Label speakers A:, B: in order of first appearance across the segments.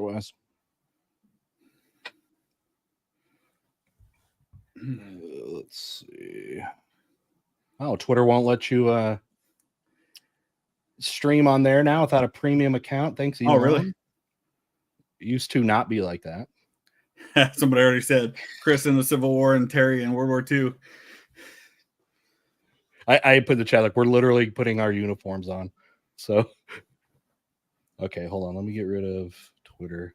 A: otherwise. Let's see. Oh, Twitter won't let you stream on there now without a premium account. Thanks, Elon.
B: Oh, really?
A: It used to not be like that.
B: Somebody already said Chris in the Civil War and Terry in World War II.
A: I put in the chat like we're literally putting our uniforms on. So, okay, hold on. Let me get rid of Twitter.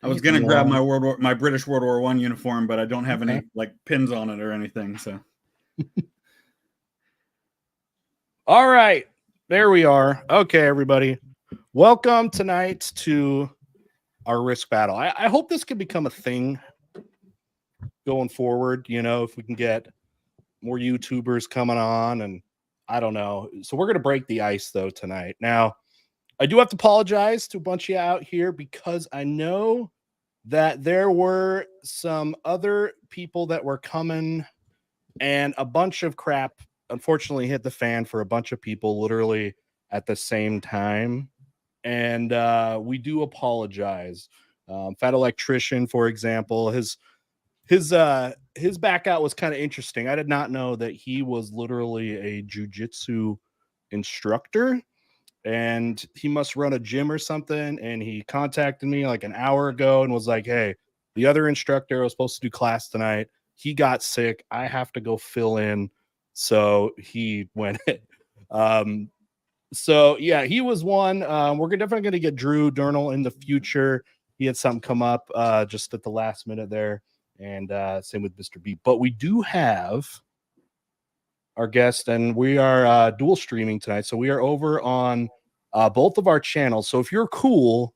B: I was gonna grab my British World War I uniform, but I don't have any like pins on it or anything. So,
A: all right, there we are. Okay, everybody, welcome tonight to our risk battle. I hope this can become a thing going forward. You know, if we can get more YouTubers coming on, and I don't know. So we're gonna break the ice though tonight. Now, I do have to apologize to a bunch of you out here because I know that there were some other people that were coming and a bunch of crap unfortunately hit the fan for a bunch of people literally at the same time. And we do apologize. Fat Electrician, for example, his back out was kind of interesting. I did not know that he was literally a jiu-jitsu instructor and he must run a gym or something. And he contacted me like an hour ago and was like, hey, the other instructor was supposed to do class tonight. He got sick. I have to go fill in. So he went. So yeah, he was one. We're definitely going to get Drew Durnall in the future. He had something come up just at the last minute there. And same with Mr. B. But we do have our guest, and we are dual streaming tonight. So we are over on both of our channels. So if you're cool,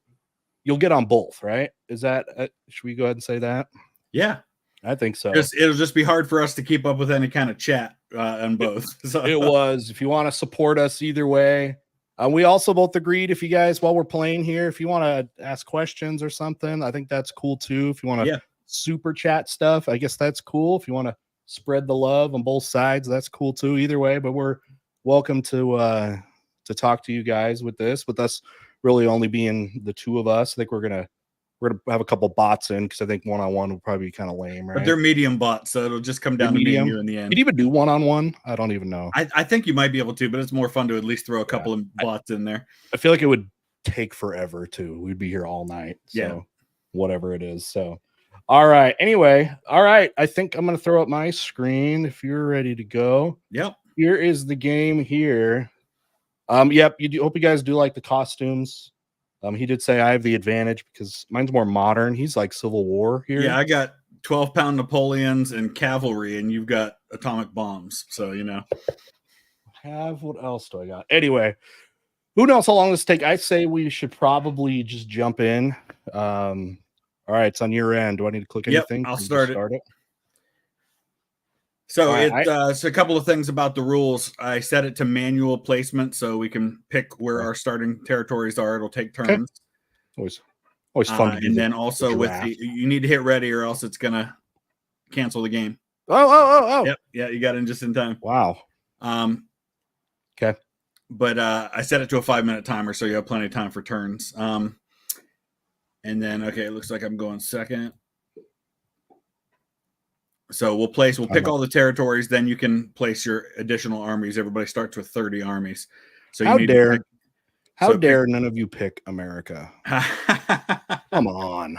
A: you'll get on both, right? Is that should we go ahead and say that?
B: Yeah,
A: I think so.
B: It'll just be hard for us to keep up with any kind of chat on both. So.
A: It was. If you want to support us either way. We also both agreed if you guys, while we're playing here, if you want to ask questions or something, I think that's cool too. If you want to super chat stuff, I guess that's cool. If you want to spread the love on both sides, that's cool too. Either way, but we're welcome to talk to you guys with this, with us really only being the two of us. I think we're gonna have a couple bots in because I think one-on-one will probably be kind of lame, right?
B: But they're medium bots, so it'll just come down to me and you in the end.
A: Can you even do one-on-one? I don't even know.
B: I think you might be able to, but it's more fun to at least throw a couple of bots in there.
A: I feel like it would take forever too. We'd be here all night. So whatever it is. So all right. Anyway, all right. I think I'm gonna throw up my screen if you're ready to go.
B: Yep.
A: Here is the game here. Yep, hope you guys do like the costumes. He did say I have the advantage because mine's more modern. He's like Civil War here.
B: Yeah, I got 12-pound Napoleons and cavalry, and you've got atomic bombs. So you know.
A: What else do I got? Anyway, who knows how long this take? I say we should probably just jump in. All right, it's on your end. Do I need to click anything?
B: I'll start it. So it's a couple of things about the rules. I set it to manual placement so we can pick where our starting territories are. It'll take turns.
A: Okay. Always fun to do.
B: And then also with you need to hit ready or else it's gonna cancel the game.
A: Oh.
B: Yep. Yeah, you got in just in time.
A: Wow. Okay.
B: But I set it to a 5-minute timer, so you have plenty of time for turns. And then it looks like I'm going second. So we'll pick all the territories, then you can place your additional armies. Everybody starts with 30 armies. So
A: how dare none of you pick America? Come on.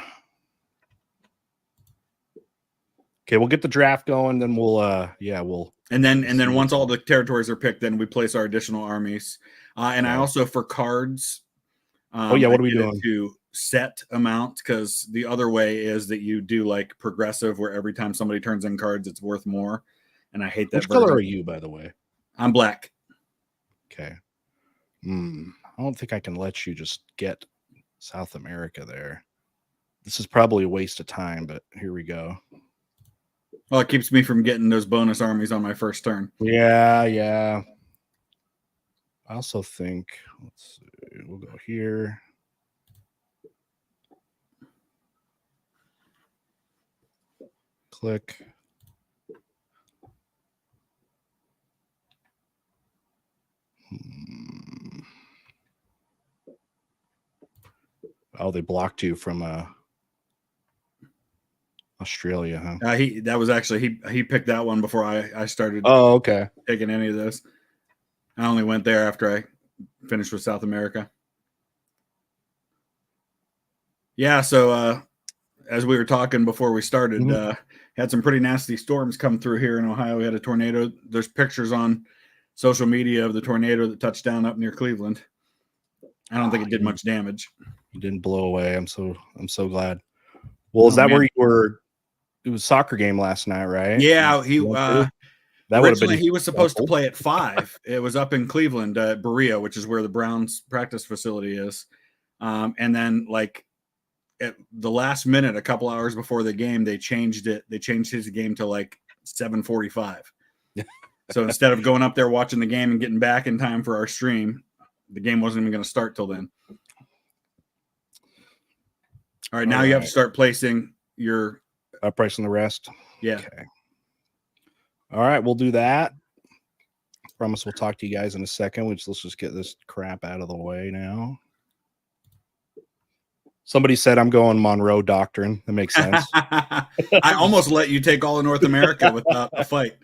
A: Okay, we'll get the draft going, then we'll
B: and then once all the territories are picked, then we place our additional armies. And I also for cards.
A: what are we doing?
B: To set amount, because the other way is that you do like progressive, where every time somebody turns in cards, it's worth more. And I hate that.
A: Which color are you, by the way?
B: I'm black.
A: Okay. I don't think I can let you just get South America there. This is probably a waste of time, but here we go.
B: Well, it keeps me from getting those bonus armies on my first turn.
A: Yeah. I also think, let's see, we'll go here. Click. Oh, they blocked you from Australia, huh?
B: That was actually he picked that one before I started
A: Oh, okay.
B: taking any of those. I only went there after I finished with South America. Yeah, so as we were talking before we started, had some pretty nasty storms come through here in Ohio. We had a tornado. There's pictures on social media of the tornado that touched down up near Cleveland. I don't think it did much damage.
A: You didn't blow away. I'm so glad. Well, is that where you were? It was a soccer game last night, right?
B: Yeah,
A: that would have been.
B: He was supposed to play at 5. It was up in Cleveland at Berea, which is where the Browns practice facility is. And then, like at the last minute, a couple hours before the game, they changed it. They changed his game to like 7:45. So instead of going up there watching the game and getting back in time for our stream, the game wasn't even going to start till then. All right, now you have to start placing your
A: pricing the rest.
B: Yeah.
A: Okay. All right, we'll do that. Promise we'll talk to you guys in a second. Let's just get this crap out of the way now. Somebody said I'm going Monroe Doctrine. That makes sense.
B: I almost let you take all of North America without a fight.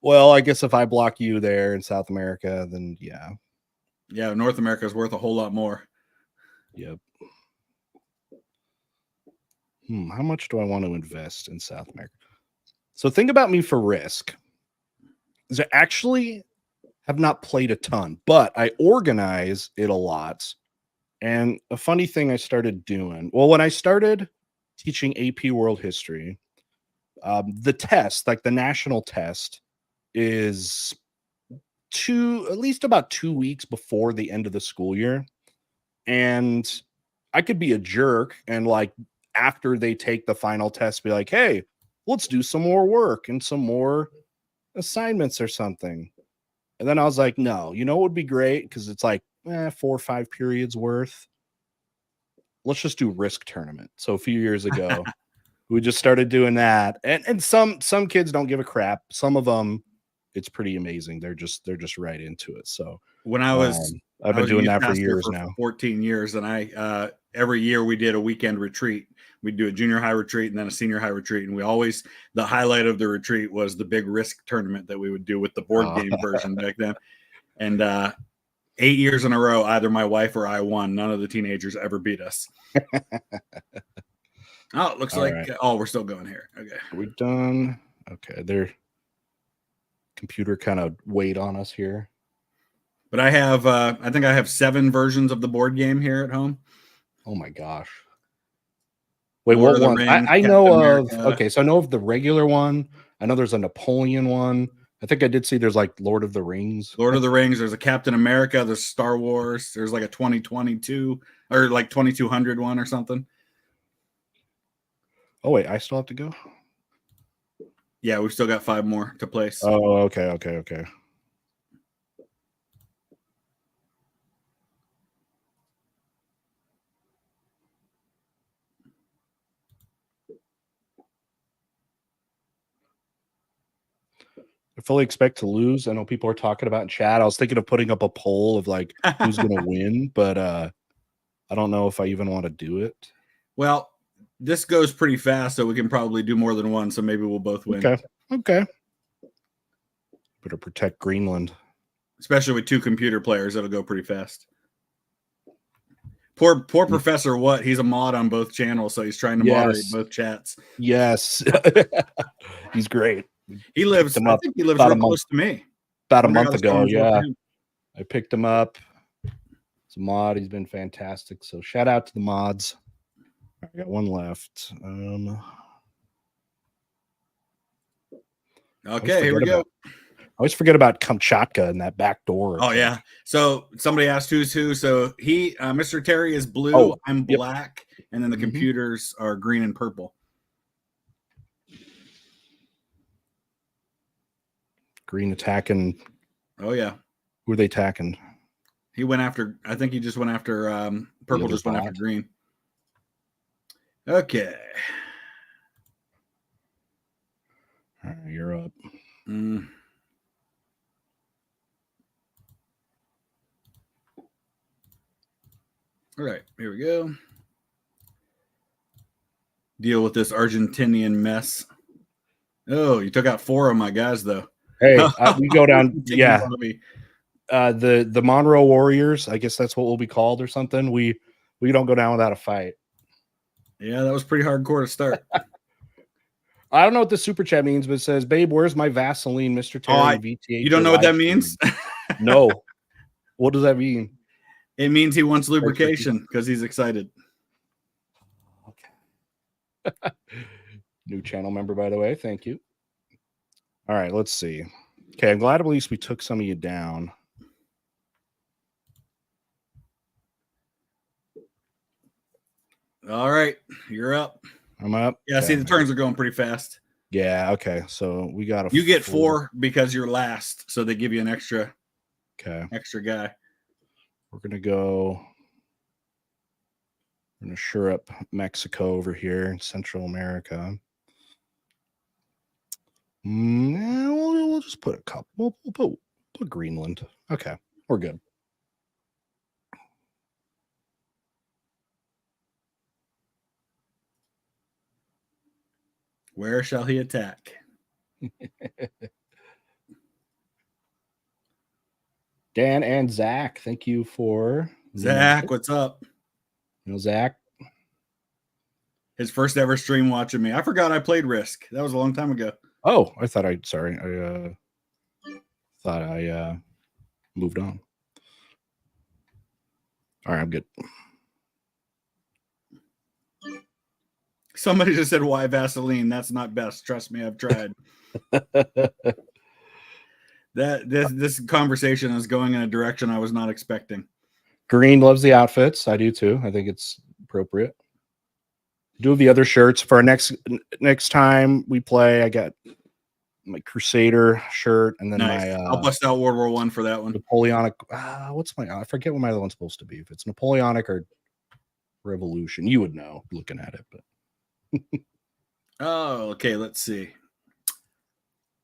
A: Well, I guess if I block you there in South America, then yeah.
B: Yeah, North America is worth a whole lot more.
A: Yep. How much do I want to invest in South America? So think about me for risk. I actually have not played a ton, but I organize it a lot. And a funny thing I started doing, well, when I started teaching AP World History, the test, like the national test, is at least about 2 weeks before the end of the school year. And I could be a jerk and like after they take the final test, be like, hey, let's do some more work and some more assignments or something. And then I was like, no, you know what would be great? Because it's like 4 or 5 periods worth. Let's just do risk tournament. So a few years ago, we just started doing that. And some kids don't give a crap. Some of them, it's pretty amazing. They're just right into it. So
B: when
A: I've been doing that for years now.
B: 14 years, and I every year we did a weekend retreat. We'd do a junior high retreat and then a senior high retreat, and the highlight of the retreat was the big risk tournament that we would do with the board game version back then. And 8 years in a row, either my wife or I won. None of the teenagers ever beat us. Oh, it looks like we're still going here. Okay,
A: are we done? Okay, their computer kind of weighed on us here.
B: But I have, I think I have 7 versions of the board game here at home.
A: Oh my gosh! Wait, what one? I know of. Okay, so I know of the regular one. I know there's a Napoleon one. I think I did see there's like Lord of the Rings.
B: Lord of the Rings. There's a Captain America. There's Star Wars. There's like a 2022 or like 2200 one or something.
A: Oh wait, I still have to go.
B: Yeah, we've still got 5 more to place.
A: Oh, okay. I fully expect to lose. I know people are talking about in chat. I was thinking of putting up a poll of like who's going to win, but I don't know if I even want to do it.
B: Well, this goes pretty fast, so we can probably do more than one. So maybe we'll both win.
A: Okay. Better protect Greenland,
B: especially with 2 computer players. It'll go pretty fast. Poor Professor What? He's a mod on both channels, so he's trying to moderate both chats.
A: Yes, he's great.
B: He lives. I think he lives real close to me.
A: About a month ago, yeah. I picked him up. It's a mod. He's been fantastic. So shout out to the mods. I got one left.
B: Okay, here we go.
A: I always forget about Kamchatka and that back door.
B: Oh yeah. So somebody asked who's who. So Mr. Terry is blue. I'm black, and then the computers are green and purple.
A: Green attacking.
B: Oh yeah.
A: Who are they attacking?
B: He went after. I think he just went after. Purple just went after green. Okay.
A: All right, you're up.
B: All right, here we go. Deal with this Argentinian mess. Oh, you took out 4 of my guys, though.
A: Hey, we go down. Yeah,
B: Bobby.
A: the Monroe Warriors. I guess that's what we'll be called or something. We don't go down without a fight.
B: Yeah, that was pretty hardcore to start.
A: I don't know what the super chat means, but it says, "Babe, where's my Vaseline, Mr. Terry?" VTH.
B: You don't know what that means?
A: No. What does that mean?
B: It means he wants lubrication because he's excited.
A: Okay. New channel member, by the way. Thank you. All right, let's see. Okay, I'm glad at least we took some of you down.
B: All right, you're up.
A: I'm up.
B: Yeah,
A: okay.
B: See, the turns are going pretty fast.
A: Yeah, okay. So we got
B: You get 4 because you're last, so they give you an extra guy.
A: We're gonna go. We're gonna sure up Mexico over here in Central America. Yeah, we'll just put a couple. We'll put Greenland. Okay, we're good.
B: Where shall he attack?
A: Dan and Zach, thank you for
B: Zach. What's up?
A: Zach.
B: His first ever stream watching me. I forgot I played Risk. That was a long time ago.
A: Oh, I thought I thought I moved on. All right, I'm good.
B: Somebody just said, "Why Vaseline? That's not best. Trust me, I've tried." This conversation is going in a direction I was not expecting.
A: Green loves the outfits. I do too. I think it's appropriate. Do the other shirts for our next time we play. I got my Crusader shirt and then
B: nice.
A: my
B: I'll bust out World War I for that one.
A: Napoleonic. What's my? I forget what my other one's supposed to be. If it's Napoleonic or Revolution, you would know looking at it. But
B: oh, okay. Let's see.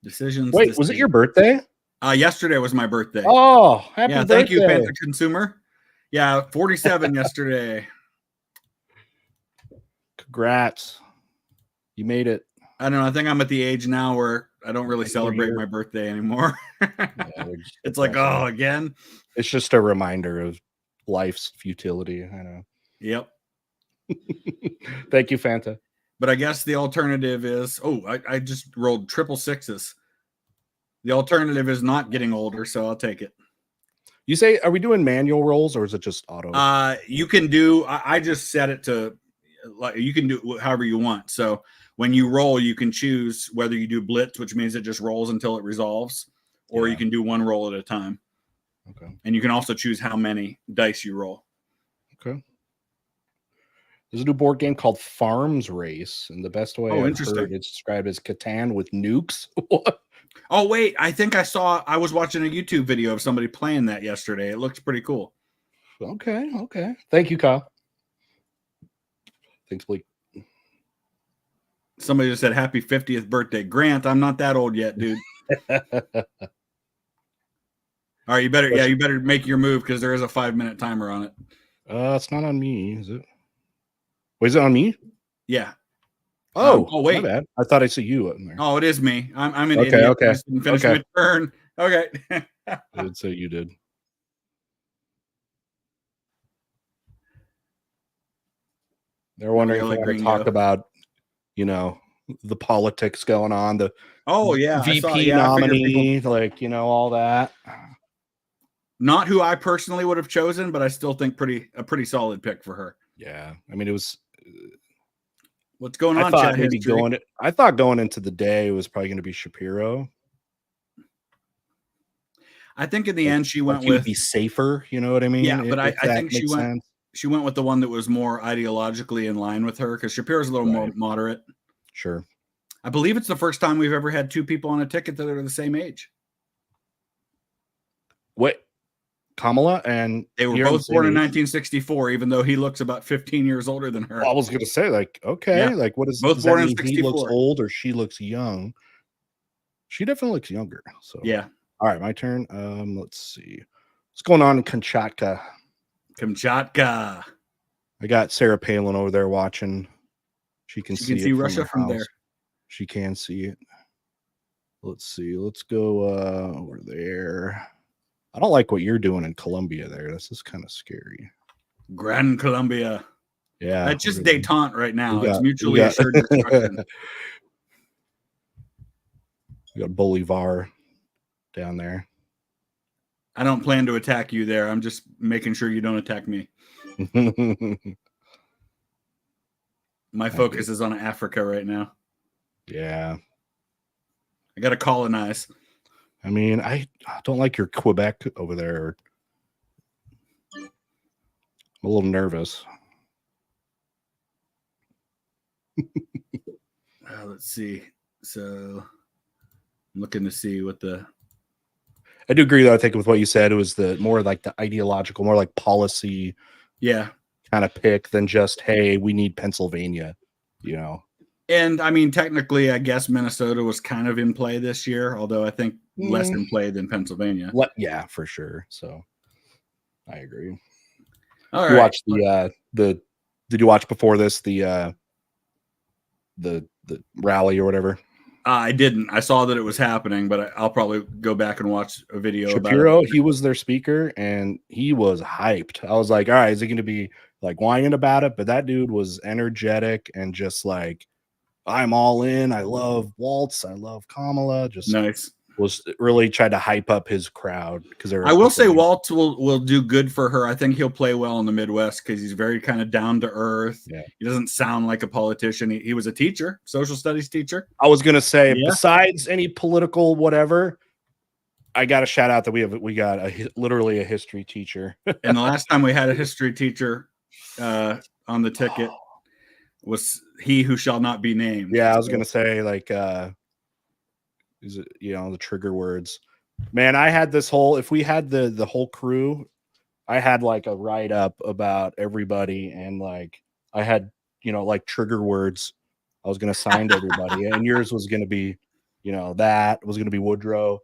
B: Decisions.
A: Wait, was it your birthday?
B: Yesterday was my birthday.
A: Oh, happy birthday!
B: Thank you, Panther Consumer. Yeah, 47 yesterday.
A: Congrats. You made it.
B: I don't know. I think I'm at the age now where I don't really celebrate my birthday anymore. It's like, oh, again.
A: It's just a reminder of life's futility. I know.
B: Yep.
A: Thank you, Fanta.
B: But I guess the alternative is, I just rolled 666s. The alternative is not getting older, so I'll take it.
A: You say, are we doing manual rolls or is it just auto?
B: You can do, I just set it to, like, you can do however you want. So when you roll, you can choose whether you do blitz, which means it just rolls until it resolves, or you can do one roll at a time.
A: Okay.
B: And you can also choose how many dice you roll.
A: Okay. There's a new board game called Farms Race, and the best way I've heard it's described as Catan with nukes.
B: Oh, wait. I think I was watching a YouTube video of somebody playing that yesterday. It looks pretty cool.
A: Okay. Thank you, Kyle. Thanks, Blake.
B: Somebody just said happy 50th birthday. Grant, I'm not that old yet, dude. All right, you better make your move because there is a 5-minute timer on it.
A: It's not on me, is it? Wait, is it on me?
B: Yeah.
A: Oh, wait. My bad. I thought I saw you in there.
B: Oh, it is me. I'm an idiot.
A: Okay.
B: I just didn't finish my turn. Okay.
A: I did say you did. They're wondering if we're going to talk about, the politics going on, the VP nominee, all that.
B: Not who I personally would have chosen, but I still think a pretty solid pick for her.
A: Yeah, I mean, it was.
B: What's going on?
A: I thought going into the day it was probably going to be Shapiro.
B: I think in the end she went with
A: be safer. You know what I mean?
B: Yeah, but I think she went with the one that was more ideologically in line with her because Shapiro's a little more moderate.
A: Sure.
B: I believe it's the first time we've ever had 2 people on a ticket that are the same age.
A: What? Kamala and
B: they were both born in 1964, even though he looks about 15 years older than her.
A: Well, I was going to say, what is
B: both born in 64?
A: He looks old or she looks young? She definitely looks younger. So
B: yeah.
A: All right, my turn. Let's see what's going on in Kamchatka. I got Sarah Palin over there watching. She can see it
B: Russia
A: from
B: there.
A: She can see it. Let's see. Let's go over there. I don't like what you're doing in Colombia there. This is kind of scary.
B: Gran Colombia.
A: Yeah.
B: That's just détente right now. It's mutually
A: got,
B: assured destruction.
A: We got Bolivar down there.
B: I don't plan to attack you there. I'm just making sure you don't attack me. My focus is on Africa right now.
A: Yeah.
B: I got to colonize.
A: I mean, I don't like your Quebec over there. I'm a little nervous.
B: Let's see. So I'm looking to see what the...
A: I do agree, though, I think with what you said. It was the more like the ideological, more like policy kind of pick than just, hey, we need Pennsylvania, you know.
B: And I mean, technically, I guess Minnesota was kind of in play this year, although I think less in play than Pennsylvania.
A: Yeah, for sure. So I agree.
B: All
A: you
B: right.
A: Watched did you watch before this the rally or whatever?
B: I didn't. I saw that it was happening, but I'll probably go back and watch a video
A: Shapiro,
B: about it.
A: He was their speaker and he was hyped. I was like, all right, is he going to be like whining about it? But that dude was energetic and just like, I'm all in. I love Waltz. I love Kamala. Just
B: nice.
A: Was really tried to hype up his crowd because
B: I will say Waltz will do good for her. I think he'll play well in the Midwest because he's very kind of down to earth.
A: Yeah.
B: He doesn't sound like a politician. He was a teacher, social studies teacher.
A: I was going to say, besides any political whatever, I got a shout out that we got literally a history teacher.
B: And the last time we had a history teacher on the ticket was He Who Shall Not Be Named.
A: Yeah, I was going to say, like, is it, you know, the trigger words. Man, I had this whole, if we had the whole crew, I had like a write up about everybody, and like I had, you know, like trigger words I was going to sign to everybody, and yours was going to be, you know, that was going to be Woodrow.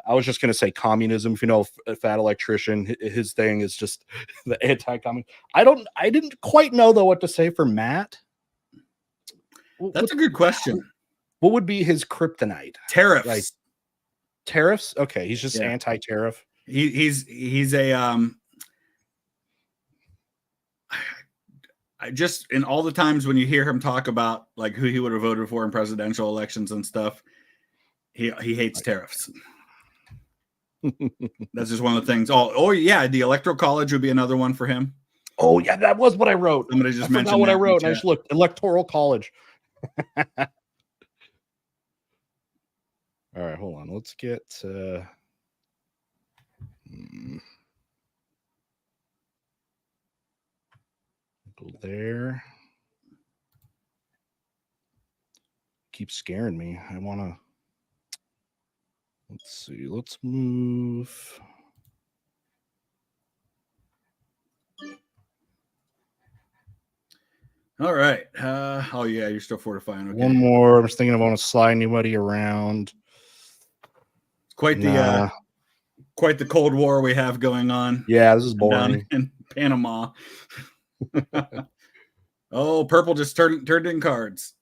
A: I was just going to say communism. If you know, a fat electrician, his thing is just the anti-communist. I didn't quite know though what to say for Matt.
B: That's a good question.
A: What would be his kryptonite?
B: Tariffs.
A: Like tariffs? Okay, he's just anti-tariff.
B: He's a I just, in all the times when you hear him talk about like who he would have voted for in presidential elections and stuff, he hates tariffs. That's just one of the things. Oh yeah, the Electoral College would be another one for him.
A: Oh yeah, that was what I wrote.
B: Somebody just mentioned
A: what I wrote, and I just looked. Electoral College. All right, hold on. Let's get go there. Keep scaring me. I want to. Let's see. Let's move.
B: All right. Oh yeah, you're still fortifying. Okay.
A: One more. I was thinking I want to slide anybody around.
B: Quite the Cold War we have going on.
A: Yeah, this is boring.
B: Down in Panama. Oh, purple just turned in cards.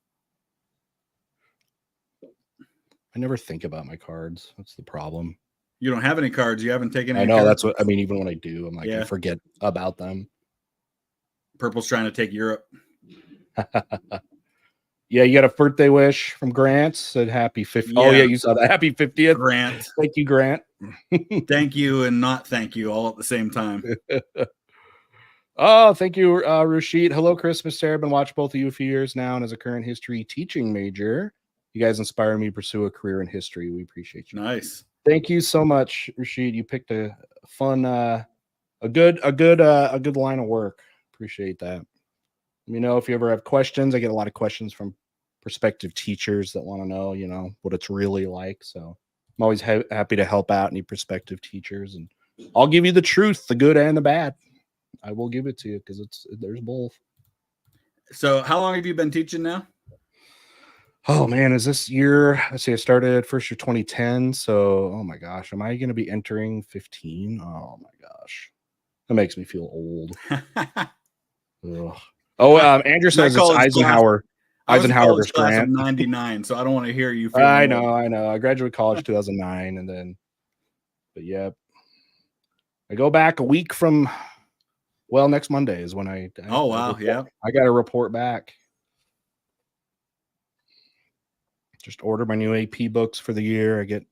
A: I never think about my cards. That's the problem.
B: You don't have any cards. You haven't taken any.
A: I know
B: cards.
A: that's what I mean. Even when I do, I'm like, I forget about them.
B: Purple's trying to take Europe.
A: Yeah, you got a birthday wish from Grant. Said happy 50th. Yeah. Oh yeah, you saw that. Happy 50th,
B: Grant.
A: Thank you, Grant.
B: Thank you and not thank you all at the same time.
A: Oh, thank you, Rashid. Hello, Christmas, Sarah. Been watching both of you a few years now, and as a current history teaching major, you guys inspire me to pursue a career in history. We appreciate you.
B: Nice.
A: Thank you so much, Rashid. You picked a fun, a good line of work. Appreciate that. You know, if you ever have questions, I get a lot of questions from prospective teachers that want to know, you know, what it's really like. So I'm always happy to help out any prospective teachers, and I'll give you the truth, the good and the bad. I will give it to you because there's both.
B: So how long have you been teaching now?
A: Oh man, is this year? Let's see, I started first year 2010. So, oh my gosh, am I going to be entering 15? Oh my gosh, that makes me feel old. Ugh. Oh, Andrew says it's Eisenhower.
B: I was in
A: Eisenhower
B: college
A: versus
B: class of
A: Grant.
B: 99, so I don't want to hear you. Feeling
A: I know. I graduated college 2009, and then, but yep. I go back a week from, well, next Monday is when I
B: Oh, wow. Yeah.
A: I got to report back. Just order my new AP books for the year. I get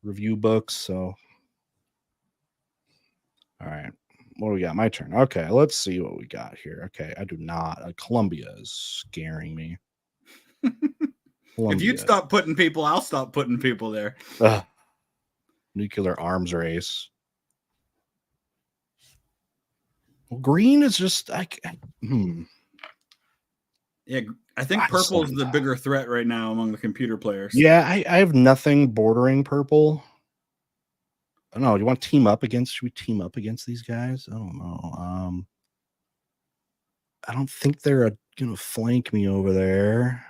A: review books. So, all right. What do we got? My turn. Okay. Let's see what we got here. Okay. I do not. Columbia is scaring me.
B: If you'd stop putting people, I'll stop putting people there.
A: Nuclear arms race. Well, green is just like,
B: Yeah, I think purple is the bigger threat right now among the computer players.
A: Yeah, I have nothing bordering purple. I don't know. Do you want to team up against? Should we team up against these guys? I don't know. I don't think they're gonna flank me over there.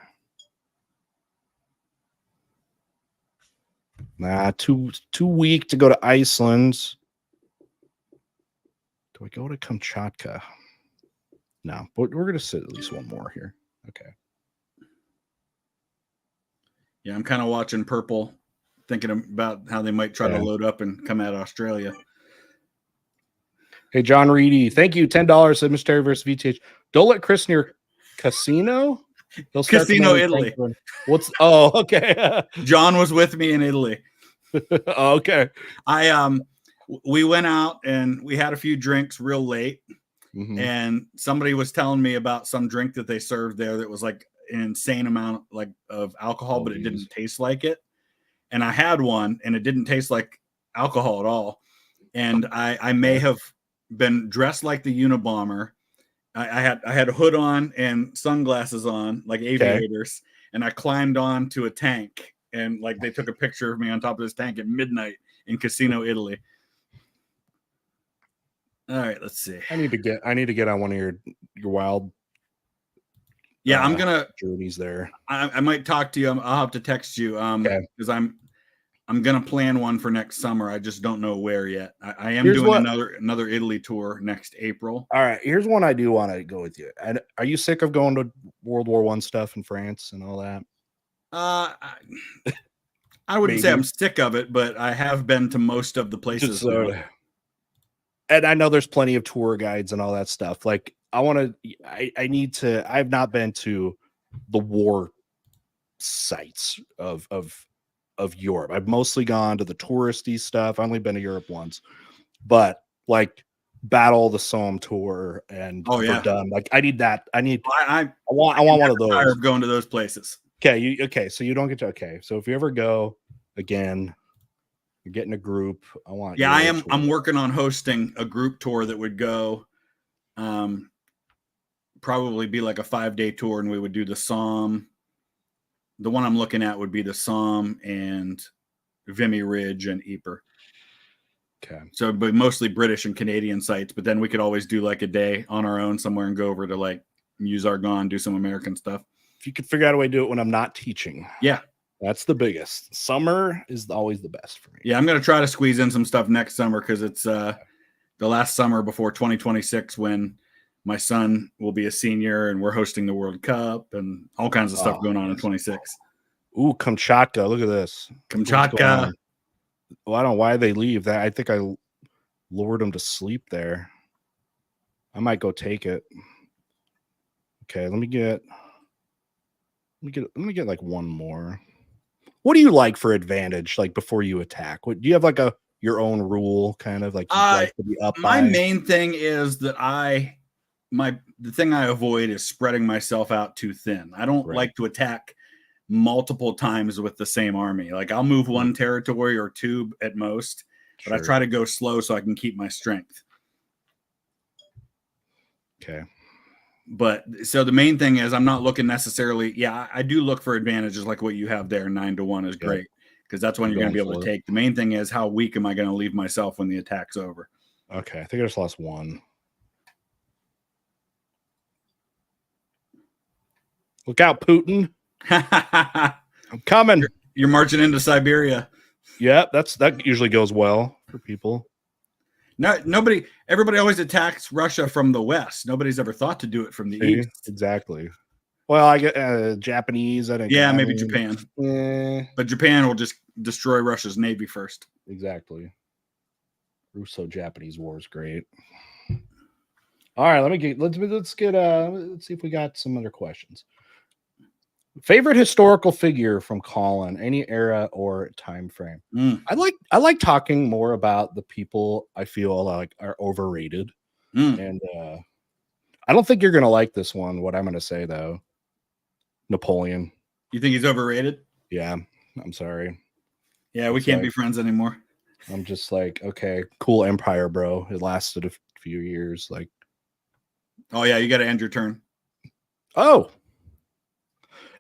A: Nah, too weak to go to Iceland. Do I go to Kamchatka? No, but we're gonna sit at least one more here. Okay.
B: Yeah, I'm kind of watching purple, thinking about how they might try to load up and come at Australia.
A: Hey, John Reedy, thank you. $10 at Mystery versus VTH. Don't let Chris near casino.
B: He'll start Casino Italy.
A: What's okay.
B: John was with me in Italy.
A: Okay.
B: We went out and we had a few drinks real late. Mm-hmm. And somebody was telling me about some drink that they served there that was like an insane amount of alcohol, but it didn't taste like it. And I had one and it didn't taste like alcohol at all. And I may have been dressed like the Unabomber. I had a hood on and sunglasses on, like aviators, and I climbed on to a tank, and like they took a picture of me on top of this tank at midnight in Casino, Italy. All right, let's see.
A: I need to get on one of your wild.
B: Yeah, I'm gonna
A: journeys there.
B: I might talk to you. I'll have to text you because I'm gonna plan one for next summer. I just don't know where yet. I am doing another Italy tour next April.
A: All right, here's one I do want to go with you. And are you sick of going to World War I stuff in France and all that?
B: I wouldn't say I'm sick of it, but I have been to most of the places.
A: And I know there's plenty of tour guides and all that stuff. Like I have not been to the war sites of Europe. I've mostly gone to the touristy stuff. I've only been to Europe once, but like Battle of the Somme tour and Verdun. Like I need that. I want one of those.
B: Tired of going to those places.
A: Okay. So you don't get to. Okay. So if you ever go again, you're getting a group. I want.
B: Yeah, I am. Tour. I'm working on hosting a group tour that would go, probably be like a 5-day tour, and we would do the Somme. The one I'm looking at would be the Somme and Vimy Ridge and Ypres.
A: Okay.
B: So it'd be mostly British and Canadian sites, but then we could always do like a day on our own somewhere and go over to like use Argonne, do some American stuff.
A: If you could figure out a way to do it when I'm not teaching.
B: Yeah.
A: That's the biggest. Summer is always the best for me.
B: Yeah, I'm going to try to squeeze in some stuff next summer because it's the last summer before 2026 when my son will be a senior and we're hosting the World Cup and all kinds of stuff going on in 26.
A: Ooh, Kamchatka. Look at this.
B: Kamchatka.
A: Well, I don't know why they leave that. I think I lured them to sleep there. I might go take it. Okay, let me get like one more. What do you like for advantage, like before you attack? What do you have like your own rule, kind of like you like to be up?
B: My main thing is that the thing I avoid is spreading myself out too thin. I don't like to attack multiple times with the same army. Like I'll move one territory or two at most, but I try to go slow so I can keep my strength.
A: Okay.
B: But so the main thing is I'm not looking necessarily. Yeah, I do look for advantages like what you have there. 9-1 is great because that's when you're going to be able to take. The main thing is how weak am I going to leave myself when the attack's over?
A: Okay. I think I just lost one. Look out, Putin. I'm coming.
B: You're marching into Siberia.
A: Yeah, that usually goes well for people.
B: Nobody. Everybody always attacks Russia from the west. Nobody's ever thought to do it from the east.
A: Exactly. Well, I get Japanese. I think.
B: Yeah, maybe Japan.
A: Yeah.
B: But Japan will just destroy Russia's navy first.
A: Exactly. Russo-Japanese war is great. All right, let's see if we got some other questions. Favorite historical figure from Colin, any era or time frame. I like talking more about the people I feel like are overrated. And I don't think you're gonna like this one, what I'm gonna say though. Napoleon.
B: You think he's overrated?
A: Yeah, I'm sorry.
B: Yeah, we can't be friends anymore.
A: I'm just like, okay, cool empire, bro. It lasted a few years. Like,
B: oh yeah, you got to end your turn.
A: Oh,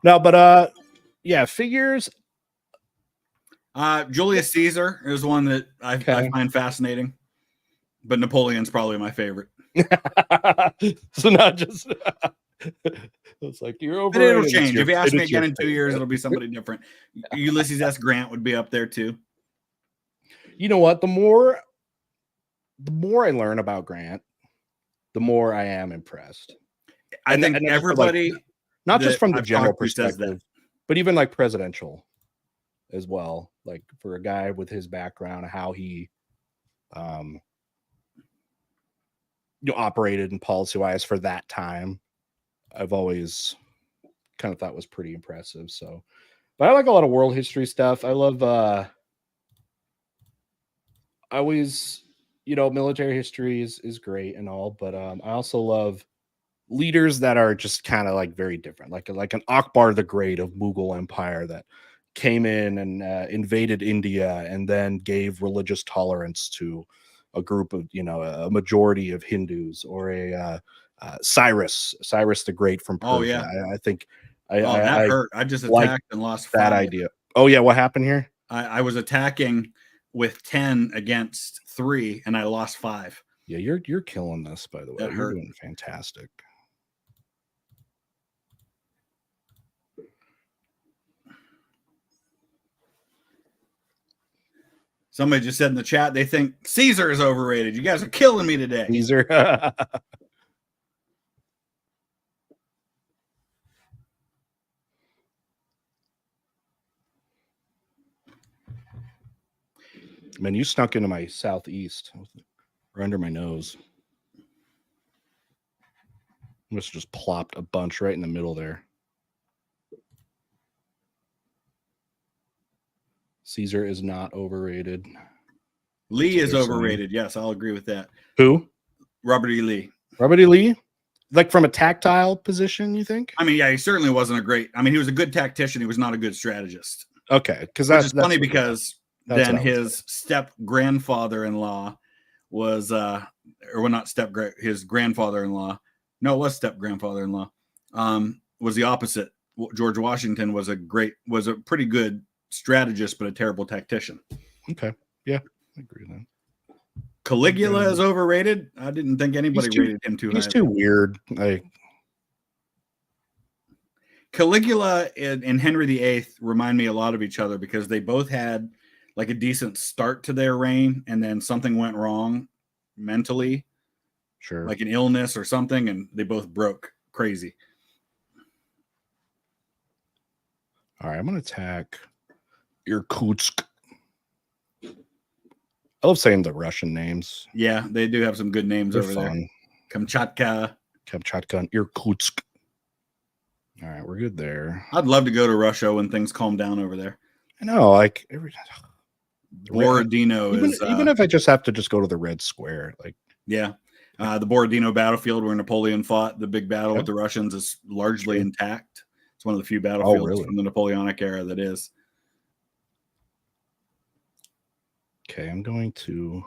A: no, but yeah, figures.
B: Julius Caesar is one that I find fascinating, but Napoleon's probably my favorite.
A: So not just it's like you're over.
B: But it'll change. If you ask me again in 2 years, it'll be somebody different. Ulysses S. Grant would be up there too.
A: You know what? The more I learn about Grant, the more I am impressed.
B: I think everybody,
A: not just from the general perspective, but even like presidential as well. Like for a guy with his background, how he operated in policy wise for that time, I've always kind of thought was pretty impressive. So, but I like a lot of world history stuff. I love I always, military history is great and all, but I also love leaders that are just kind of like very different, like an Akbar the Great of Mughal Empire that came in and invaded India and then gave religious tolerance to a group of, a majority of Hindus, or a Cyrus the Great from Persia.
B: Oh yeah,
A: I think
B: that hurt. I just attacked and lost
A: that
B: 5.
A: idea. Oh yeah, what happened here?
B: I was attacking with 10 against 3, and I lost 5.
A: Yeah, you're killing this, by the way. You're doing fantastic.
B: Somebody just said in the chat they think Caesar is overrated. You guys are killing me today.
A: Caesar. Man, you snuck into my southeast, or under my nose. Must just plopped a bunch right in the middle there. Caesar is not overrated.
B: Lee is overrated. Yes, I'll agree with that.
A: Who?
B: Robert E. Lee.
A: Robert E. Lee? Like from a tactile position, you think?
B: I mean, yeah, he certainly wasn't a great. I mean, he was a good tactician. He was not a good strategist.
A: Okay, because
B: that's funny because then his step grandfather-in-law was, or well, not his grandfather-in-law. No, it was step grandfather-in-law. Was the opposite. George Washington was a pretty good strategist, but a terrible tactician.
A: Okay, yeah, I agree with that.
B: Caligula is overrated. I didn't think anybody rated him too high.
A: He's too weird.
B: Caligula and Henry VIII remind me a lot of each other because they both had like a decent start to their reign, and then something went wrong mentally,
A: sure,
B: like an illness or something, and they both broke crazy.
A: All right, I'm gonna attack Irkutsk. I love saying the Russian names.
B: Yeah, they do have some good names. They're over
A: fun.
B: there. Kamchatka
A: and Irkutsk. All right, we're good there.
B: I'd love to go to Russia when things calm down over there.
A: I know, like
B: Borodino is
A: even if I just have to go to the Red Square, like
B: yeah. The Borodino battlefield where Napoleon fought the big battle with the Russians is largely intact. It's one of the few battlefields from the Napoleonic era that is.
A: Okay, I'm going to.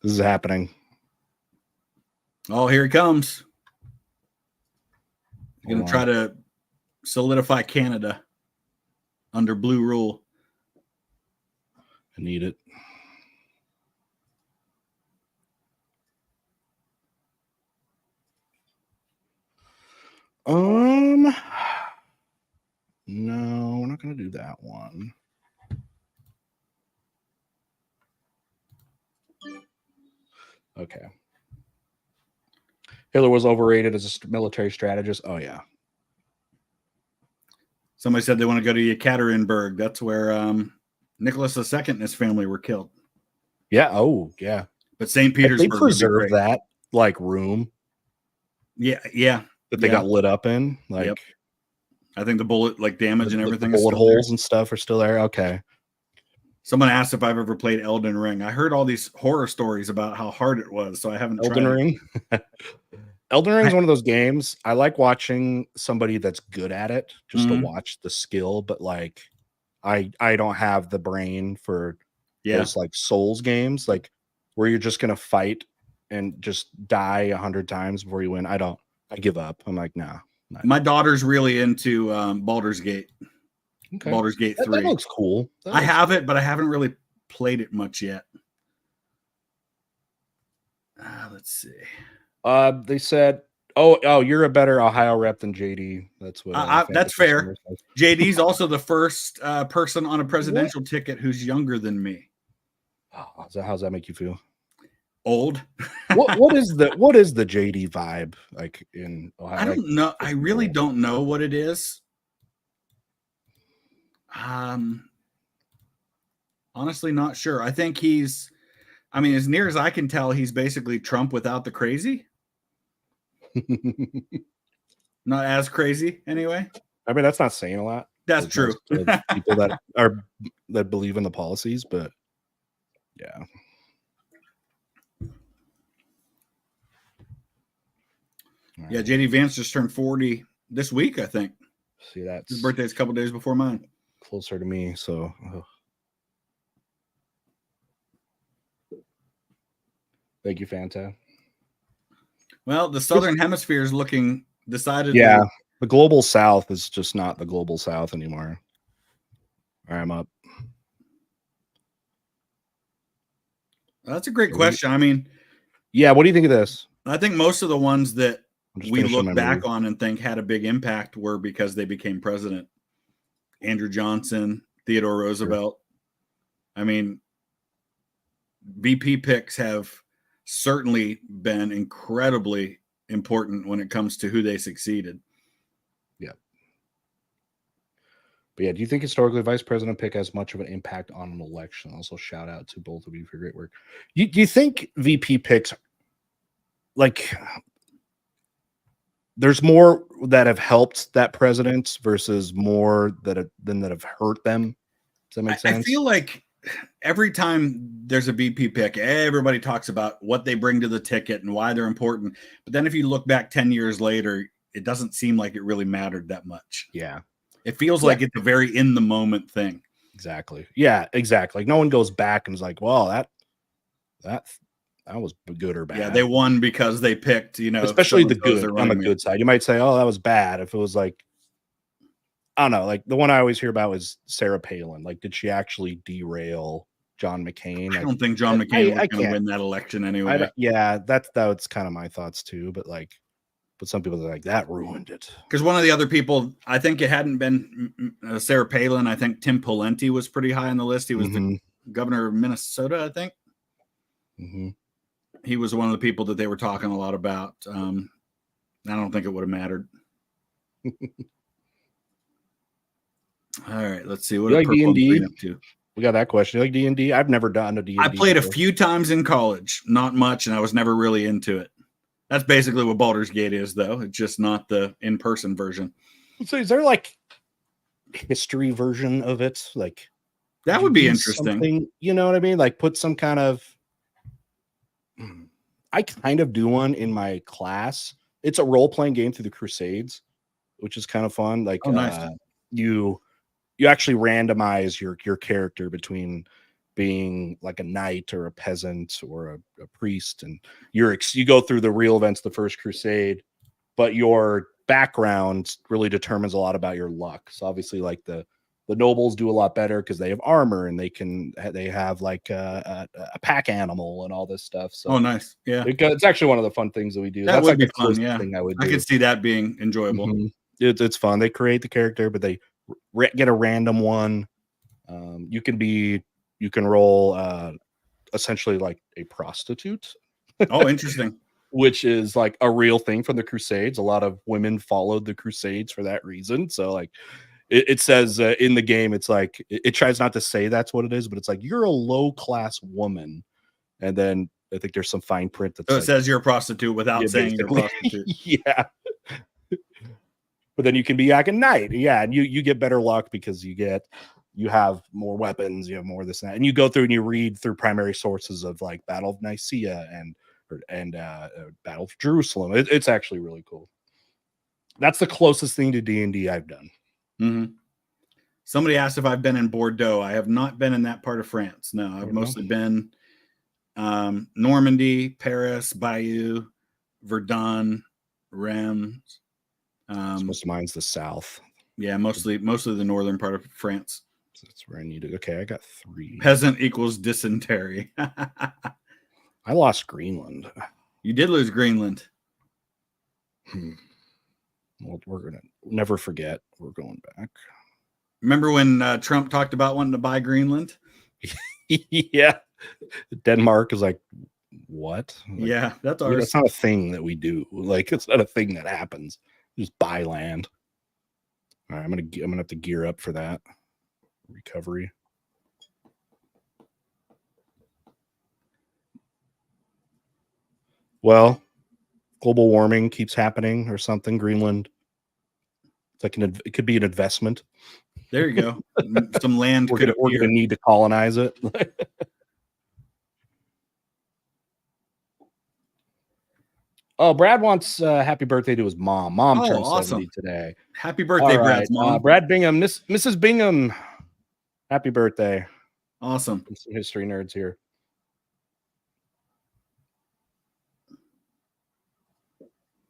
A: This is happening.
B: Oh, here he comes. He's going to try to solidify Canada under blue rule.
A: I need it. No. do that one. Okay. Hitler was overrated as a military strategist. Oh, yeah.
B: Somebody said they want to go to Yekaterinburg. That's where Nicholas II and his family were killed.
A: Yeah. Oh, yeah.
B: But St.
A: They
B: Petersburg
A: preserved that like room.
B: Yeah.
A: That they got lit up in. Like,
B: yep. I think the bullet damage and everything.
A: The bullet holes and stuff are still there. Okay.
B: Someone asked if I've ever played Elden Ring. I heard all these horror stories about how hard it was, so I haven't tried
A: Ring. Elden Ring is one of those games. I like watching somebody that's good at it just to watch the skill, but like I don't have the brain for those like Souls games, like where you're just gonna fight and just die 100 times before you win. I give up. I'm like, nah.
B: My daughter's really into Baldur's Gate.
A: Okay.
B: Baldur's Gate 3.
A: That looks cool.
B: I have it, but I haven't really played it much yet. Let's see.
A: They said, "Oh, you're a better Ohio rep than JD." That's what.
B: That's fair. JD's also the first person on a presidential ticket who's younger than me.
A: Oh, how's that make you feel?
B: Old.
A: what is the JD vibe like in Ohio?
B: I don't know. I really don't know what it is. Honestly, not sure. I think as near as I can tell, he's basically Trump without the crazy. Not as crazy, anyway.
A: I mean, that's not saying a lot.
B: That's true.
A: People that believe in the policies, but yeah.
B: Yeah, JD Vance just turned 40 this week, I think.
A: See, that's
B: his birthday's a couple days before mine.
A: Closer to me, so. Thank you, Fanta.
B: Well, the Southern Hemisphere is looking decidedly.
A: Yeah, the global South is just not the global South anymore. All right, I'm up.
B: That's a great question. I mean,
A: yeah, what do you think of this?
B: I think most of the ones that we look back on and think had a big impact were because they became president. Andrew Johnson, Theodore Roosevelt. Sure. I mean, VP picks have certainly been incredibly important when it comes to who they succeeded.
A: Yeah. But yeah, do you think historically vice president pick has much of an impact on an election? Also, shout out to both of you for great work. Do you think VP picks, like, there's more that have helped that president versus more that have hurt them? Does that make sense?
B: I feel like every time there's a VP pick, everybody talks about what they bring to the ticket and why they're important. But then if you look back 10 years later, it doesn't seem like it really mattered that much.
A: Yeah.
B: It feels like it's a very in the moment thing.
A: Exactly. Yeah, exactly. Like no one goes back and is like, well, that was good or bad.
B: Yeah, they won because they picked,
A: especially the good on the good side. You might say, oh, that was bad. If it was like, I don't know, like the one I always hear about is Sarah Palin. Like, did she actually derail John McCain?
B: I don't think John McCain was going to win that election anyway.
A: That's kind of my thoughts too. But some people are like, that ruined it.
B: Because one of the other people, I think it hadn't been Sarah Palin. I think Tim Pawlenty was pretty high on the list. He was the governor of Minnesota, I think.
A: Mm-hmm.
B: He was one of the people that they were talking a lot about. I don't think it would have mattered. All right, let's see. What
A: you like D&D?
B: Up to?
A: We got that question. You like D&D? I've never done a D&D.
B: I played before. A few times in college, not much, and I was never really into it. That's basically what Baldur's Gate is, though. It's just not the in-person version.
A: So is there like history version of it? Like
B: that would be interesting.
A: You know what I mean? Like put some kind of. I kind of do one in my class. It's a role-playing game through the Crusades, which is kind of fun. Like
B: nice.
A: You actually randomize your character between being like a knight or a peasant or a priest, and you go through the real events of the First Crusade, but your background really determines a lot about your luck. So obviously, like the nobles do a lot better because they have armor and they have like a pack animal and all this stuff. So
B: nice, yeah.
A: It's actually one of the fun things that we do.
B: That's like the fun, yeah. Thing I could see that being enjoyable.
A: Mm-hmm. It's fun. They create the character, but they get a random one. You can roll essentially like a prostitute.
B: Oh, interesting.
A: Which is like a real thing from the Crusades. A lot of women followed the Crusades for that reason. So like it says in the game, it's like it tries not to say that's what it is, but it's like you're a low class woman, and then I think there's some fine print that
B: So it says you're a prostitute without saying you're a prostitute.
A: Yeah. But then you can be like a knight, yeah, and you get better luck because you have more weapons, you have more this and that, and you go through and you read through primary sources of like Battle of Nicaea and Battle of Jerusalem. It's actually really cool. That's the closest thing to D&D I've done.
B: Mm-hmm. Somebody asked if I've been in Bordeaux. I have not been in that part of France. No, I've mostly been Normandy, Paris, Bayeux, Verdun, Reims.
A: Most of mine's the south.
B: Yeah, mostly the northern part of France.
A: So that's where I need it. Okay, I got 3.
B: Peasant equals dysentery.
A: I lost Greenland.
B: You did lose Greenland.
A: Well, we're gonna never forget. We're going back.
B: Remember when Trump talked about wanting to buy Greenland?
A: Yeah. Denmark is like, what? Like,
B: yeah, that's ours.
A: That's not a thing that we do. Like, it's not a thing that happens. Just buy land. All right, I'm gonna have to gear up for that recovery. Well, global warming keeps happening or something. Greenland, it's like it could be an investment.
B: There you go. Some land.
A: We're gonna need to colonize it. Oh, Brad wants happy birthday to his mom. Mom turned 70 today.
B: Happy birthday,
A: right.
B: Brad's mom.
A: Brad Bingham, Mrs. Bingham, happy birthday.
B: Awesome.
A: Some history nerds here.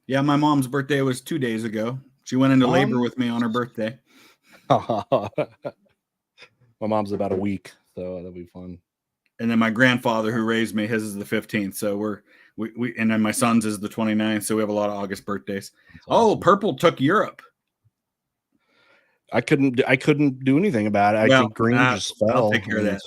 B: Yeah, my mom's birthday was 2 days ago. She went into labor with me on her birthday.
A: My mom's about a week, so that'll be fun.
B: And then my grandfather who raised me, his is the 15th. So we and then my son's is the 29th. So we have a lot of August birthdays. Awesome. Oh, Purple took Europe.
A: I couldn't do anything about it. I think green just fell.
B: I'll take care of that.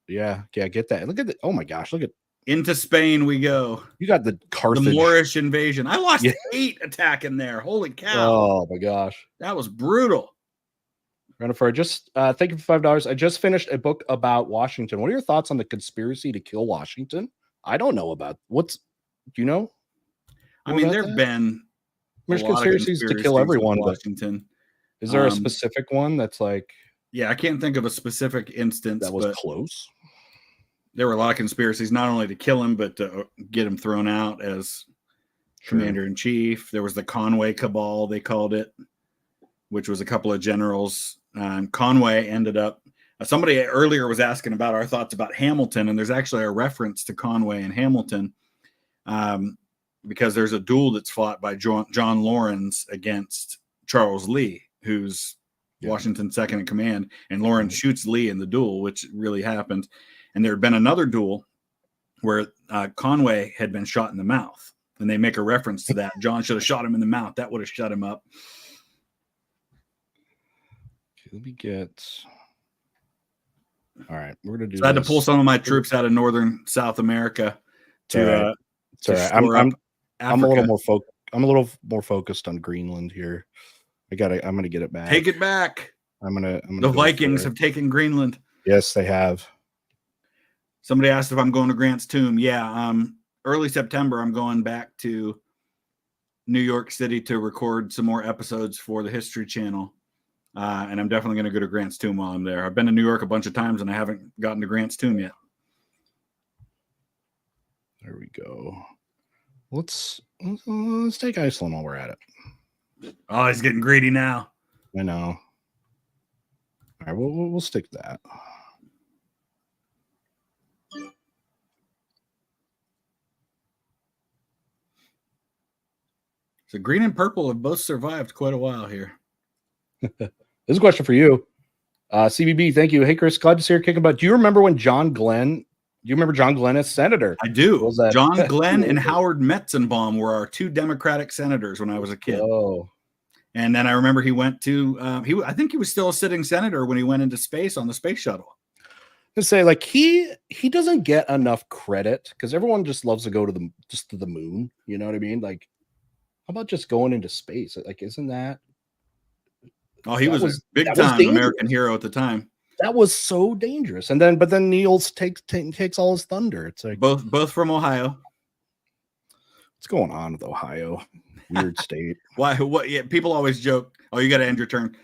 A: Yeah, get that. Look at it. Oh my gosh, look at
B: into Spain we go.
A: You got the Carthage.
B: The Moorish invasion. I lost 8 attacking there. Holy cow.
A: Oh my gosh.
B: That was brutal.
A: Jennifer, just thank you for $5. I just finished a book about Washington. What are your thoughts on the conspiracy to kill Washington? I don't know about do you know?
B: I mean, there have been
A: conspiracies to kill everyone.
B: Washington.
A: Is there a specific one that's like?
B: Yeah, I can't think of a specific instance
A: that was close.
B: There were a lot of conspiracies, not only to kill him, but to get him thrown out as commander-in-chief. There was the Conway Cabal, they called it, which was a couple of generals. Conway ended up, somebody earlier was asking about our thoughts about Hamilton, and there's actually a reference to Conway and Hamilton because there's a duel that's fought by John Lawrence against Charles Lee, who's Washington's second in command, and Lawrence shoots Lee in the duel, which really happened. And there had been another duel where Conway had been shot in the mouth, and they make a reference to that. John should have shot him in the mouth. That would have shut him up.
A: Let me get. All right, we're gonna do.
B: So I had to pull some of my troops out of northern South America to.
A: I'm a little more focused. I'm a little more focused on Greenland here. I'm gonna get it back.
B: Take it back.
A: I'm gonna.
B: The Vikings have taken Greenland.
A: Yes, they have.
B: Somebody asked if I'm going to Grant's Tomb. Yeah, early September, I'm going back to New York City to record some more episodes for the History Channel. And I'm definitely going to go to Grant's Tomb while I'm there. I've been to New York a bunch of times, and I haven't gotten to Grant's Tomb yet.
A: There we go. Let's take Iceland while we're at it.
B: Oh, he's getting greedy now.
A: I know. All right, we'll stick to that.
B: So green and purple have both survived quite a while here.
A: This is a question for you. CBB, thank you. Hey, Chris, glad to see your kicking butt. Do you remember when John Glenn as senator?
B: I do. John Glenn and Howard Metzenbaum were our 2 Democratic senators when I was a kid.
A: Oh.
B: And then I remember he went to I think he was still a sitting senator when he went into space on the space shuttle.
A: To say like he doesn't get enough credit because everyone just loves to go to the moon. You know what I mean? Like, how about just going into space? Like, isn't that?
B: Oh, he was a big
A: that was
B: time
A: dangerous.
B: American hero at the time.
A: That was so dangerous. And then, but then Niels takes all his thunder. It's like
B: both from Ohio.
A: What's going on with Ohio? Weird state.
B: Why? What? Yeah, people always joke. Oh, you got to end your turn.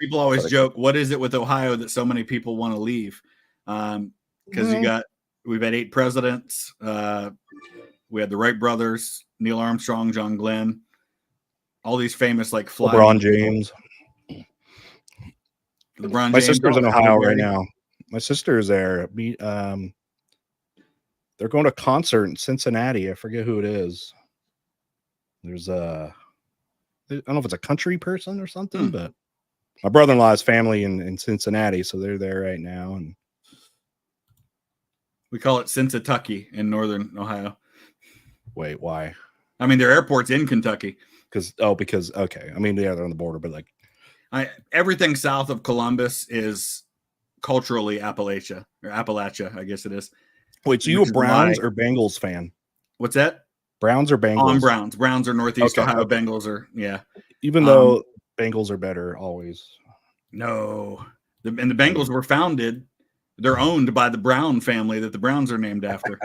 B: People always joke. What is it with Ohio that so many people want to leave? Because we've had 8 presidents. We had the Wright brothers, Neil Armstrong, John Glenn, all these famous like
A: LeBron James.
B: My
A: sister's in Ohio right now. My sister is there. They're going to a concert in Cincinnati. I forget who it is. There's I don't know if it's a country person or something, but my brother-in-law has family in Cincinnati, so they're there right now. And
B: we call it Cincinnati in northern Ohio.
A: Wait, why?
B: I mean, their airport's in Kentucky.
A: Because okay. I mean, yeah, they're on the border, but like
B: everything south of Columbus is culturally Appalachia, I guess it is.
A: Wait, so you a Browns or Bengals fan?
B: What's that?
A: Browns or Bengals?
B: I'm Browns. Browns are Northeast Ohio. Okay. Bengals are, yeah.
A: Even though Bengals are better always.
B: No. And the Bengals were founded, they're owned by the Brown family that the Browns are named after.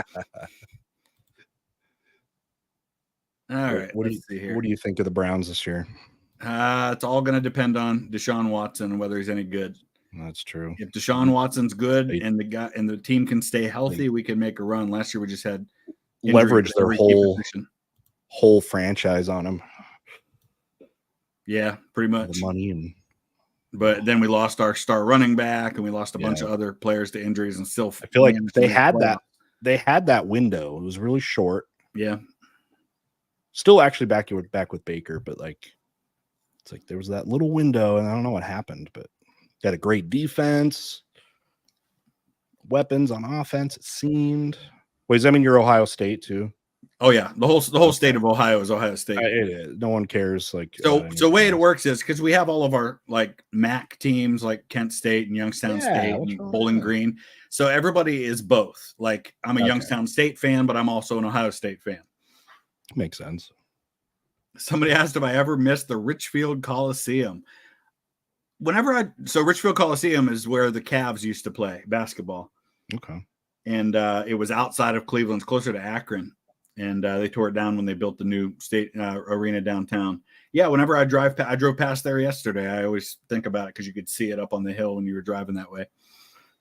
B: All right. Let's see here.
A: What do you think of the Browns this year?
B: It's all going to depend on Deshaun Watson and whether he's any good.
A: That's true.
B: If Deshaun Watson's good and the team can stay healthy, we can make a run. Last year we just had
A: leverage their whole franchise on him.
B: Yeah, pretty much.
A: The money
B: but then we lost our star running back and we lost a bunch of other players to injuries and still
A: I feel like they had that window. It was really short.
B: Yeah.
A: Still actually back with Baker, but like it's like there was that little window and I don't know what happened, but got a great defense, weapons on offense, it seemed. Wait, does that mean you're Ohio State too?
B: Oh yeah, the whole state of Ohio is Ohio State.
A: It is. No one cares. Like
B: so the way it works is because we have all of our like MAC teams like Kent State and Youngstown State and Bowling Green. So everybody is both. Like I'm a Youngstown State fan, but I'm also an Ohio State fan.
A: Makes sense.
B: Somebody asked if I ever missed the Richfield Coliseum. So Richfield Coliseum is where the Cavs used to play basketball.
A: Okay.
B: And it was outside of Cleveland, closer to Akron. And they tore it down when they built the new state arena downtown. Yeah, whenever I drove past there yesterday, I always think about it because you could see it up on the hill when you were driving that way.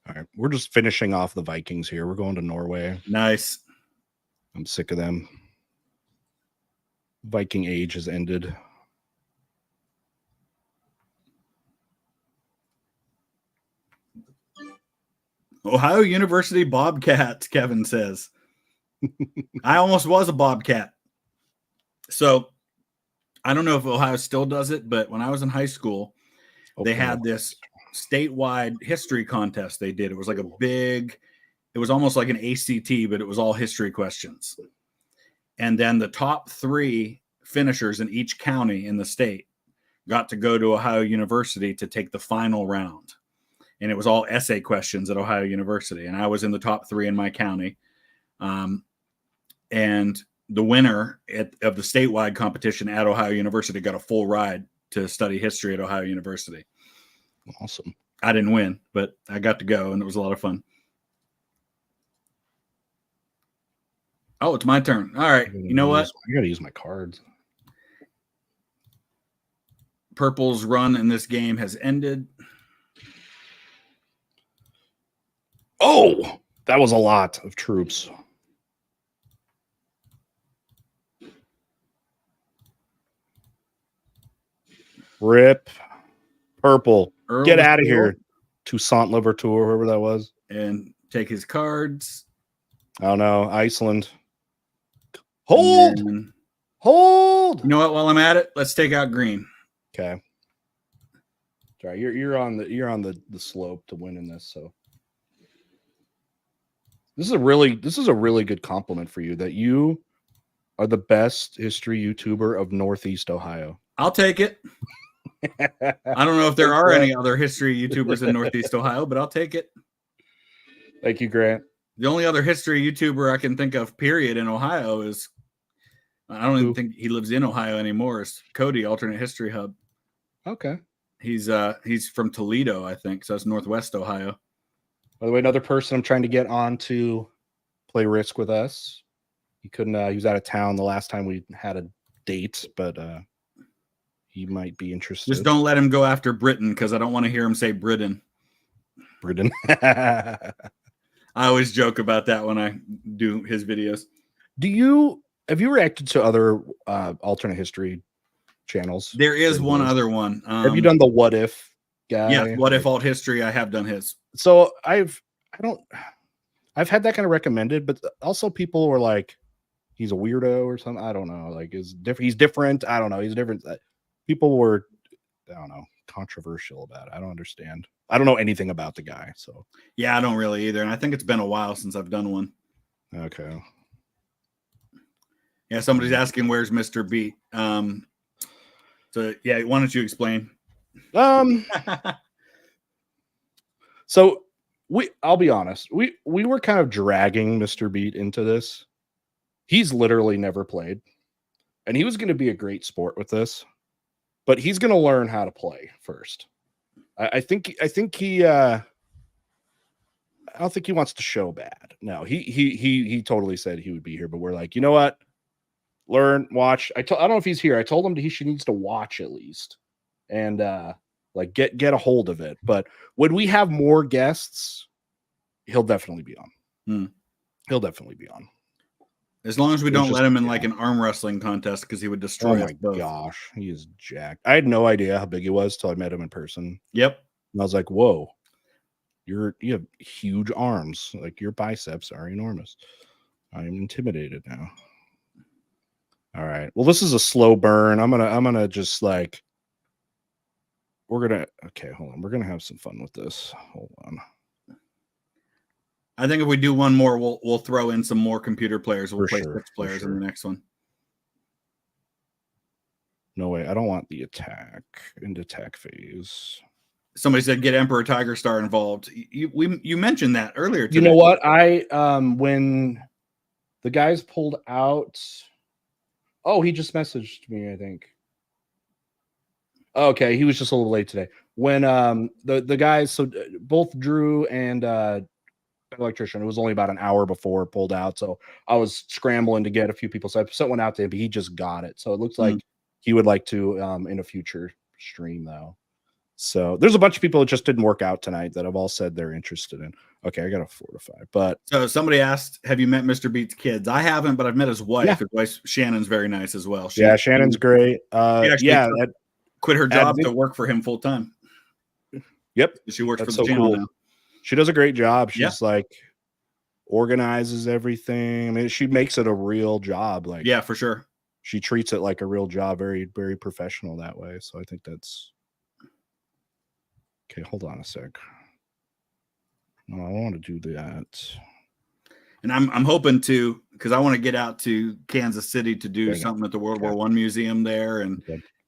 A: All right. We're just finishing off the Vikings here. We're going to Norway.
B: Nice.
A: I'm sick of them. Viking age has ended.
B: Ohio University Bobcats, Kevin says. I almost was a Bobcat. So I don't know if Ohio still does it, but when I was in high school, they had this statewide history contest they did. It was like it was almost like an ACT, but it was all history questions. And then the top 3 finishers in each county in the state got to go to Ohio University to take the final round. And it was all essay questions at Ohio University. And I was in the top 3 in my county. And the winner of the statewide competition at Ohio University got a full ride to study history at Ohio University.
A: Awesome.
B: I didn't win, but I got to go, and it was a lot of fun. Oh, it's my turn. All right. You know what?
A: I got to use my cards.
B: Purple's run in this game has ended.
A: Oh, that was a lot of troops. Rip. Purple. Get out of here. Toussaint Louverture, whoever that was.
B: And take his cards.
A: Oh, no. Iceland. Hold.
B: You know what? While I'm at it, let's take out green.
A: Okay. Sorry, you're on the slope to winning this, so. This is a really good compliment for you that you are the best history YouTuber of Northeast Ohio.
B: I'll take it. I don't know if there are any other history YouTubers in Northeast Ohio, but I'll take it.
A: Thank you, Grant.
B: The only other history YouTuber I can think of, period, in Ohio is, I don't even think he lives in Ohio anymore, is Cody, Alternate History Hub.
A: Okay.
B: He's from Toledo, I think, so that's Northwest Ohio.
A: By the way, another person I'm trying to get on to play Risk with us. He couldn't. He was out of town the last time we had a date, but he might be interested.
B: Just don't let him go after Britain, because I don't want to hear him say Britain.
A: Britain.
B: I always joke about that when I do his videos.
A: Have you reacted to other alternate history channels?
B: There is one other one.
A: Have you done the What If guy?
B: Yeah, What If Alt History. I have done his.
A: So I've had that kind of recommended, but also people were like, he's a weirdo or something. I don't know. Like, he's different. I don't know. He's different. People were, I don't know, controversial about it. I don't understand. I don't know anything about the guy. So
B: yeah, I don't really either. And I think it's been a while since I've done one.
A: Okay.
B: Yeah, somebody's asking where's Mr. Beat. So yeah, why don't you explain?
A: So I'll be honest. We were kind of dragging Mr. Beat into this. He's literally never played, and he was going to be a great sport with this, but he's going to learn how to play first. I think he I don't think he wants to show bad. No, he totally said he would be here, but we're like, you know what? Learn, watch. I don't know if he's here. I told him he needs to watch at least, and like get a hold of it. But when we have more guests, he'll definitely be on. He'll definitely be on.
B: As long as we don't let him in like an arm wrestling contest, because he would destroy us both.
A: Oh my gosh, he is jacked. I had no idea how big he was till I met him in person.
B: Yep.
A: And I was like, whoa, you have huge arms. Like, your biceps are enormous. I'm intimidated now. All right. Well, this is a slow burn. I'm gonna just like, okay, hold on. We're gonna have some fun with this. Hold on.
B: I think if we do one more, we'll throw in some more computer players. We'll play 6 players in the next one.
A: No way. I don't want the attack phase.
B: Somebody said get Emperor Tiger Star involved. You mentioned that earlier today.
A: You know what? When the guys pulled out, he just messaged me, I think. Okay, he was just a little late today. When the guys, so both Drew and electrician, it was only about an hour before it pulled out, so I was scrambling to get a few people, so I sent one out to him, but he just got it. So it looks like he would like to in a future stream though. So there's a bunch of people that just didn't work out tonight that have all said they're interested in. Okay, I got a 4 to 5. But
B: so somebody asked, have you met Mr. Beat's kids? I haven't, but I've met his wife.
A: Yeah.
B: His wife Shannon's very nice as well.
A: Shannon's great.
B: Quit her job to work for him full time.
A: Yep.
B: She works for the channel now.
A: She does a great job. She's like organizes everything. I mean, she makes it a real job. Like,
B: yeah, for sure.
A: She treats it like a real job, very, very professional that way. So I think that's okay. Hold on a sec. No, I want to do that.
B: And I'm hoping to, because I want to get out to Kansas City to do something at the World War I Museum there. And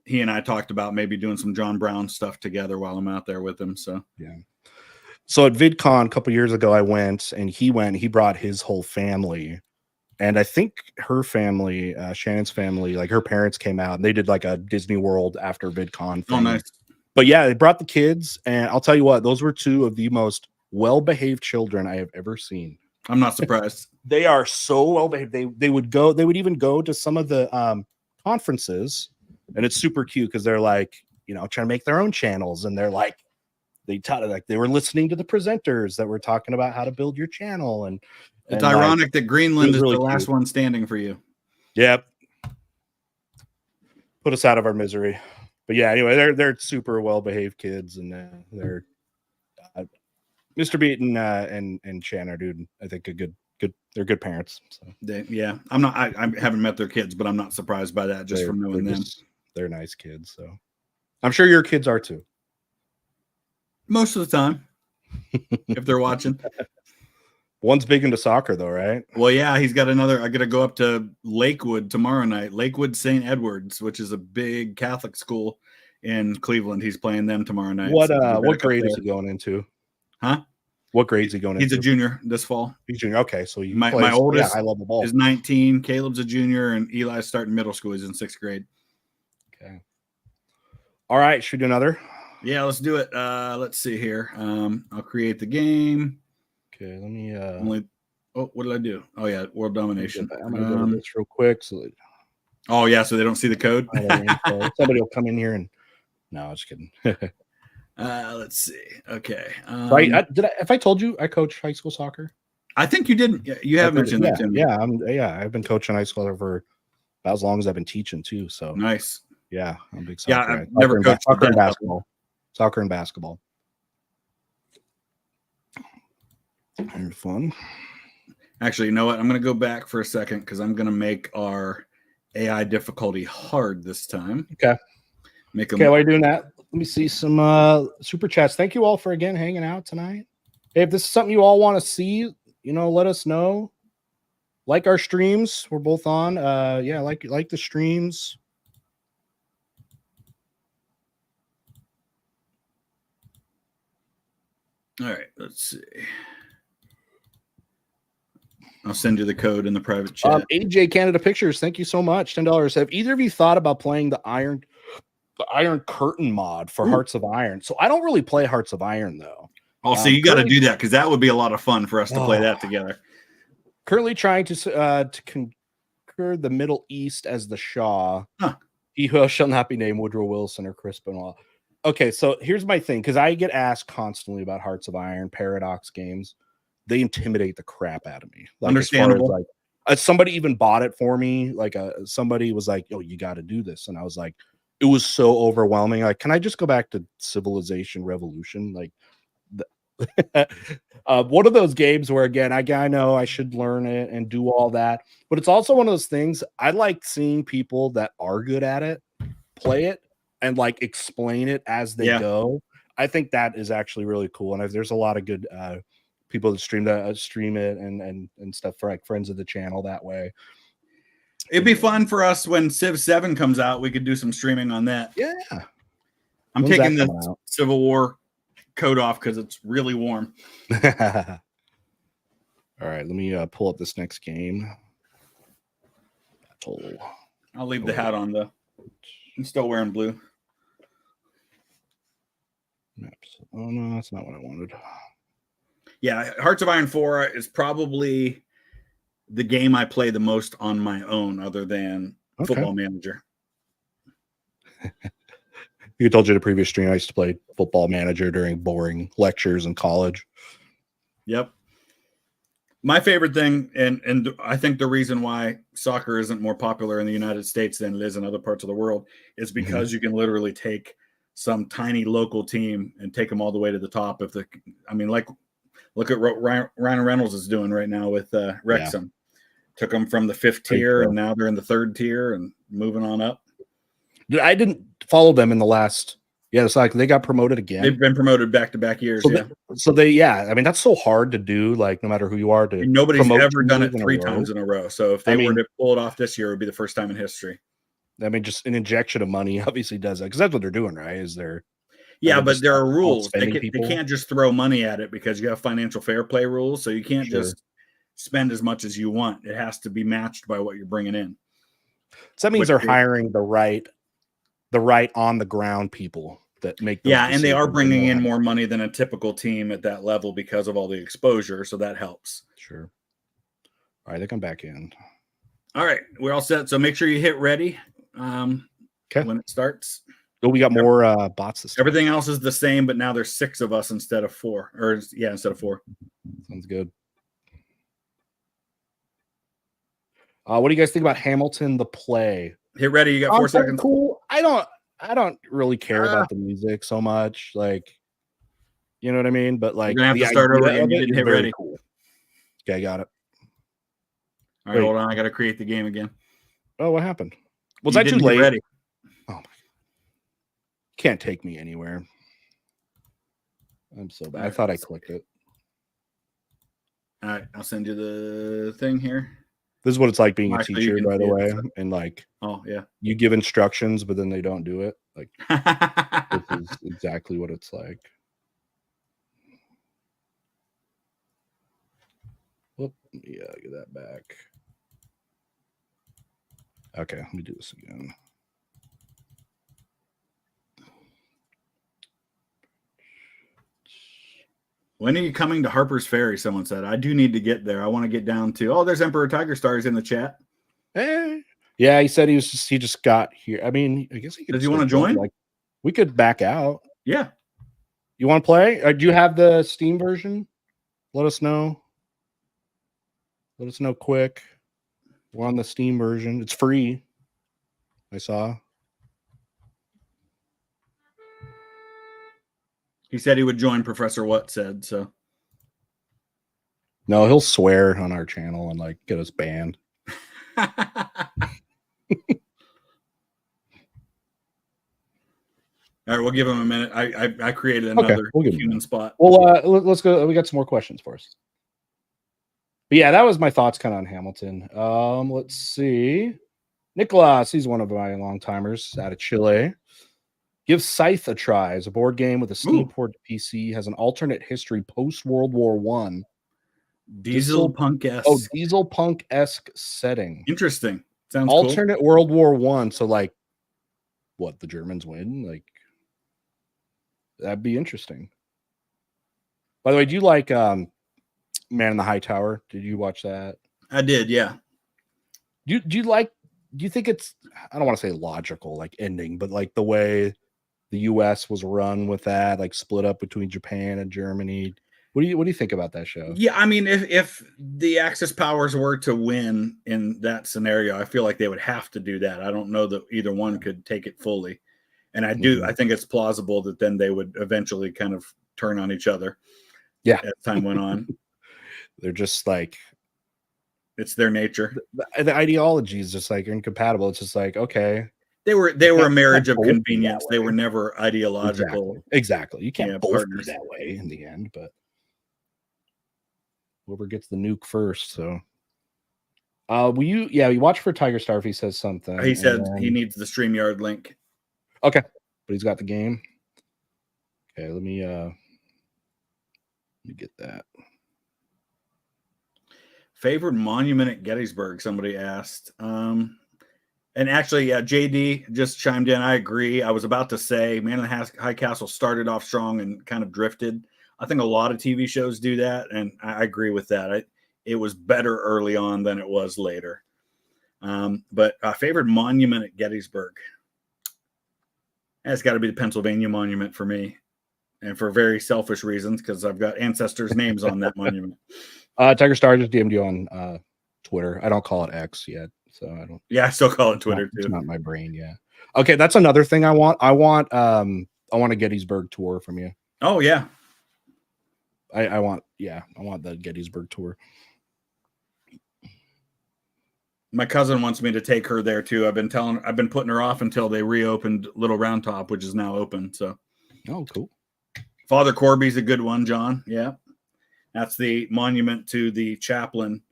B: he and I talked about maybe doing some John Brown stuff together while I'm out there with him. So
A: yeah. So at VidCon a couple years ago, I went, and he brought his whole family. And I think her family, Shannon's family, like her parents came out and they did like a Disney World after VidCon thing.
B: Oh, nice.
A: But yeah, they brought the kids, and I'll tell you what, those were 2 of the most well-behaved children I have ever seen.
B: I'm not surprised.
A: They are so well-behaved. They would even go to some of the conferences, and it's super cute because they're like, trying to make their own channels, and they're like, they were listening to the presenters that were talking about how to build your channel. And
B: it's ironic that Greenland is really the last one standing for you.
A: Yep. Put us out of our misery. But yeah, anyway, they're super well-behaved kids, and they're Mr. Beat and Shannon are, dude, I think they're good parents. So
B: I haven't met their kids, but I'm not surprised by that just from knowing them.
A: They're nice kids, so I'm sure your kids are too.
B: Most of the time, if they're watching.
A: One's big into soccer, though, right?
B: Well, yeah, he's got another. I got to go up to Lakewood tomorrow night. Lakewood St. Edwards, which is a big Catholic school in Cleveland. He's playing them tomorrow night.
A: What grade is he going into?
B: Huh?
A: What grade is he going into?
B: He's a junior this fall.
A: He's junior. Okay, so he
B: my
A: plays,
B: oldest
A: high level ball.
B: is 19. Caleb's a junior, and Eli's starting middle school. He's in 6th grade.
A: Okay. All right, should we do another?
B: Yeah, let's do it. Let's see here. I'll create the game.
A: Okay, let me.
B: What did I do? Oh yeah, world domination.
A: I'm gonna go to this real quick. So
B: oh yeah, so they don't see the code.
A: Somebody will come in here and. No, I'm just kidding.
B: Let's see. Okay.
A: If I told you I coach high school soccer?
B: I think you didn't. You have mentioned that to me.
A: Yeah, I've been coaching high school for about as long as I've been teaching too. So
B: nice.
A: Yeah, I'm a big soccer.
B: Yeah, I've never coached
A: soccer and basketball. Soccer and basketball. Very fun.
B: Actually, you know what? I'm going to go back for a second because I'm going to make our AI difficulty hard this time.
A: Okay.
B: Okay,
A: while you're doing that, let me see some super chats. Thank you all for again hanging out tonight. Hey, if this is something you all want to see, let us know. Like our streams, we're both on. Yeah, like the streams.
B: All right, let's see. I'll send you the code in the private chat.
A: AJ Canada Pictures, thank you so much. $10. Have either of you thought about playing the Iron Curtain mod for Hearts of Iron? So I don't really play Hearts of Iron though.
B: Oh, so you got to do that because that would be a lot of fun for us to play that together.
A: Currently trying to conquer the Middle East as the Shah.
B: Huh.
A: He who shall not be named Woodrow Wilson or Chris Benoit. Okay, so here's my thing, because I get asked constantly about Hearts of Iron, Paradox games. They intimidate the crap out of me. Like,
B: understandable.
A: Somebody even bought it for me. Like somebody was like, "Oh, you got to do this," and I was like, it was so overwhelming. Like, can I just go back to Civilization Revolution? Like, one of those games where, again, I know I should learn it and do all that, but it's also one of those things I like seeing people that are good at it play it and like explain it as they go. I think that is actually really cool, and there's a lot of good people that stream it and stuff for like friends of the channel that way.
B: It'd be fun for us when Civ 7 comes out. We could do some streaming on that.
A: Yeah,
B: I'm taking the Civil War coat off because it's really warm.
A: All right, let me pull up this next game.
B: I'll leave the hat on though. I'm still wearing blue.
A: Maps. Oh no, that's not what I wanted.
B: Yeah, Hearts of Iron 4 is probably the game I play the most on my own, other than Football Manager.
A: You told you the previous stream I used to play Football Manager during boring lectures in college.
B: Yep. My favorite thing, and I think the reason why soccer isn't more popular in the United States than it is in other parts of the world, is because you can literally take some tiny local team and take them all the way to the top. Look at what Ryan Reynolds is doing right now with Wrexham. Yeah. Took them from the 5th tier, and now they're in the 3rd tier and moving on up. I
A: didn't follow them in the last. Yeah, it's like they got promoted again.
B: They've been promoted back-to-back years.
A: So they, I mean, that's so hard to do. Like, no matter who you are,
B: nobody's ever done it 3 times in a row. So if they were to pull it off this year, it would be the first time in history.
A: I mean, just an injection of money obviously does that, because that's what they're doing, right?
B: But there are rules. They can't just throw money at it because you have financial fair play rules. So you can't just spend as much as you want. It has to be matched by what you're bringing in.
A: So that means they're hiring the right on the ground people that make those
B: and they are bringing in more money than a typical team at that level because of all the exposure. So that helps.
A: Sure. All right, they come back in.
B: All right, we're all set. So make sure you hit ready when it starts.
A: Oh, we got more bots this time.
B: Everything else is the same, but now there's 6 of us instead of 4. Instead of 4.
A: Sounds good. What do you guys think about Hamilton the play?
B: Hit ready. You got 4 seconds.
A: Cool. I don't really care about the music so much. Like, you know what I mean? But like,
B: you're gonna have to start over again. You didn't hit ready.
A: Cool. Okay, I got it.
B: All right, hold on. I got to create the game again.
A: Oh, what happened? Was I too late?
B: Ready.
A: Oh my. Can't take me anywhere. I'm so bad. I thought I clicked it.
B: All right, I'll send you the thing here.
A: This is what it's like being a
B: Actually, you
A: teacher,
B: can
A: by the
B: see it
A: way.
B: this way.
A: And like,
B: Oh yeah.
A: you give instructions, but then they don't do it. Like, this is exactly what it's like. Whoop, yeah, get that back. Okay, let me do this again.
B: When are you coming to Harper's Ferry? Someone said. I do need to get there. I want to get down to. Oh, there's Emperor Tiger Stars in the chat.
A: Hey. Yeah, he said he just got here. I mean, I guess he could.
B: Does he want to join?
A: Like, we could back out.
B: Yeah.
A: You want to play? Do you have the Steam version? Let us know. Let us know quick. We're on the Steam version. It's free. I saw.
B: He said he would join. Professor What said so.
A: No, he'll swear on our channel and like get us banned.
B: All right, we'll give him a minute. I created another
A: we'll
B: human spot.
A: Well, let's go. We got some more questions for us. But yeah, that was my thoughts kind of on Hamilton. Let's see. Nicholas, he's one of my long timers out of Chile. Give Scythe a try. As a board game with a Steam port to PC, has an alternate history post World War One.
B: Diesel punk-esque.
A: Oh, diesel punk-esque setting.
B: Interesting. Sounds
A: alternate
B: cool.
A: World War One. So like, what, the Germans win? Like, that'd be interesting. By the way, do you like Man in the High Tower? Did you watch that?
B: I did, yeah.
A: Do you think it's, I don't want to say logical, like ending, but like the way the US was run with that, like split up between Japan and Germany? What do you think about that show?
B: Yeah, I mean, if the Axis powers were to win in that scenario, I feel like they would have to do that. I don't know that either one could take it fully. And I think it's plausible that then they would eventually kind of turn on each other.
A: Yeah.
B: As time went on.
A: They're just like,
B: it's their nature.
A: The ideology is just like incompatible. It's just like, okay.
B: They were a marriage of convenience. They were never ideological.
A: Exactly. You can't both
B: partners.
A: be that way in the end, but whoever gets the nuke first. So we watch for Tiger Star if he says something.
B: He said he needs the StreamYard link.
A: Okay. But he's got the game. Okay, let me get that.
B: Favorite monument at Gettysburg, somebody asked. And actually, yeah, JD just chimed in. I agree. I was about to say Man in the High Castle started off strong and kind of drifted. I think a lot of TV shows do that, and I agree with that. It was better early on than it was later. But favorite monument at Gettysburg? It's got to be the Pennsylvania Monument for me, and for very selfish reasons, because I've got ancestors' names on that monument.
A: Tiger Star just DM'd you on Twitter. I don't call it X yet, so I don't.
B: Yeah, I still call it Twitter too.
A: It's not my brain. Yeah. Okay, that's another thing I want. I want a Gettysburg tour from you.
B: Oh yeah.
A: I want the Gettysburg tour.
B: My cousin wants me to take her there too. I've been putting her off until they reopened Little Round Top, which is now open. So,
A: oh, cool.
B: Father Corby's a good one, John. Yeah, that's the monument to the chaplain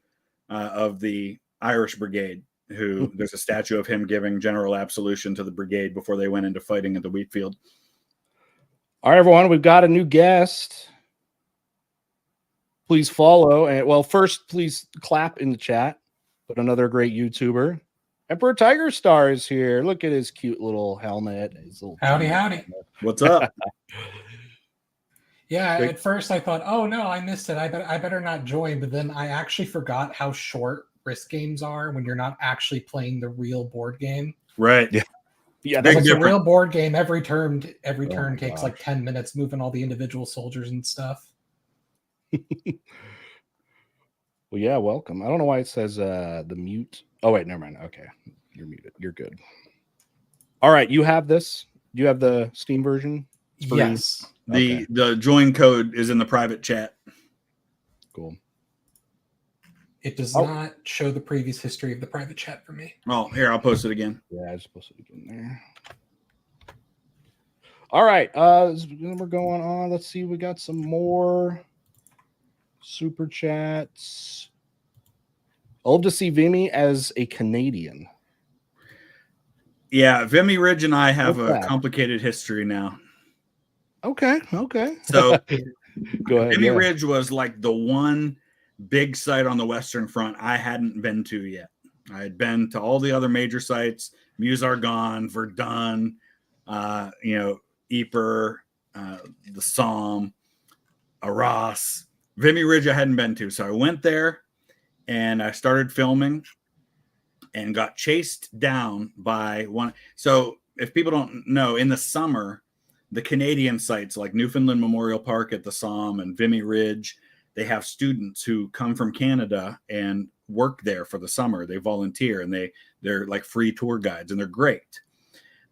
B: of the Irish Brigade. Who there's a statue of him giving general absolution to the brigade before they went into fighting at the wheat field.
A: All right, everyone, we've got a new guest. Please follow, and well, first, please clap in the chat. But another great YouTuber, Emperor Tiger Star, is here. Look at his cute little helmet. His little
C: howdy.
A: helmet.
B: What's up?
C: Yeah, at first I thought, oh no, I missed it. I better not join. But then I actually forgot how short Risk games are when you're not actually playing the real board game.
B: Right.
A: Yeah.
C: That's like a real board game. Every turn takes like 10 minutes, moving all the individual soldiers and stuff.
A: Well, yeah, welcome. I don't know why it says the mute. Oh, wait, never mind. Okay, you're muted. You're good. All right, you have this. Do you have the Steam version?
C: Yes.
B: The join code is in the private chat.
A: Cool.
C: It does not show the previous history of the private chat for me.
B: Oh, here, I'll post it again.
A: Yeah, I just posted it again there. All right, we're going on. Let's see. We got some more super chats. I love to see Vimy as a Canadian.
B: Yeah, Vimy Ridge and I have
A: What's
B: a
A: that?
B: complicated history now.
A: Okay.
B: So
A: Go ahead.
B: Vimy
A: Yeah.
B: Ridge was like the one big site on the Western Front I hadn't been to yet. I had been to all the other major sites, Meuse-Argonne, Verdun, Ypres, the Somme, Arras. Vimy Ridge I hadn't been to. So I went there and I started filming and got chased down by one. So if people don't know, in the summer, the Canadian sites like Newfoundland Memorial Park at the Somme and Vimy Ridge, they have students who come from Canada and work there for the summer. They volunteer and they're like free tour guides and they're great.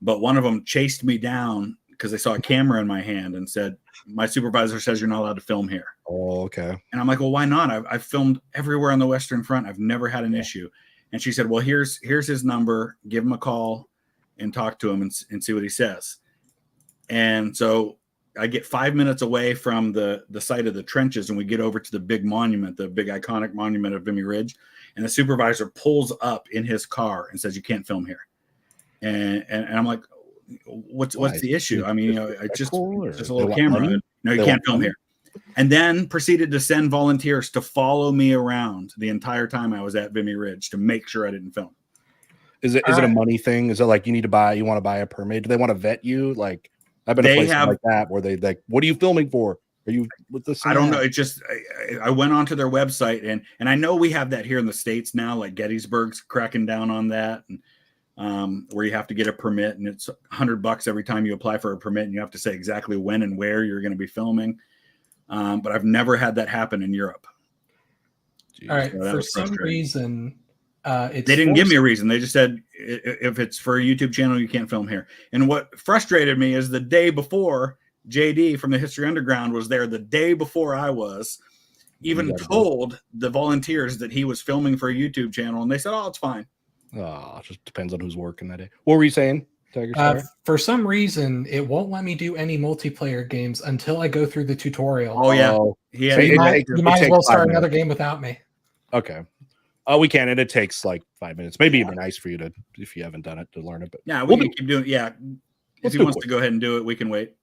B: But one of them chased me down because they saw a camera in my hand and said, "My supervisor says you're not allowed to film here."
A: Oh, okay.
B: And I'm like, "Well, why not? I've filmed everywhere on the Western Front. I've never had an issue." And she said, "Well, here's his number. Give him a call and talk to him and see what he says." And so I get 5 minutes away from the site of the trenches, and we get over to the big monument, the big iconic monument of Vimy Ridge. And the supervisor pulls up in his car and says, "You can't film here." And I'm like, "What's the issue? I mean, it's just a little camera. No, you can't film here." And then proceeded to send volunteers to follow me around the entire time I was at Vimy Ridge to make sure I didn't film.
A: Is it a money thing? Is it like you want to buy a permit? Do they want to vet you? Like I've been to places like that where they like, what are you filming for? Are you with this?
B: I don't know. It just I went onto their website and I know we have that here in the States now, like Gettysburg's cracking down on that, and where you have to get a permit and it's $100 every time you apply for a permit and you have to say exactly when and where you're going to be filming. But I've never had that happen in Europe.
C: Jeez. All right. So for some reason,
B: they didn't give me a reason. They just said, if it's for a YouTube channel, you can't film here. And what frustrated me is the day before, JD from the History Underground was there the day before I was, even told the volunteers that he was filming for a YouTube channel. And they said, "Oh, it's fine."
A: Oh, it just depends on who's working that day. What were you saying?
C: For some reason, it won't let me do any multiplayer games until I go through the tutorial.
B: Oh, yeah.
C: So you might as well start another game without me.
A: Okay. We can, and it takes like 5 minutes. Maybe it'd be nice for you to, if you haven't done it, to learn it. But
B: yeah, we can keep doing it. Yeah. If he wants to go ahead and do it, we can wait.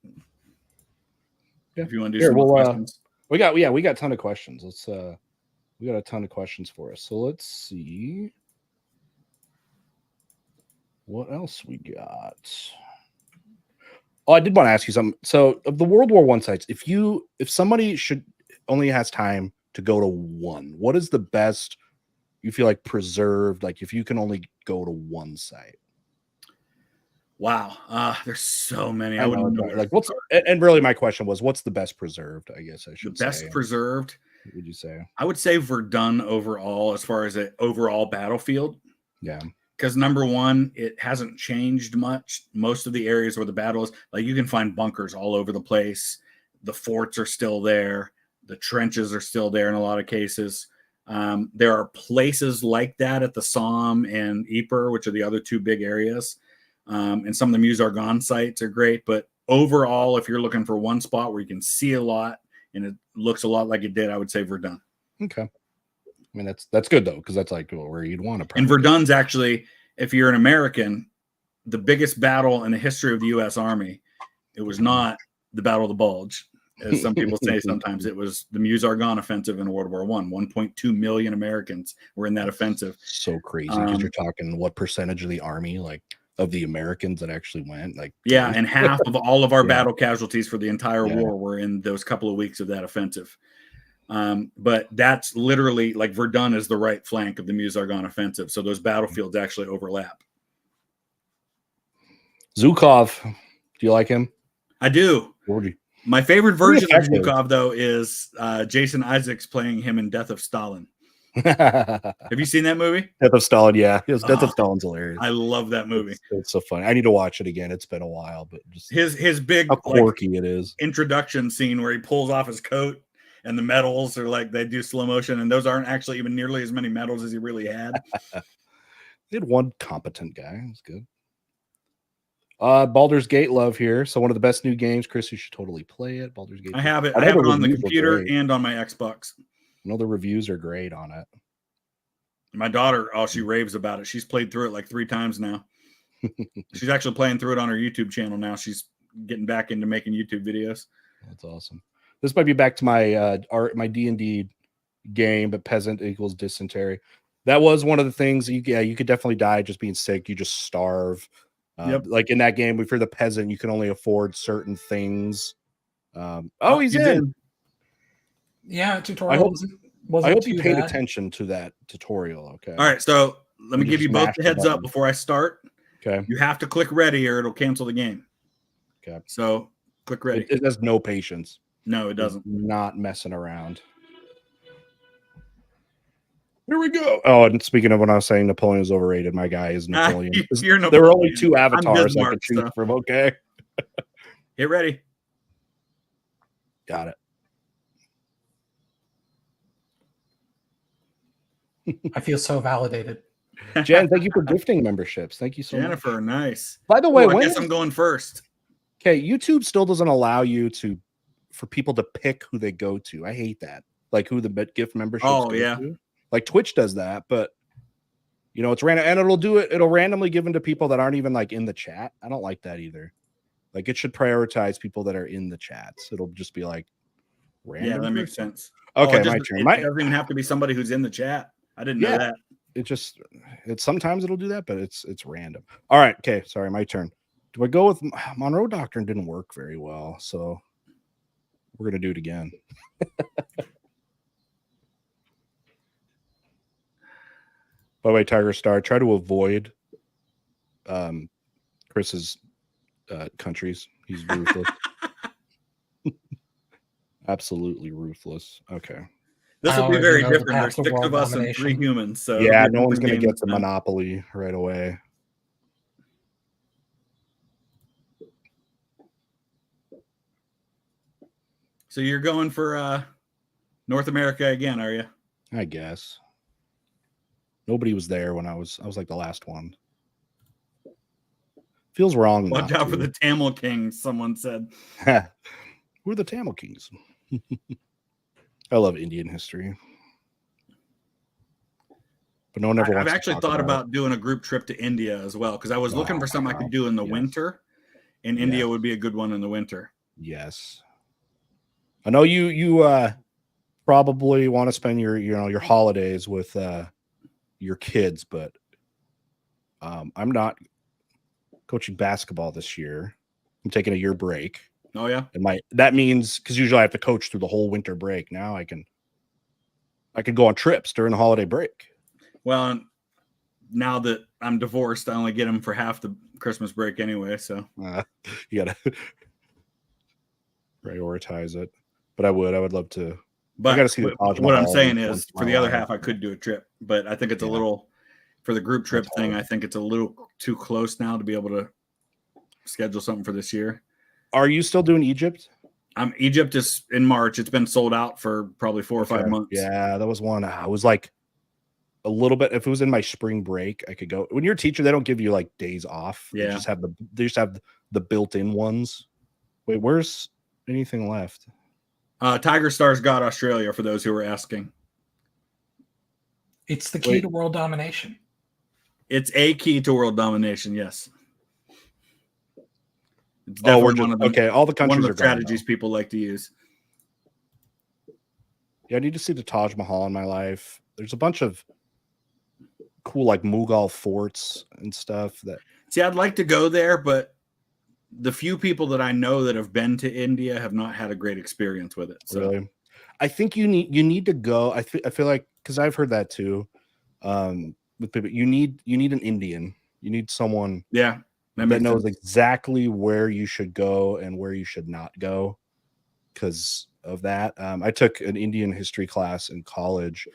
A: Yeah.
B: If you want to do some questions.
A: We got a ton of questions. We got a ton of questions for us. So let's see. What else we got? Oh, I did want to ask you something. So, of the World War I sites, if somebody only has time to go to one, what is the best you feel like preserved? Like if you can only go to one site.
B: Wow, there's so many. I wouldn't know.
A: Like and really my question was, what's the best preserved? I guess I should say.
B: The best preserved.
A: What would you say?
B: I would say Verdun overall, as far as an overall battlefield.
A: Yeah.
B: Because number one, it hasn't changed much. Most of the areas where the battle is, like you can find bunkers all over the place. The forts are still there. The trenches are still there in a lot of cases. There are places like that at the Somme and Ypres, which are the other two big areas. And some of the Meuse-Argonne sites are great. But overall, if you're looking for one spot where you can see a lot and it looks a lot like it did, I would say Verdun.
A: Okay. I mean, that's good, though, because that's like where you'd want to.
B: And Verdun's actually, if you're an American, the biggest battle in the history of the U.S. Army. It was not the Battle of the Bulge, as some people say sometimes. It was the Meuse-Argonne offensive in World War I. 1.2 million Americans were in that offensive.
A: So crazy, because you're talking what percentage of the Army, like, of the Americans that actually went? Like,
B: yeah, and half of all of our battle casualties for the entire war were in those couple of weeks of that offensive. But that's literally like Verdun is the right flank of the Meuse-Argonne offensive. So those battlefields actually overlap.
A: Zhukov, do you like him?
B: I do. My favorite version of Zhukov, though, is Jason Isaacs playing him in Death of Stalin. Have you seen that movie?
A: Death of Stalin, yeah. Death of Stalin's hilarious.
B: I love that movie.
A: It's so funny. I need to watch it again. It's been a while, but just
B: his big
A: how quirky it is.
B: Introduction scene where he pulls off his coat and the medals are like they do slow motion, and those aren't actually even nearly as many medals as he really had.
A: They had one competent guy. It was good. Baldur's Gate love here. So one of the best new games. Chris, you should totally play it. Baldur's Gate.
B: I have it. I have it on the computer and on my Xbox.
A: know the reviews are great on it.
B: My daughter, she raves about it. She's played through it like 3 times now. She's actually playing through it on her YouTube channel now. She's getting back into making YouTube videos.
A: That's awesome. This might be back to my my D&D game, but peasant equals dysentery. That was one of the things. You could definitely die just being sick. You just starve.
B: Yep.
A: Like in that game, if you're the peasant, you can only afford certain things. He's in.
C: Yeah, tutorial.
A: I hope you paid attention to that tutorial. Okay.
B: All right. So let me give you both the heads up before I start.
A: Okay.
B: You have to click ready or it'll cancel the game.
A: Okay.
B: So click ready.
A: It has no patience.
B: No, it doesn't.
A: It's not messing around. Here we go. Oh, and speaking of when I was saying Napoleon is overrated, my guy is Napoleon.
B: You're Napoleon.
A: There were only 2 avatars I could choose from. Okay.
B: Get ready.
A: Got it.
C: I feel so validated.
A: Jen, thank you for gifting memberships. Thank you so much.
B: Jennifer, nice.
A: By the way,
B: I guess I'm going first.
A: Okay, YouTube still doesn't allow you for people to pick who they go to. I hate that. Like who the gift memberships go to. Like Twitch does that, but it's random, and it'll randomly give them to people that aren't even like in the chat. I don't like that either. Like it should prioritize people that are in the chats. It'll just be like random.
B: Yeah, that makes sense.
A: Okay, my turn.
B: It doesn't even have to be somebody who's in the chat. I didn't know that.
A: It sometimes it'll do that, but it's random. All right, okay, sorry, my turn. Do I go with Monroe Doctrine? Didn't work very well, so we're gonna do it again. By the way, Tiger Star, try to avoid Chris's countries. He's ruthless. Absolutely ruthless. Okay.
B: This will be very different. There's 6 of us and 3 humans. So
A: yeah, no one's going to get the monopoly right away.
B: So you're going for North America again, are you?
A: I guess. Nobody was there when I was like the last one. Feels wrong.
B: Watch out for the Tamil Kings, someone said.
A: Who are the Tamil Kings? I love Indian history. But no one ever wants
B: I've actually thought about doing a group trip to India as well, because I was looking for something I could do in the winter, and India would be a good one in the winter.
A: Yes. I know you probably want to spend your holidays with your kids, but I'm not coaching basketball this year. I'm taking a year break.
B: Oh yeah.
A: And that means, because usually I have to coach through the whole winter break. Now I can go on trips during the holiday break.
B: Well, now that I'm divorced, I only get them for half the Christmas break anyway. So
A: you gotta prioritize it. But I would love to.
B: But I gotta see what I'm saying is, for the other half, I could do a trip, but I think it's a little, for the group trip thing, I think it's a little too close now to be able to schedule something for this year.
A: Are you still doing Egypt?
B: Egypt is in March. It's been sold out for probably 4 or 5 months.
A: Yeah, that was one. I was like a little bit. If it was in my spring break, I could go. When you're a teacher, they don't give you like days off.
B: Yeah,
A: they just have the built-in ones. Wait, where's anything left?
B: Tiger Star's got Australia, for those who were asking.
C: It's the key to world domination.
B: It's a key to world domination. Yes. It's definitely
A: okay. All the countries are
B: strategies people like to use.
A: Yeah, I need to see the Taj Mahal in my life. There's a bunch of cool like Mughal forts and stuff that.
B: See, I'd like to go there, but the few people that I know that have been to India have not had a great experience with it. So.
A: Really, I think you need to go. I feel like, because I've heard that too. With people, you need an Indian. You need someone.
B: Yeah.
A: That knows exactly where you should go and where you should not go because of that. I took an Indian history class in college,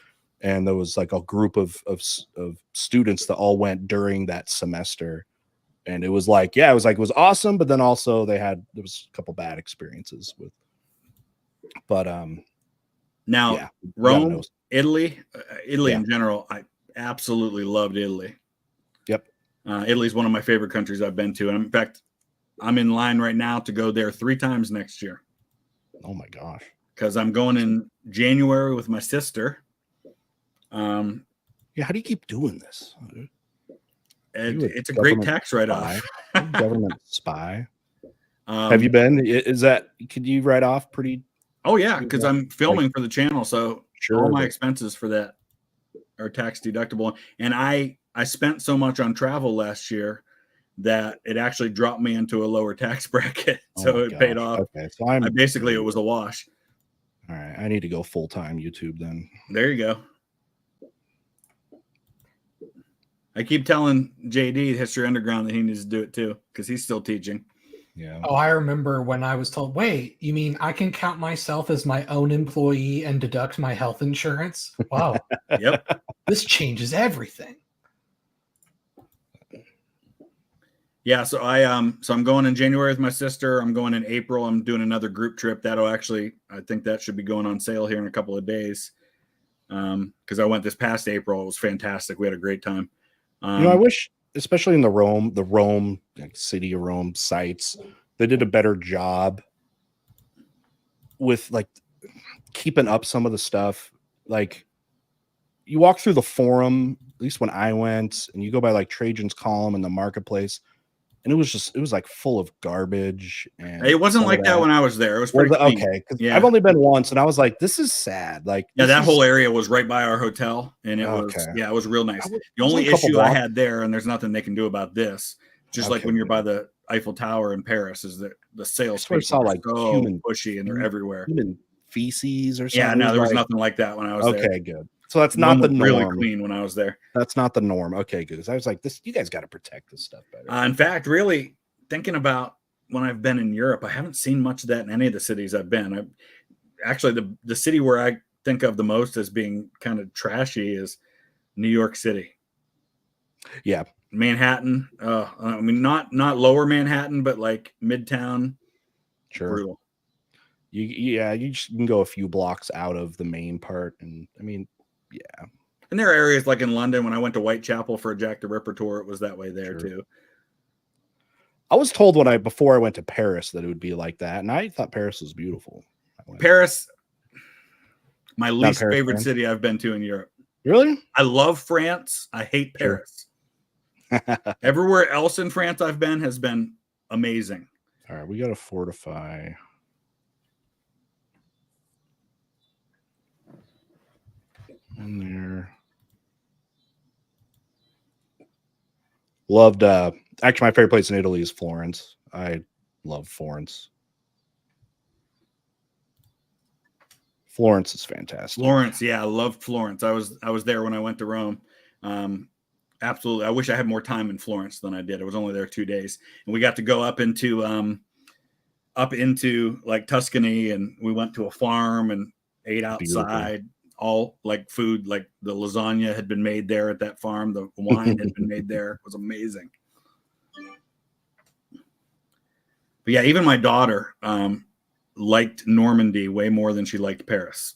A: and there was like a group of students that all went during that semester, and it was awesome, but then also there was a couple bad experiences with. But
B: now Rome, Italy in general, I absolutely loved Italy.
A: Yep.
B: Italy is one of my favorite countries I've been to. And in fact, I'm in line right now to go there 3 times next year.
A: Oh my gosh.
B: Because I'm going in January with my sister.
A: Yeah, how do you keep doing this?
B: It's a great tax write-off.
A: Government spy. Have you been? Is that? Could you write off pretty?
B: Oh yeah, because I'm filming for the channel, so all my expenses for that are tax deductible. And I spent so much on travel last year that it actually dropped me into a lower tax bracket, so it paid off.
A: Okay, so
B: it was a wash.
A: All right, I need to go full-time YouTube then.
B: There you go. I keep telling JD History Underground that he needs to do it too, because he's still teaching.
A: Yeah.
C: Oh, I remember when I was told, wait, you mean I can count myself as my own employee and deduct my health insurance? Wow.
B: Yep.
C: This changes everything.
B: Yeah, so I'm going in January with my sister. I'm going in April. I'm doing another group trip. I think that should be going on sale here in a couple of days. Because I went this past April. It was fantastic. We had a great time.
A: I wish, especially in the Rome, like city of Rome sites, they did a better job with like keeping up some of the stuff. Like you walk through the forum, at least when I went, and you go by like Trajan's Column and the marketplace, and it was like full of garbage. And
B: it wasn't like that when I was there. It was pretty clean.
A: Okay. Yeah. I've only been once, and I was like, this is sad. Like,
B: yeah, that whole area was right by our hotel, and it was real nice. The only issue I had there, and there's nothing they can do about this, just like when you're by the Eiffel Tower in Paris, is that the sales space are like so human pushy, and they're everywhere.
A: Human feces or something.
B: Yeah, no, there was nothing like that when I was there.
A: Okay, good. So that's not the norm.
B: Really clean when I was there.
A: That's not the norm. Okay, good. I was like, you guys got to protect this stuff better.
B: In fact, really thinking about when I've been in Europe, I haven't seen much of that in any of the cities I've been. Actually, the city where I think of the most as being kind of trashy is New York City.
A: Yeah.
B: Manhattan. I mean, not lower Manhattan, but like Midtown.
A: Sure.
B: Brutal.
A: You just can go a few blocks out of the main part. And I mean, yeah.
B: And there are areas like in London, when I went to Whitechapel for a Jack the Ripper tour, it was that way there too.
A: I was told before I went to Paris that it would be like that, and I thought Paris was beautiful.
B: Paris, my least favorite city I've been to in Europe.
A: Really?
B: I love France. I hate Paris. Everywhere else in France I've been has been amazing.
A: All right, we got to fortify. In there. Loved actually my favorite place in Italy is Florence. I love Florence. Florence is fantastic.
B: Florence, yeah, I loved Florence. I was there when I went to Rome. Absolutely. I wish I had more time in Florence than I did. I was only there 2 days, and we got to go up into like Tuscany, and we went to a farm and ate outside. Beautiful. All like food, like the lasagna had been made there at that farm. The wine had been made there. It was amazing. But yeah, even my daughter liked Normandy way more than she liked Paris.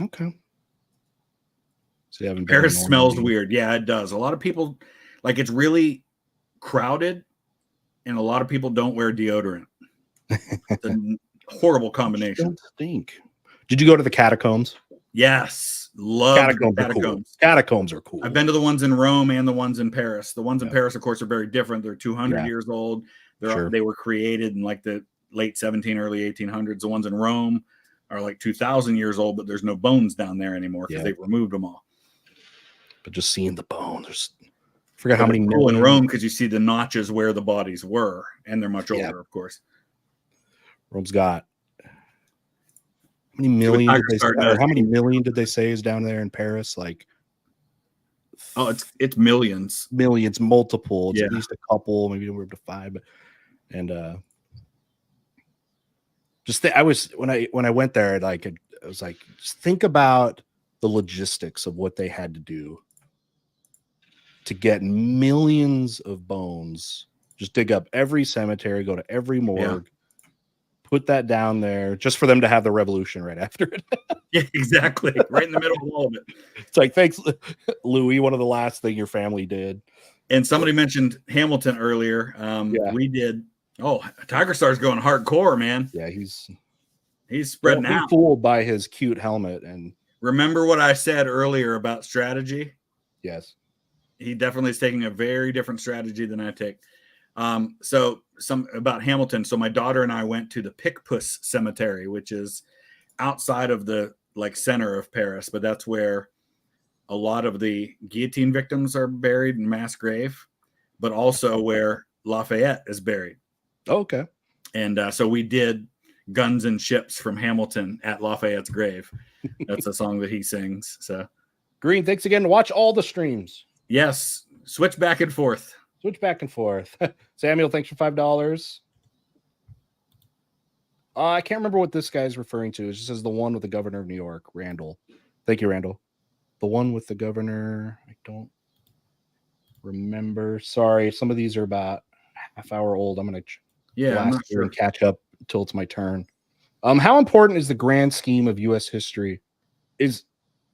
A: Okay. So
B: Paris smells weird. Yeah, it does. A lot of people, like, it's really crowded, and a lot of people don't wear deodorant. It's a horrible combination.
A: Stink. Did you go to the catacombs?
B: Yes, love
A: catacombs.
B: Catacombs.
A: Catacombs are cool.
B: I've been to the ones in Rome and the ones in Paris. The ones in Paris, of course, are very different. They're 200 years old. They were created in like the late 1700s, early 1800s. The ones in Rome are like 2,000 years old, but there's no bones down there anymore because they've removed them all.
A: But just seeing the bone, I forget how many
B: million in Rome, because you see the notches where the bodies were, and they're much older, of course.
A: Rome's got how many million? How many million did they say is down there in Paris? Like,
B: oh, it's millions,
A: multiple. It's at least a couple, maybe we're up to 5. And when I went there, like I was like, just think about the logistics of what they had to do to get millions of bones. Just dig up every cemetery, go to every morgue, put that down there just for them to have the revolution right after it.
B: Yeah, exactly. Right in the middle of all of it.
A: It's like, thanks, Louis. One of the last thing your family did.
B: And somebody mentioned Hamilton earlier. We did. Oh, Tiger Star's going hardcore, man.
A: Yeah, he's
B: He's spreading
A: Don't be
B: out.
A: fooled by his cute helmet. And
B: Remember what I said earlier about strategy?
A: yes.
B: He definitely is taking a very different strategy than I take. So some about Hamilton. So my daughter and I went to the Picpus Cemetery, which is outside of the like center of Paris, but that's where a lot of the guillotine victims are buried in mass grave, but also where Lafayette is buried.
A: Okay.
B: And so we did Guns and Ships from Hamilton at Lafayette's grave. That's a song that he sings. So
A: Green, thanks again. Watch all the streams.
B: yes, switch back and forth.
A: Switch back and forth. Samuel, thanks for $5. I can't remember what this guy's referring to. It just says the one with the governor of New York, Randall. Thank you, Randall. The one with the governor. I don't remember. Sorry, some of these are about half hour old. I'm gonna
B: I'm not sure.
A: and catch up until it's my turn. How important is the grand scheme of U.S. history? Is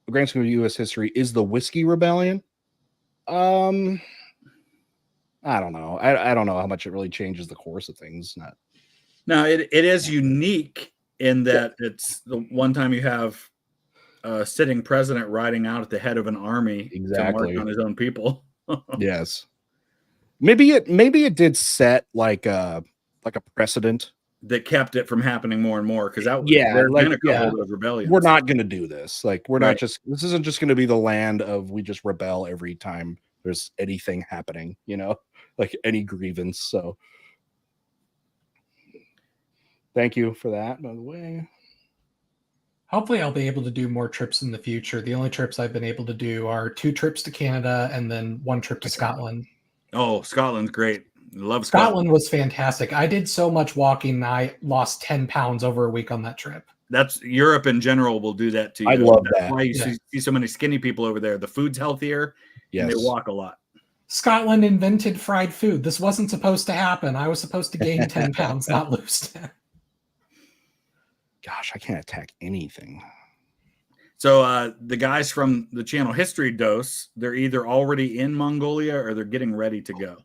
A: the grand scheme of U.S. history is the Whiskey Rebellion? I don't know. I don't know how much it really changes the course of things. Not.
B: Now it is unique in that it's the one time you have a sitting president riding out at the head of an army to march on his own people.
A: Yes. Maybe it did set like a precedent
B: that kept it from happening more and more because there's been a couple of rebellions.
A: We're not going to do this. Like we're
B: Right.
A: this isn't just going to be the land of we just rebel every time there's anything happening, like any grievance. So thank you for that, by the way.
C: Hopefully I'll be able to do more trips in the future. The only trips I've been able to do are 2 trips to Canada and then 1 trip to Scotland.
B: Oh, Scotland's great. Love
C: Scotland was fantastic. I did so much walking. I lost 10 pounds over a week on that trip.
B: That's Europe in general will do that to you.
A: I love
B: That's
A: that.
B: why you see so many skinny people over there. The food's healthier and they walk a lot.
C: Scotland invented fried food. This wasn't supposed to happen. I was supposed to gain 10 pounds, not lose 10.
A: Gosh, I can't attack anything.
B: So the guys from the channel History Dose, they're either already in Mongolia or they're getting ready to go.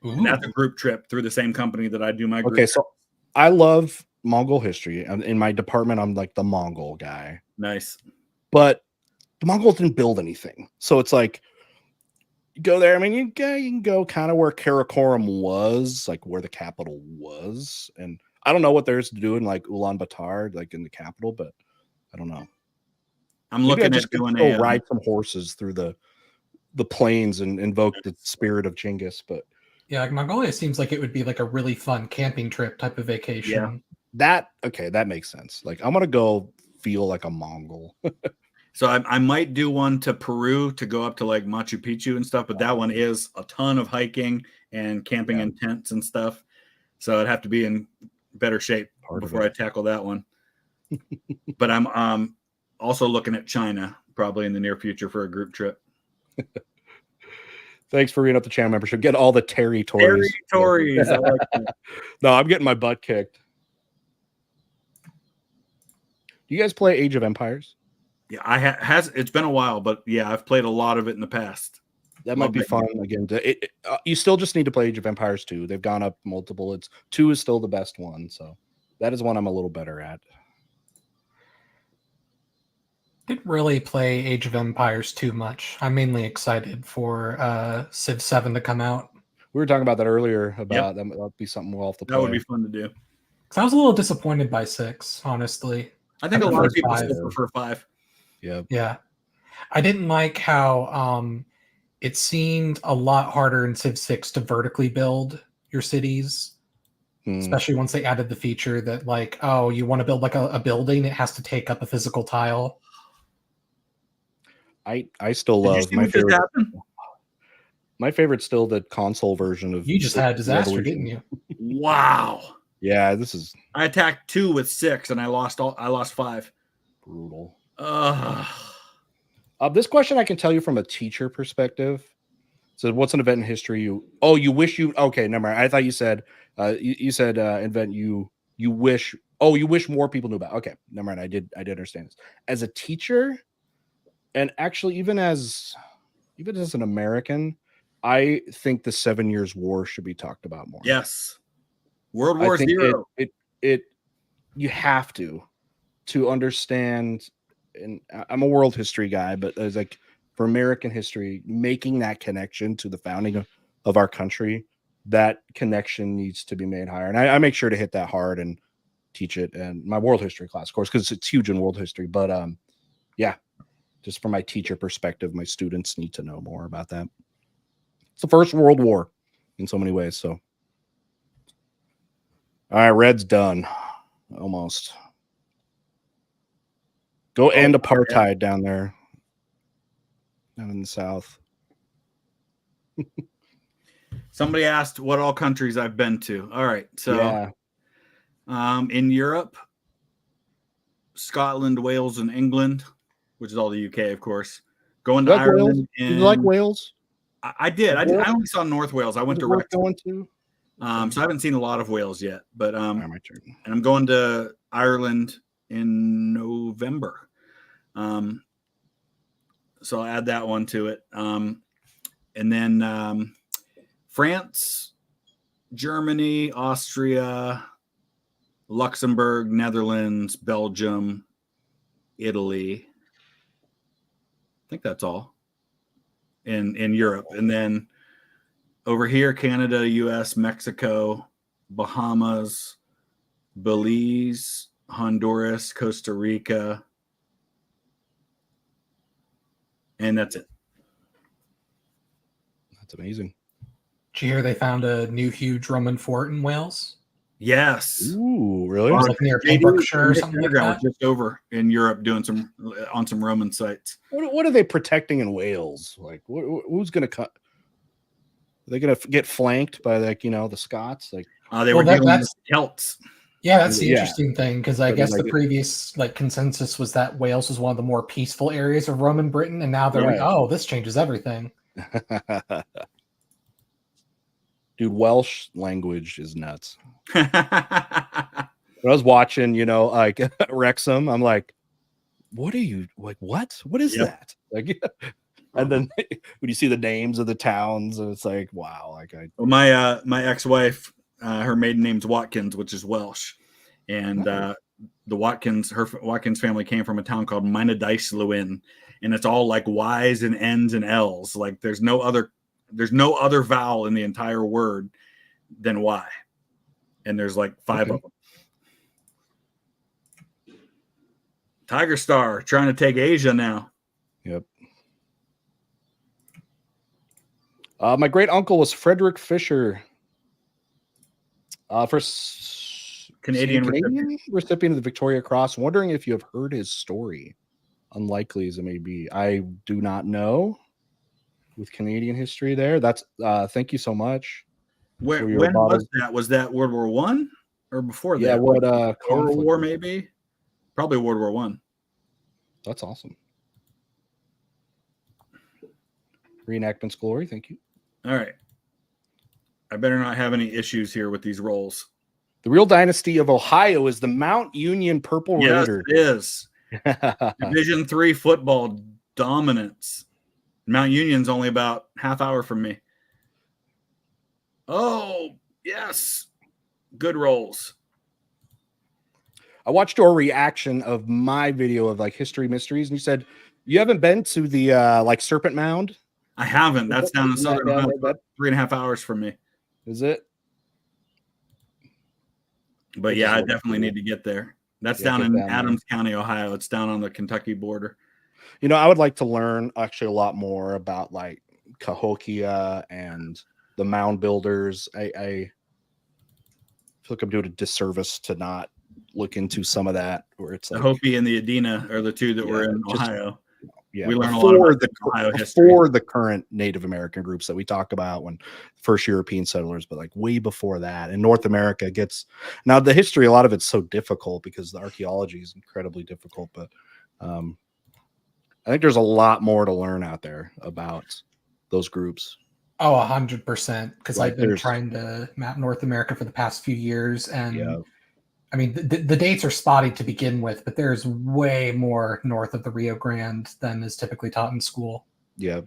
B: And that's a group trip through the same company that I do my group.
A: Okay, so I love Mongol history. In my department, I'm like the Mongol guy.
B: Nice.
A: But the Mongols didn't build anything. So it's like you go there. I mean, you can go kind of where Karakorum was, like where the capital was. And I don't know what there's to do in like Ulaanbaatar, like in the capital, but I don't know.
B: I'm looking at doing a
A: ride some horses through the plains and invoke the spirit of Genghis. But
C: yeah, like Mongolia seems like it would be like a really fun camping trip type of vacation.
B: Yeah.
A: That makes sense. Like I'm gonna go feel like a Mongol.
B: So I might do one to Peru to go up to like Machu Picchu and stuff, but that one is a ton of hiking and camping in tents and stuff. So I'd have to be in better shape before I tackle that one. But I'm also looking at China probably in the near future for a group trip.
A: Thanks for reading up the channel membership. Get all the territories.
B: Territories. I like that.
A: No, I'm getting my butt kicked. Do you guys play Age of Empires?
B: Yeah, it's been a while, but yeah, I've played a lot of it in the past.
A: That might be fun again. You still just need to play Age of Empires 2. They've gone up multiple. 2 is still the best one, so that is one I'm a little better at.
C: Didn't really play Age of Empires too much. I'm mainly excited for Civ 7 to come out.
A: We were talking about that earlier. That would be something we'll have to play.
B: That would be fun to do.
C: Because I was a little disappointed by 6, honestly.
B: I think a lot of people still prefer 5.
C: Yeah. I didn't like how it seemed a lot harder in Civ 6 to vertically build your cities. Especially once they added the feature that like, oh, you want to build like a building, it has to take up a physical tile.
A: I still love my favorite. My favorite's still the console version of.
C: You just had a disaster, didn't you?
B: Wow.
A: Yeah, this is.
B: I attacked 2 with 6, and I lost 5.
A: Brutal.
B: This
A: question I can tell you from a teacher perspective. So, what's an event in history you wish you? Okay, never mind. I thought you said you said event you wish. Oh, you wish more people knew about. Okay, never mind. I did understand this as a teacher, and actually even as an American, I think the 7 Years' War should be talked about more.
B: Yes, World War Zero.
A: It you have to. to understand, and I'm a world history guy, but there's like for American history, making that connection to the founding of our country, that connection needs to be made higher. And I make sure to hit that hard and teach it in my world history class, of course, because it's huge in world history. But yeah, just from my teacher perspective, my students need to know more about that. It's the First World War in so many ways. So, all right, red's done almost. Go end apartheid down there, down in the South.
B: Somebody asked what all countries I've been to. All right, so
A: yeah.
B: In Europe, Scotland, Wales, and England, which is all the UK, of course. Going to Ireland.
A: Did you like Wales?
B: I did. I only saw North Wales. I went to Wrexham.
A: Going to.
B: So I haven't seen a lot of Wales yet, but
A: my turn.
B: And I'm going to Ireland in November. So I'll add that one to it. And then France, Germany, Austria, Luxembourg, Netherlands, Belgium, Italy. I think that's all in Europe. And then over here, Canada, US, Mexico, Bahamas, Belize, Honduras, Costa Rica. And that's it.
A: That's amazing.
C: Did you hear they found a new huge Roman fort in Wales?
B: Yes.
A: Ooh, really?
C: Like near Pembrokeshire or something like that?
B: Just over in Europe doing some Roman sites.
A: What are they protecting in Wales? Like, who's going to cut? Are they going to get flanked by the Scots? Like,
B: they were dealing with Celts.
C: Yeah, that's the interesting thing, because I guess the previous consensus was that Wales was one of the more peaceful areas of Roman Britain, and now they're like, oh, this changes everything.
A: Dude, Welsh language is nuts. When I was watching, like Wrexham, I'm like, what are you like? What is that? Like, and then when you see the names of the towns, it's like, wow. Like,
B: my ex-wife, her maiden name's Watkins, which is Welsh, and the Watkins family came from a town called Mynedice Lewin, and it's all like Y's and N's and L's. Like there's no other vowel in the entire word than Y, and there's like 5 of them. Tiger Star trying to take Asia now.
A: Yep. My great uncle was Frederick Fisher. First Canadian recipient of the Victoria Cross. Wondering if you have heard his story. Unlikely as it may be. I do not know. With Canadian history there. That's thank you so much.
B: When was that? Was that World War I or before that?
A: Yeah, what
B: World War maybe? Probably World War I.
A: That's awesome. Reenactment's glory, thank you.
B: All right. I better not have any issues here with these rolls.
A: The real dynasty of Ohio is the Mount Union Purple Raiders.
B: Yes, it is. Division III football dominance. Mount Union's only about half hour from me. Oh, yes. Good rolls.
A: I watched your reaction of my video of like history mysteries, and you said you haven't been to the like Serpent Mound.
B: I haven't. That's down in southern Ohio, about 3.5 hours from me.
A: Is it?
B: But yeah, I definitely need to get there. That's down in Adams County, Ohio. It's down on the Kentucky border.
A: I would like to learn actually a lot more about like Cahokia and the mound builders. I feel like I'm doing a disservice to not look into some of that, where it's like
B: the Hopi and the Adena are the two that were in Ohio.
A: Yeah,
B: we learn a lot about Ohio history
A: before the current Native American groups that we talk about when first European settlers, but like way before that. And North America gets now the history. A lot of it's so difficult because the archaeology is incredibly difficult. But I think there's a lot more to learn out there about those groups.
C: Oh, 100%. Because I've been trying to map North America for the past few years, and I mean, the dates are spotty to begin with, but there's way more north of the Rio Grande than is typically taught in school.
A: Yeah.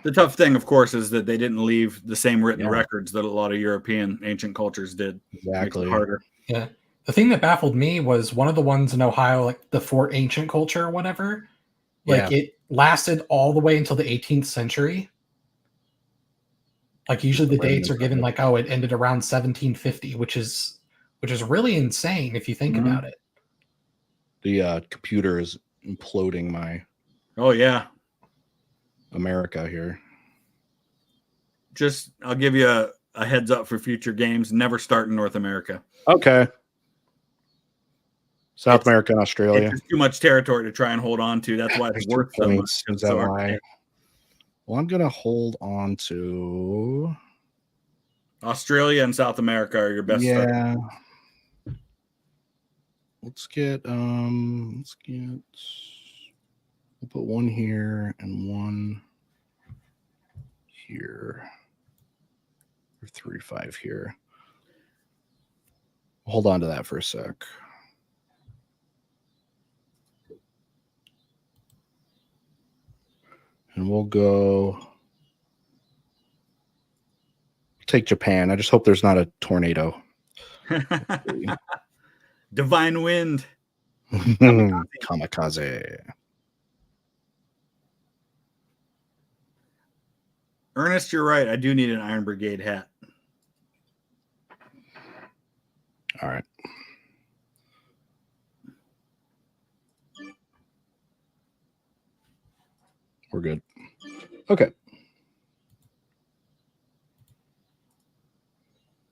B: The tough thing, of course, is that they didn't leave the same written records that a lot of European ancient cultures did.
A: Exactly.
B: Makes it harder.
C: Yeah. The thing that baffled me was one of the ones in Ohio, like the Fort Ancient Culture or whatever. Like it lasted all the way until the 18th century. Like usually the dates are given like, oh, it ended around 1750, which is really insane if you think about it.
A: The computer is imploding my America here.
B: Just I'll give you a heads up for future games. Never start in North America.
A: Okay. South America and Australia.
B: It's just too much territory to try and hold on to. That's why it's worth so much.
A: Is that why? Well, I'm gonna hold on to
B: Australia and South America are your best.
A: Yeah. Let's get we'll put one here and one here. Or 3-5 here. Hold on to that for a sec. And we'll go take Japan. I just hope there's not a tornado.
B: Divine wind.
A: Kamikaze.
B: Ernest, you're right. I do need an Iron Brigade hat.
A: All right. We're good. Okay.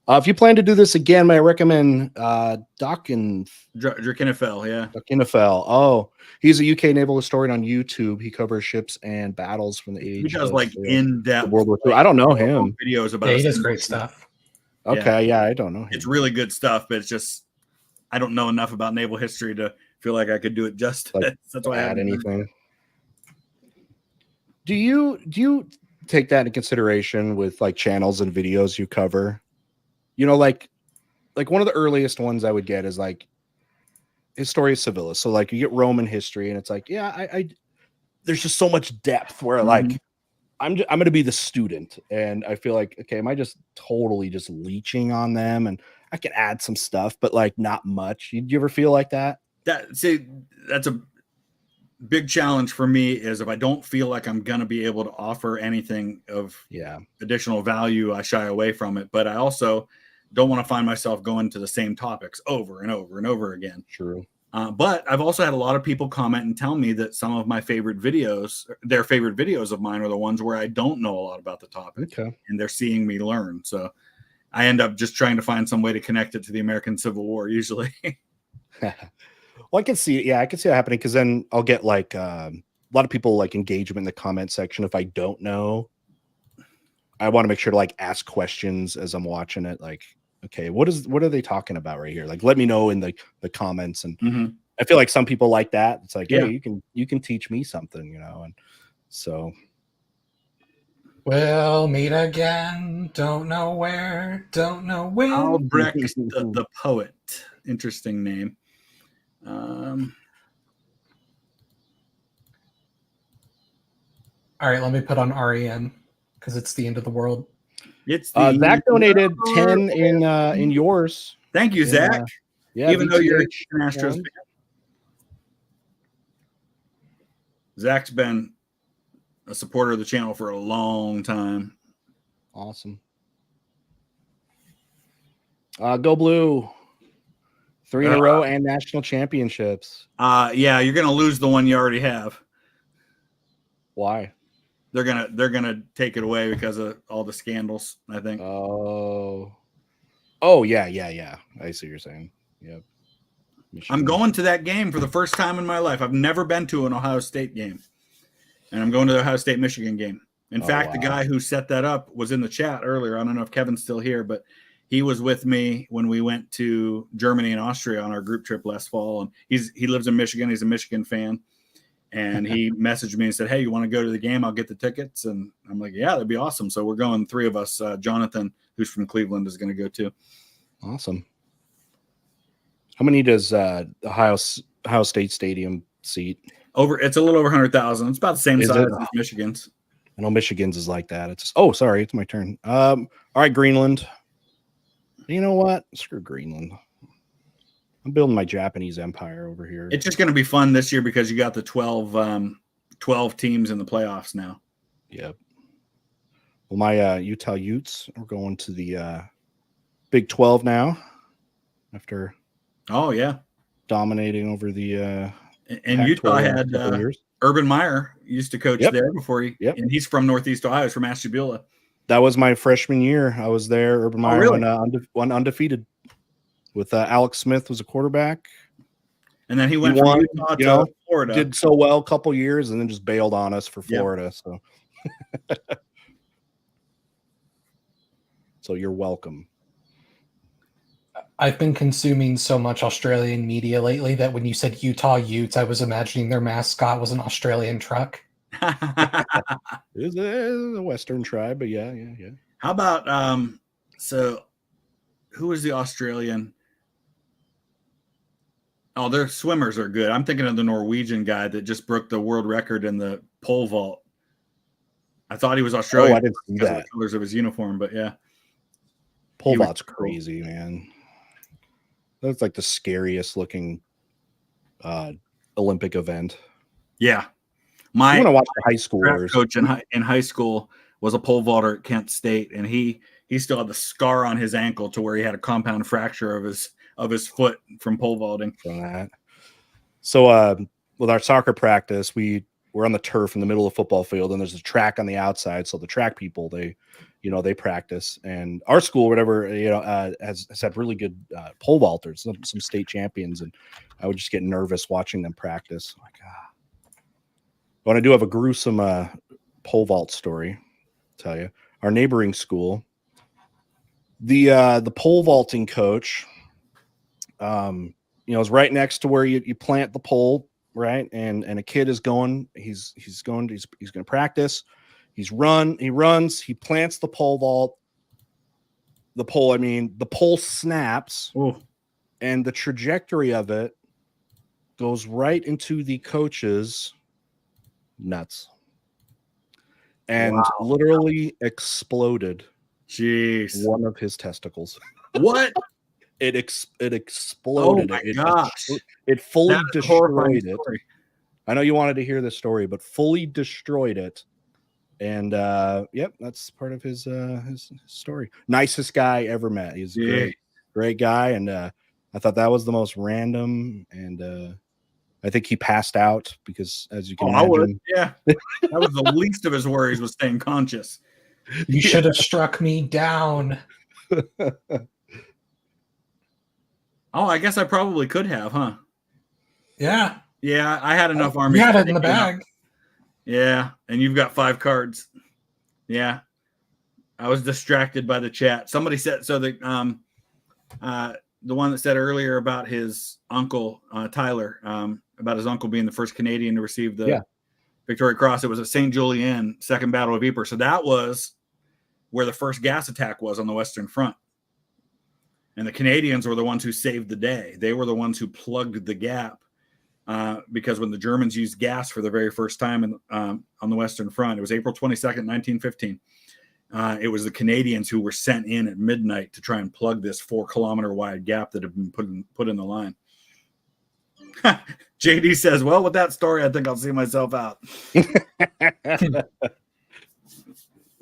A: If you plan to do this again, may I recommend Drakenfell.
B: Yeah.
A: Drakenfell. Oh, he's a UK naval historian on YouTube. He covers ships and battles from the age.
B: He does like in-depth
A: World War II. I don't know him.
B: Videos about.
C: Yeah, he does great stuff.
A: Okay, yeah, I don't know him.
B: It's really good stuff, but it's just I don't know enough about naval history to feel like I could do it justice.
A: Like,
B: that's why I
A: add anything. Do you take that into consideration with like channels and videos you cover? You know, like one of the earliest ones I would get is like Historia Civilis. So like you get Roman history, and it's like, yeah, I there's just so much depth where like I'm going to be the student, and I feel like, okay, am I just totally just leeching on them? And I can add some stuff, but like not much. Do you ever feel like that?
B: That's a big challenge for me, is if I don't feel like I'm going to be able to offer anything of additional value, I shy away from it. But I also don't want to find myself going to the same topics over and over and over again.
A: True.
B: But I've also had a lot of people comment and tell me that some of my favorite videos, their favorite videos of mine, are the ones where I don't know a lot about the topic, and they're seeing me learn. So I end up just trying to find some way to connect it to the American Civil War usually.
A: Well, I can see it. Yeah, I can see that happening, because then I'll get like a lot of people like engagement in the comment section. If I don't know, I want to make sure to like ask questions as I'm watching it. Like, okay, what are they talking about right here? Like, let me know in the comments. And I feel like some people like that. It's like, hey, you can teach me something, you know. And so
C: we'll meet again. Don't know where. Don't know when.
B: Albrecht the poet. Interesting name.
C: All right, let me put on REM because it's the end of the world.
B: It's the
A: Zach donated 10 in yours.
B: Thank you, Zach.
A: Yeah,
B: even though you're an Astros fan. Zach's been a supporter of the channel for a long time.
A: Awesome. Go Blue. 3 in a row and national championships.
B: Yeah, you're gonna lose the one you already have.
A: Why?
B: They're gonna take it away because of all the scandals, I think.
A: Oh yeah. I see what you're saying. Yep. Michigan.
B: I'm going to that game for the first time in my life. I've never been to an Ohio State game, and I'm going to the Ohio State Michigan game. In fact, the guy who set that up was in the chat earlier. I don't know if Kevin's still here, but he was with me when we went to Germany and Austria on our group trip last fall. And he lives in Michigan. He's a Michigan fan. And he messaged me and said, hey, you want to go to the game? I'll get the tickets. And I'm like, yeah, that'd be awesome. So we're going, 3 of us. Jonathan, who's from Cleveland, is going to go too.
A: Awesome. How many does Ohio State Stadium seat?
B: It's a little over 100,000. It's about the same size as Michigan's.
A: I know Michigan's is like that. It's just, sorry, it's my turn. All right, Greenland. You know what? Screw Greenland. I'm building my Japanese empire over here.
B: It's just going to be fun this year because you got the 12 teams in the playoffs now.
A: Yep. Well, my Utah Utes are going to the Big 12 now after dominating over the
B: and Utah had
A: years.
B: Urban Meyer used to coach there before and he's from Northeast Ohio. He's from Ashtabula.
A: That was my freshman year. I was there. Urban Meyer
B: really?
A: went undefeated with Alex Smith was a quarterback.
B: And then he went from Utah to Florida.
A: Did so well a couple years and then just bailed on us for Florida. So, so you're welcome.
C: I've been consuming so much Australian media lately that when you said Utah Utes, I was imagining their mascot was an Australian truck.
A: It is a Western tribe, but yeah.
B: How about so who was the Australian? Oh, their swimmers are good. I'm thinking of the Norwegian guy that just broke the world record in the pole vault. I thought he was Australian
A: I didn't see
B: because
A: that.
B: of the colors of his uniform, but yeah.
A: Pole vault's crazy, man. That's like the scariest looking Olympic event.
B: Yeah.
A: I want to watch the high schoolers.
B: Coach in high school was a pole vaulter at Kent State, and he still had the scar on his ankle to where he had a compound fracture of his foot from pole vaulting.
A: From that. So with our soccer practice, we're on the turf in the middle of the football field, and there's a track on the outside. So the track people, they practice, and our school, whatever, has had really good pole vaulters, some state champions, and I would just get nervous watching them practice. Like, But I do have a gruesome pole vault story. I'll tell you, our neighboring school, the pole vaulting coach, is right next to where you plant the pole, right? And a kid is going. He's going to practice. He runs. He plants the pole vault. The pole snaps, and the trajectory of it goes right into the coach's nuts, and literally exploded.
B: Jeez,
A: one of his testicles.
B: What?
A: It exploded.
B: Oh my gosh!
A: It fully destroyed it. I know you wanted to hear this story, but fully destroyed it. And that's part of his story. Nicest guy ever met. He's a great guy, and I thought that was the most random. And I think he passed out because, as you can imagine,
B: that was the least of his worries, was staying conscious.
C: You should have struck me down.
B: Oh, I guess I probably could have, huh?
C: Yeah.
B: Yeah, I had enough army.
C: You had it in the bag.
B: Yeah, and you've got 5 cards. Yeah. I was distracted by the chat. Somebody said, so the one that said earlier about his uncle, Tyler, about his uncle being the first Canadian to receive the Victoria Cross. It was at St. Julien, Second Battle of Ypres. So that was where the first gas attack was on the Western Front. And the Canadians were the ones who saved the day. They were the ones who plugged the gap because when the Germans used gas for the very first time on the Western Front, it was April 22nd, 1915. It was the Canadians who were sent in at midnight to try and plug this 4-kilometer wide gap that had been put in the line. JD says, well, with that story, I think I'll see myself out.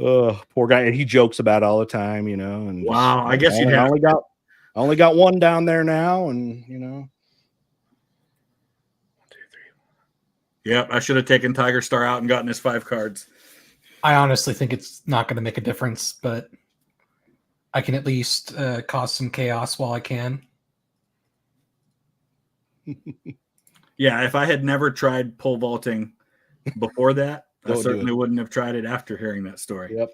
A: Oh, poor guy. And he jokes about it all the time, and
B: wow. I guess you'd have
A: I only got one down there now, and 1, 2, 3.
B: Yep, I should have taken Tiger Star out and gotten his 5 cards.
C: I honestly think it's not going to make a difference, but I can at least cause some chaos while I can.
B: Yeah, if I had never tried pole vaulting before that, I certainly wouldn't have tried it after hearing that story.
A: Yep.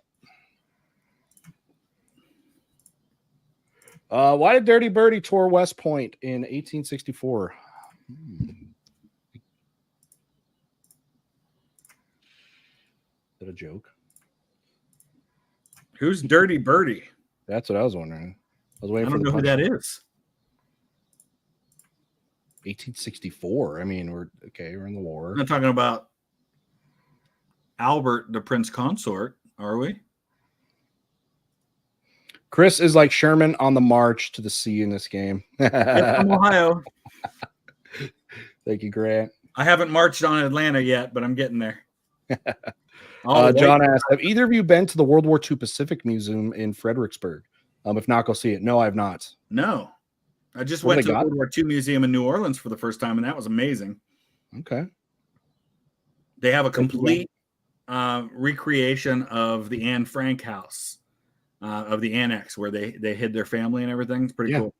A: Why did Dirty Birdie tour West Point in 1864? Is that a joke?
B: Who's Dirty Birdie?
A: That's what I was wondering. I was waiting for the
B: know who that is.
A: 1864. I mean, we're in the war.
B: We're not talking about Albert, the Prince Consort, are we?
A: Chris is like Sherman on the march to the sea in this game.
B: Yep, from Ohio.
A: Thank you, Grant.
B: I haven't marched on Atlanta yet, but I'm getting there.
A: John asked, have either of you been to the World War II Pacific Museum in Fredericksburg? If not, go see it. No, I have not.
B: No. I just
A: What
B: went to
A: they
B: the
A: got?
B: World War II Museum in New Orleans for the first time, and that was amazing.
A: Okay.
B: They have a complete recreation of the Anne Frank house, of the annex where they hid their family and everything. It's pretty cool.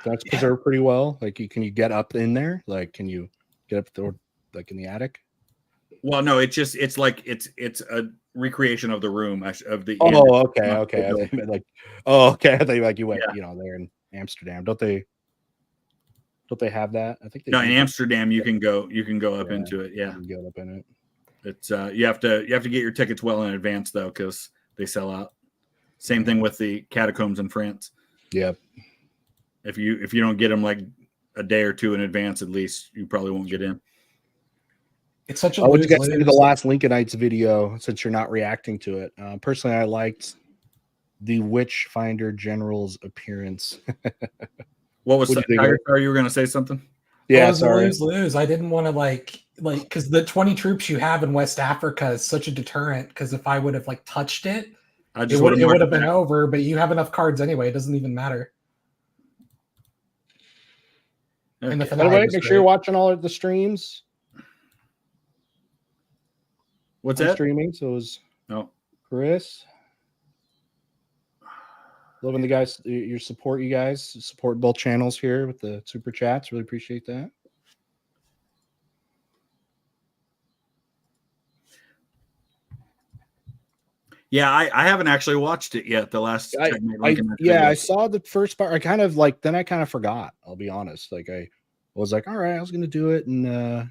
A: That's preserved pretty well. Like, can you get up in there? Like, can you get up there, like in the attic?
B: Well, no, it's a recreation of the room of the.
A: Oh, okay. I thought you meant like, I thought you went, there in Amsterdam. Don't they have that? I think they
B: no,
A: do.
B: in Amsterdam you can go up into it. Yeah,
A: you can go up in it.
B: It's you have to get your tickets well in advance though, because they sell out. Same thing with the catacombs in France.
A: Yep.
B: If you don't get them like a day or two in advance, at least you probably won't get in.
C: It's such a
A: what you guys think of the
B: lose.
A: last Lincolnites video? Since you're not reacting to it, personally, I liked the Witchfinder General's appearance.
B: What was that? You were going to say something?
A: Yeah,
C: sorry. Lose. I didn't want to like because the 20 troops you have in West Africa is such a deterrent. Because if I would have like touched it, it would have been over. But you have enough cards anyway; it doesn't even matter.
A: Okay. By the way, make sure you're watching all of the streams.
B: What's that?
A: Streaming? So it was Chris. Loving the guys, your support. You guys support both channels here with the super chats. Really appreciate that.
B: Yeah, I haven't actually watched it yet. The last,
A: I saw the first part. I kind of forgot. I'll be honest. Like I was like, all right, I was gonna do it, and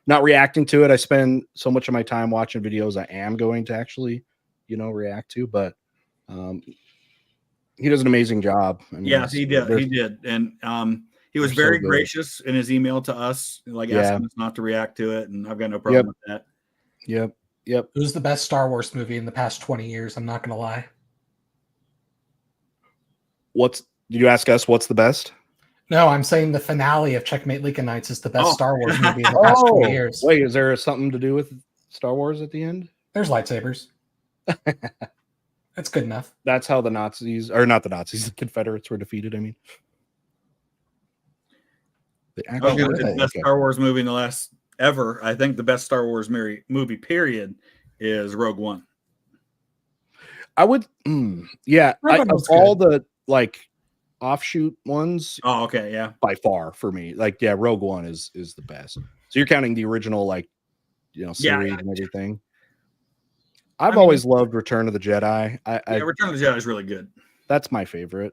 A: not reacting to it. I spend so much of my time watching videos I am going to actually, react to. But he does an amazing job. I mean,
B: yes, he did. He did, and he was very gracious in his email to us, like asking us not to react to it, and I've got no problem with that.
A: Yep.
C: Who's the best Star Wars movie in the past 20 years? I'm not gonna lie.
A: Did you ask us what's the best?
C: No, I'm saying the finale of Checkmate Lincolnites is the best Star Wars movie in the past 20 years.
A: Wait, is there something to do with Star Wars at the end?
C: There's lightsabers. That's good enough.
A: That's how the Nazis, or not the Nazis, the Confederates were defeated. I mean,
B: the best Star Wars movie in the last ever. I think the best Star Wars movie period is Rogue One.
A: I would, of all the like offshoot ones.
B: Oh, okay, yeah.
A: By far for me, Rogue One is the best. So you're counting the original, series and everything. I've always loved Return of the Jedi.
B: Return of the Jedi is really good.
A: That's my favorite.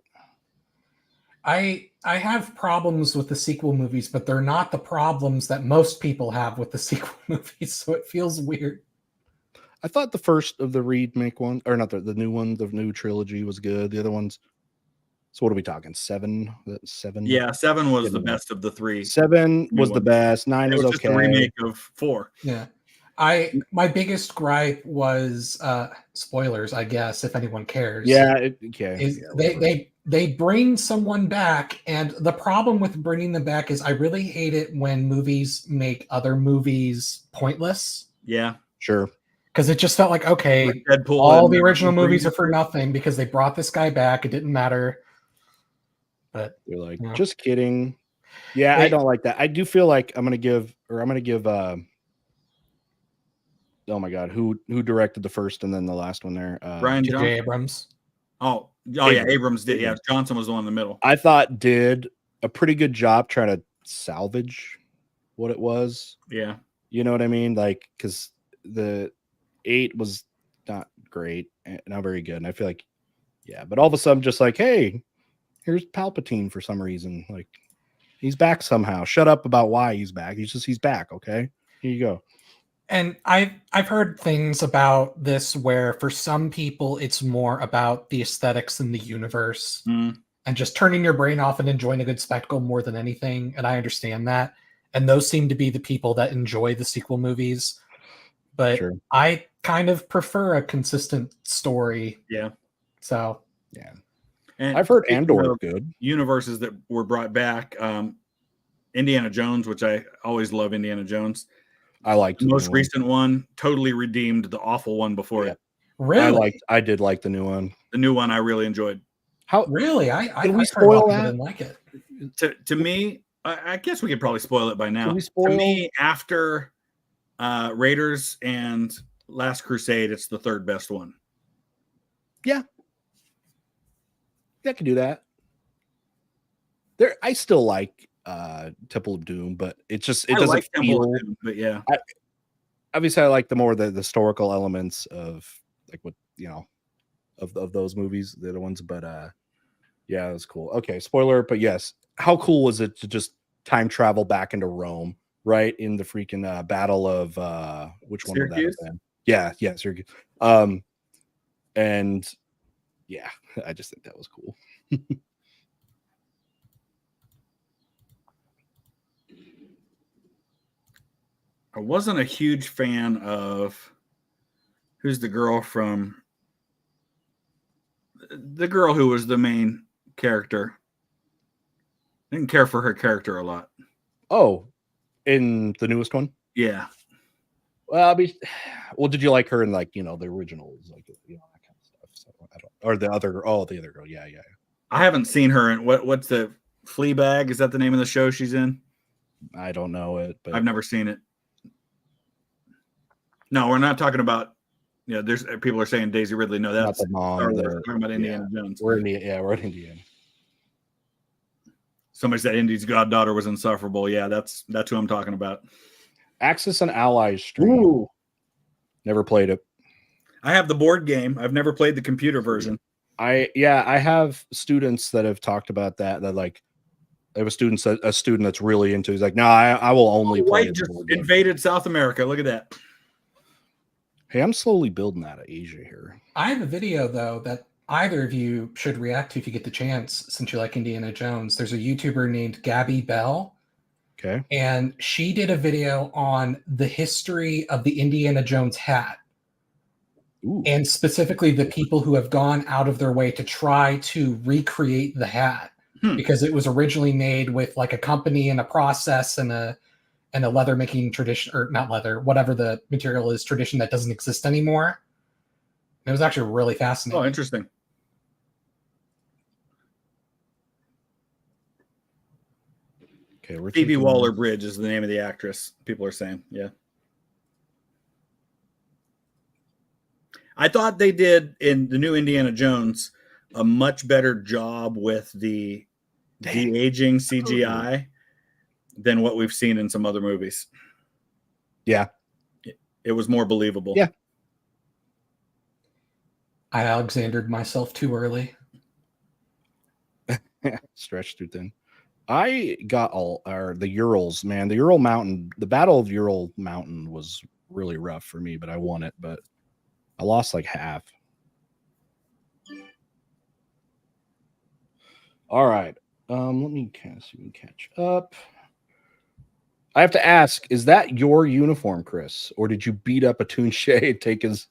C: I have problems with the sequel movies, but they're not the problems that most people have with the sequel movies, so it feels weird.
A: I thought the first of the remake one, or not the new one, the new trilogy was good. The other ones. So what are we talking? 7? 7?
B: Yeah, 7 was the best of the 3.
A: 7 was the best. 9 was okay.
B: Just a remake of 4.
C: Yeah. My biggest gripe was spoilers, I guess, if anyone cares.
A: Yeah,
C: they bring someone back, and the problem with bringing them back is I really hate it when movies make other movies pointless.
B: Yeah,
A: sure.
C: Because it just felt like, okay, like Deadpool, all the original movies are for nothing because they brought this guy back. It didn't matter. But
A: you're like, just kidding. Yeah, I don't like that. I do feel like I'm gonna give oh my god, who directed the first and then the last one there?
C: Brian J. Abrams.
B: Oh yeah, Abrams did. Yeah, Johnson was the one in the middle.
A: I thought did a pretty good job trying to salvage what it was.
B: Yeah,
A: you know what I mean? Like, because the 8 was not great and not very good, and I feel like, but all of a sudden, just like, hey, here's Palpatine for some reason. Like, he's back somehow. Shut up about why he's back. He's back. Okay, here you go.
C: And I've heard things about this where for some people it's more about the aesthetics in the universe and just turning your brain off and enjoying a good spectacle more than anything. And I understand that. And those seem to be the people that enjoy the sequel movies. But I kind of prefer a consistent story.
B: Yeah.
C: So
A: Yeah.
B: And
A: I've heard
B: speaking
A: Andor
B: of
A: good.
B: universes that were brought back, Indiana Jones, which I always love Indiana Jones.
A: I liked
B: The
A: the
B: most
A: new one.
B: recent one totally redeemed the awful one before
A: Yeah.
B: it.
C: really,
A: I did like the new one.
B: The new one I really enjoyed.
A: How
C: really, I
A: Can we
C: I've heard a lot
A: spoil
C: of people
A: that?
C: didn't like it.
B: To me, I guess we could probably spoil it by now.
A: Can we
B: To
A: spoil?
B: me, after Raiders and Last Crusade, it's the third best one.
A: Yeah, I can do that. I still like Temple of Doom, but it
B: I
A: doesn't
B: like Temple
A: feel.
B: of Doom, but yeah,
A: Obviously, I like the historical elements of like what of those movies. They're the ones, but yeah, it was cool. Okay, spoiler, but yes, how cool was it to just time travel back into Rome, right in the freaking battle of which one would that have
B: Syracuse?
A: been? Yeah, Syracuse. And yeah, I just think that was cool.
B: I wasn't a huge fan of who's the girl from the girl who was the main character. Didn't care for her character a lot.
A: Oh, in the newest one.
B: Yeah.
A: Well, did you like her in like the originals, like that kind of stuff? So I don't, or the other girl, yeah.
B: I haven't seen her in what's the Fleabag? Is that the name of the show she's in?
A: I don't know it, but
B: I've never seen it. No, we're not talking about. There's people are saying Daisy Ridley. No,
A: not
B: that's
A: the mom.
B: Star Wars. We're talking about Indiana Jones.
A: We're in Indiana.
B: Somebody said Indy's goddaughter was insufferable. Yeah, that's who I'm talking about.
A: Axis and Allies stream.
B: Ooh.
A: Never played it.
B: I have the board game. I've never played the computer version.
A: I have students that have talked about that like I have a student that's really into. He's like, no, I will only play.
B: White just invaded South America. Look at that.
A: Hey, I'm slowly building out of Asia here.
C: I have a video though that either of you should react to if you get the chance, since you like Indiana Jones. There's a YouTuber named Gabby Bell.
A: Okay.
C: And she did a video on the history of the Indiana Jones hat.
A: Ooh.
C: And specifically the people who have gone out of their way to try to recreate the hat, because it was originally made with like a company and a process and a leather making tradition, or not leather, whatever the material is, tradition that doesn't exist anymore. It was actually really fascinating.
B: Oh, interesting.
A: Okay, we're
B: Phoebe Waller-Bridge is the name of the actress. People are saying, yeah. I thought they did in the new Indiana Jones a much better job with the de-aging CGI than what we've seen in some other movies.
A: Yeah.
B: It was more believable.
A: Yeah.
C: I Alexandered myself too early.
A: Stretched too thin. I got the Urals, man. The Ural Mountain, the Battle of Ural Mountain was really rough for me, but I won it, but I lost like half. All right. Let me catch up. I have to ask, is that your uniform, Chris? Or did you beat up a Tunche and take his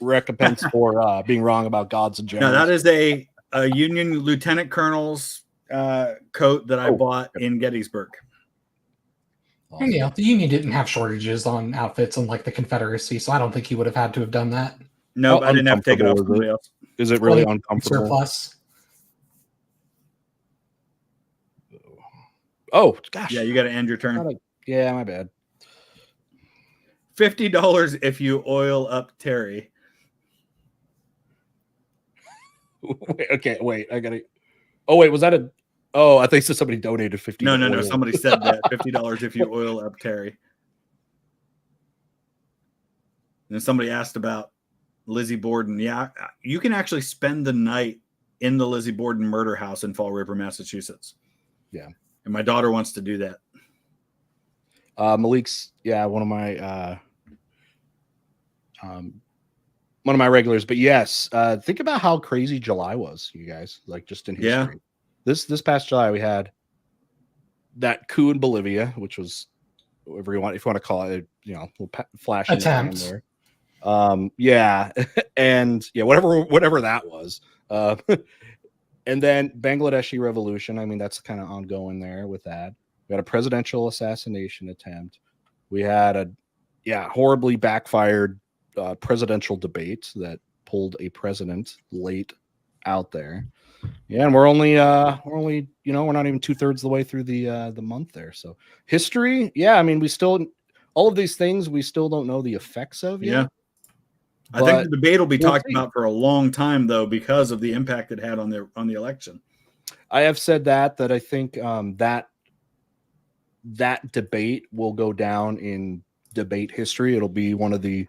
A: recompense for being wrong about gods and generals?
B: No, that is a Union Lieutenant Colonel's coat that I bought in Gettysburg.
C: Awesome. And the Union didn't have shortages on outfits unlike the Confederacy, so I don't think he would have had to have done that.
B: No, I didn't have to take it off somebody else.
A: Is it really uncomfortable?
C: Surplus.
A: Oh gosh!
B: Yeah, you got to end your turn.
A: Yeah, my bad.
B: $50 if you oil up Terry.
A: Wait, I gotta. Oh wait, was that a? Oh, I think somebody donated $50.
B: No. Somebody said that $50 if you oil up Terry. And then somebody asked about Lizzie Borden. Yeah, you can actually spend the night in the Lizzie Borden murder house in Fall River, Massachusetts.
A: Yeah.
B: And my daughter wants to do that.
A: Malik's, one of my regulars. But yes, think about how crazy July was, you guys. Like just in history. Yeah. This past July we had that coup in Bolivia, which was if you want to call it, little flash
C: attempt.
A: there. Yeah, and yeah, whatever that was. And then Bangladeshi Revolution. I mean, that's kind of ongoing there with that. We had a presidential assassination attempt. We had horribly backfired presidential debate that pulled a president late out there. Yeah, and we're only we're not even 2/3 of the way through the month there. So history, yeah, I mean, we still all of these things we still don't know the effects of yet.
B: Yeah. I think the debate will be talked about for a long time, though, because of the impact it had on the election.
A: I have said that I think that debate will go down in debate history. It'll be one of the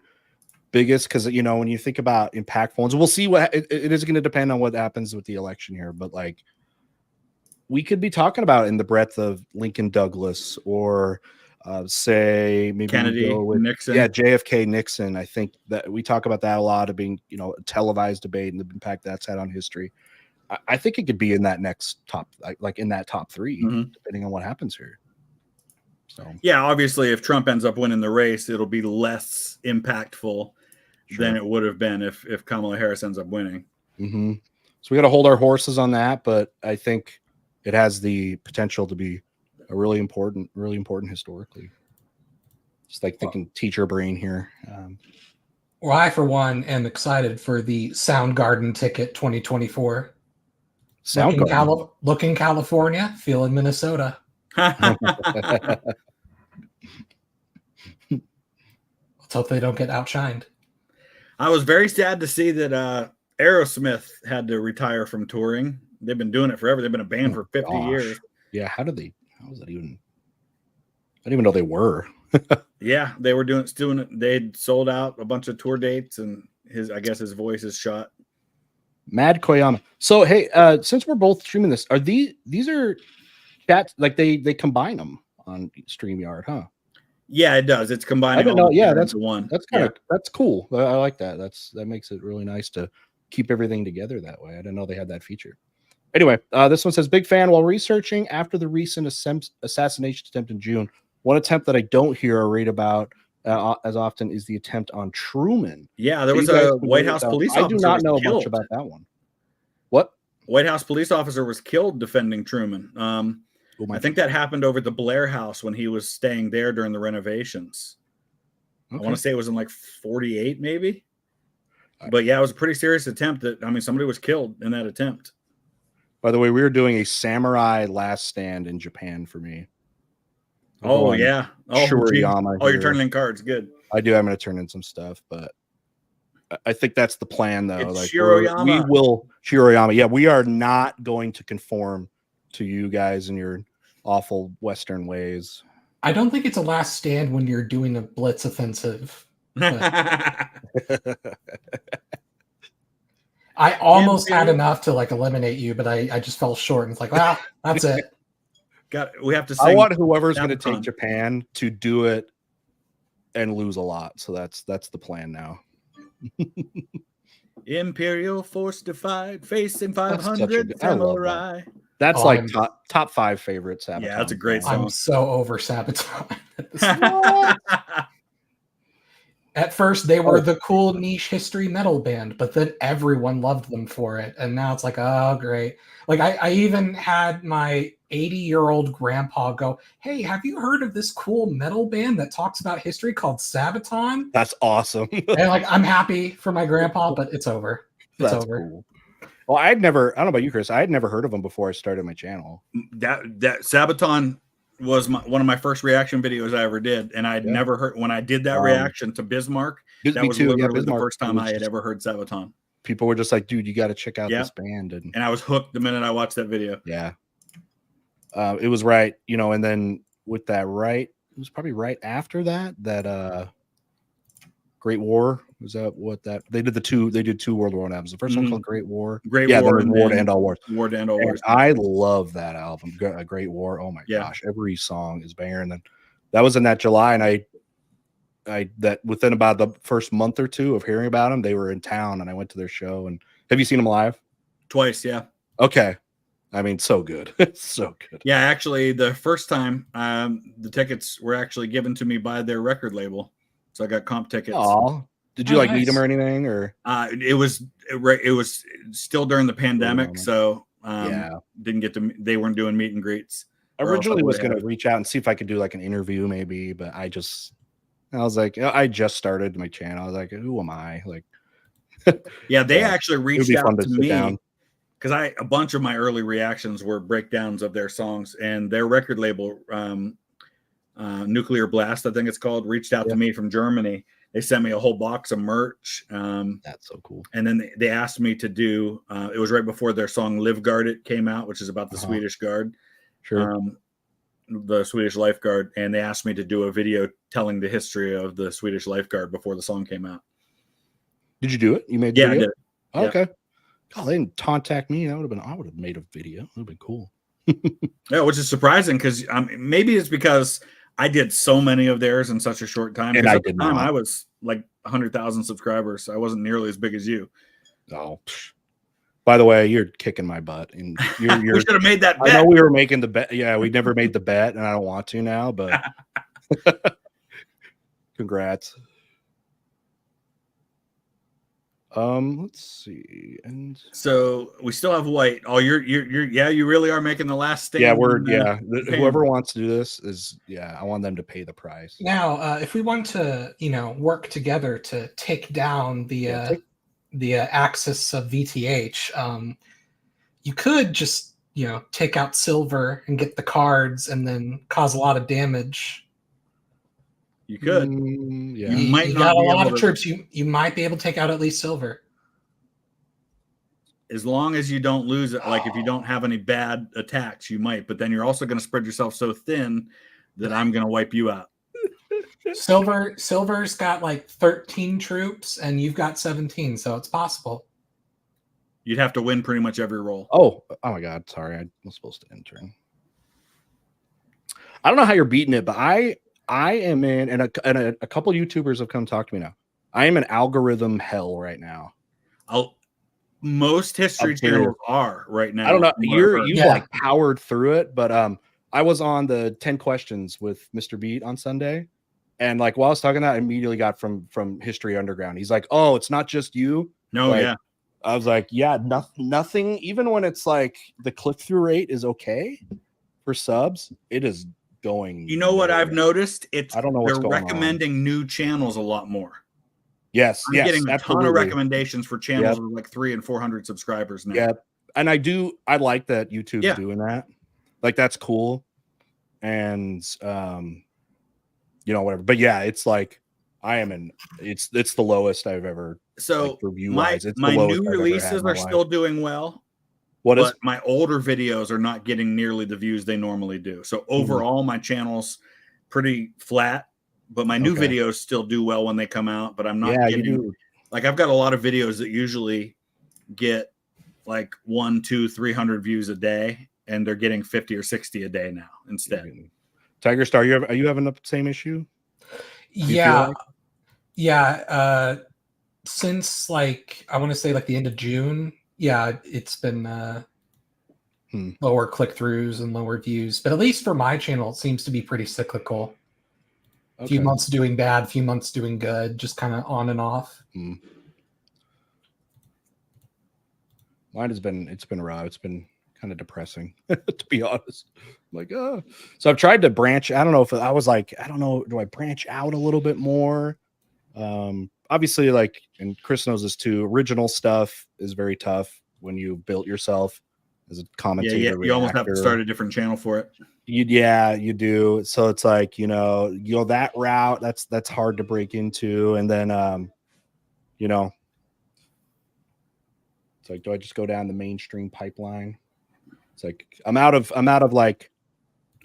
A: biggest because when you think about impactful ones, we'll see what it is going to depend on what happens with the election here. But like, we could be talking about in the breadth of Lincoln Douglas or say maybe
B: Kennedy, Nixon.
A: Yeah, JFK, Nixon. I think that we talk about that a lot of being a televised debate and the impact that's had on history. I think it could be in that next top, like in that top 3, depending on what happens here. So
B: yeah, obviously, if Trump ends up winning the race, it'll be less impactful than it would have been if Kamala Harris ends up winning.
A: Mm-hmm. So we got to hold our horses on that, but I think it has the potential to be a really important historically. Just like thinking teacher brain here.
C: Well, I, for one, am excited for the Soundgarden ticket 2024. Look in California, feel in Minnesota. Let's hope they don't get outshined.
B: I was very sad to see that Aerosmith had to retire from touring. They've been doing it forever. They've been a band for 50 years.
A: Yeah, how was that even? I didn't even know they were.
B: Yeah, they were doing it. They'd sold out a bunch of tour dates, and I guess his voice is shot.
A: Mad Koyama. So hey, since we're both streaming this, are these are chats like they combine them on StreamYard, huh?
B: Yeah, it does. It's combining.
A: I don't know. Yeah, that's
B: one.
A: That's kind of that's cool. I like that. That makes it really nice to keep everything together that way. I didn't know they had that feature. Anyway, this one says, big fan. While researching after the recent assassination attempt in June, one attempt that I don't hear or read about as often is the attempt on Truman.
B: Yeah, there was a White House police officer.
A: I do not know much about that one. What?
B: White House police officer was killed defending Truman. I think that happened over at the Blair House when he was staying there during the renovations. Okay. I want to say it was in like 48, maybe. But yeah, it was a pretty serious attempt. Somebody was killed in that attempt.
A: By the way, we were doing a samurai last stand in Japan for me.
B: Oh, yeah.
A: Shuriyama.
B: Oh, you're turning in cards. Good.
A: I do. I'm going to turn in some stuff, but I think that's the plan, though.
B: It's
A: like
B: Shiroyama.
A: We will Shiroyama. Yeah, we are not going to conform to you guys and your awful Western ways.
C: I don't think it's a last stand when you're doing a blitz offensive. I almost had enough to like eliminate you, but I just fell short. And it's like, wow, that's it.
B: We have to.
A: I want whoever's going to take Japan to do it and lose a lot. So that's the plan now.
B: Imperial force defied, facing 500 samurai.
A: That's like top 5 favorites.
B: Yeah, that's a great song.
C: I'm so over Sabaton. At first, they were the cool niche history metal band, but then everyone loved them for it. And now it's like, oh, great. Like, I even had my 80-year-old grandpa go, hey, have you heard of this cool metal band that talks about history called Sabaton?
A: That's awesome.
C: And like, I'm happy for my grandpa, but it's over. It's over.
A: Cool. Well, I don't know about you, Chris. I had never heard of them before I started my channel.
B: That Sabaton was one of my first reaction videos I ever did, and I'd never heard when I did that reaction to Bismarck. That was literally the first time I had ever heard Sabaton.
A: People were just like, "Dude, you got to check out this band,"
B: and I was hooked the minute I watched that video.
A: Yeah, it was right, and then with that, it was probably right after that Great War. Was that what that they did? They did 2 World War albums. The first one called Great War.
B: War,
A: then War to End All Wars.
B: War to End All Wars.
A: I love that album, Great War. Oh my gosh, every song is banger. And then that was in that July, and I that within about the first month or 2 of hearing about them, they were in town, and I went to their show. And have you seen them live?
B: Twice, yeah.
A: Okay, I mean, so good, so good.
B: Yeah, actually, the first time, the tickets were actually given to me by their record label. So I got comp tickets.
A: Oh, Did you like meet him or anything, or
B: it was still during the pandemic, so didn't get to. They weren't doing meet and greets.
A: Originally was going to reach out and see if I could do like an interview, maybe, but I was like, I just started my channel. I was like, who am I? Like,
B: yeah, they actually reached out to me because a bunch of my early reactions were breakdowns of their songs, and their record label, Nuclear Blast, I think it's called, reached out to me from Germany. They sent me a whole box of merch.
A: That's so cool.
B: And then they asked me to do, it was right before their song Live Guarded came out, which is about the Swedish Guard.
A: Sure.
B: The Swedish Lifeguard. And they asked me to do a video telling the history of the Swedish Lifeguard before the song came out.
A: Did you do it? You made the video?
B: I did it.
A: Oh, okay. Oh, they didn't contact me. I would have made a video. It would have been cool.
B: Yeah, which is surprising because maybe it's because I did so many of theirs in such a short time.
A: And
B: at the time, I was like 100,000 subscribers. So I wasn't nearly as big as you.
A: Oh, by the way, you're kicking my butt. And you're
B: we should have made that bet.
A: I know we were making the bet. Yeah, we never made the bet, and I don't want to now, but congrats. Let's see. And
B: so we still have White. Oh, you're you really are making the last stand.
A: Yeah, whoever wants to do this is I want them to pay the price.
C: Now, if we want to, work together to take down the axis of VTH, you could just take out Silver and get the cards and then cause a lot of damage.
B: You could.
C: You got a lot of troops. You might be able to take out at least Silver.
B: As long as you don't lose it, like if you don't have any bad attacks, you might. But then you're also going to spread yourself so thin that I'm going to wipe you out.
C: Silver's got like 13 troops, and you've got 17, so it's possible.
B: You'd have to win pretty much every roll.
A: Oh my God! Sorry, I was supposed to enter. I don't know how you're beating it, but I am in, and a couple YouTubers have come talk to me now. I am in algorithm hell right now.
B: Most history channels are right now.
A: I don't know. You like powered through it, but I was on the 10 questions with Mr. Beat on Sunday, and like while I was talking that, I immediately got from History Underground. He's like, "Oh, it's not just you."
B: No,
A: like, I was like, "Yeah, nothing. Even when it's like the click-through rate is okay for subs, it is." Going.
B: You know what I've noticed?
A: I don't know what's
B: they're
A: going
B: recommending new channels a lot more.
A: Yes,
B: I'm getting a ton of recommendations for channels with like 300 and 400 subscribers now.
A: Yeah, and I like that YouTube's doing that. Like that's cool, and whatever. But yeah, it's like I am in. It's the lowest I've ever.
B: So
A: review wise,
B: my new releases are still doing well. But my older videos are not getting nearly the views they normally do. So overall, my channel's pretty flat, but my new videos still do well when they come out. But I'm not getting like I've got a lot of videos that usually get like 100, 200, 300 views a day, and they're getting 50 or 60 a day now instead.
A: Tiger Star, are you having the same issue?
C: Yeah. Since like I want to say like the end of June. Yeah, it's been lower click-throughs and lower views. But at least for my channel, it seems to be pretty cyclical. A few months doing bad, a few months doing good, just kind of on and off.
A: Mine has been rough. It's been kind of depressing, to be honest. I'm like, so I've tried to branch. I don't know if I was like, I don't know, do I branch out a little bit more? Obviously, like, and Chris knows this too, original stuff is very tough when you built yourself as a commentator.
B: Yeah, you almost have to start a different channel for it.
A: You do. So it's like, that route, that's hard to break into. And then, it's like, do I just go down the mainstream pipeline? It's like, I'm out of like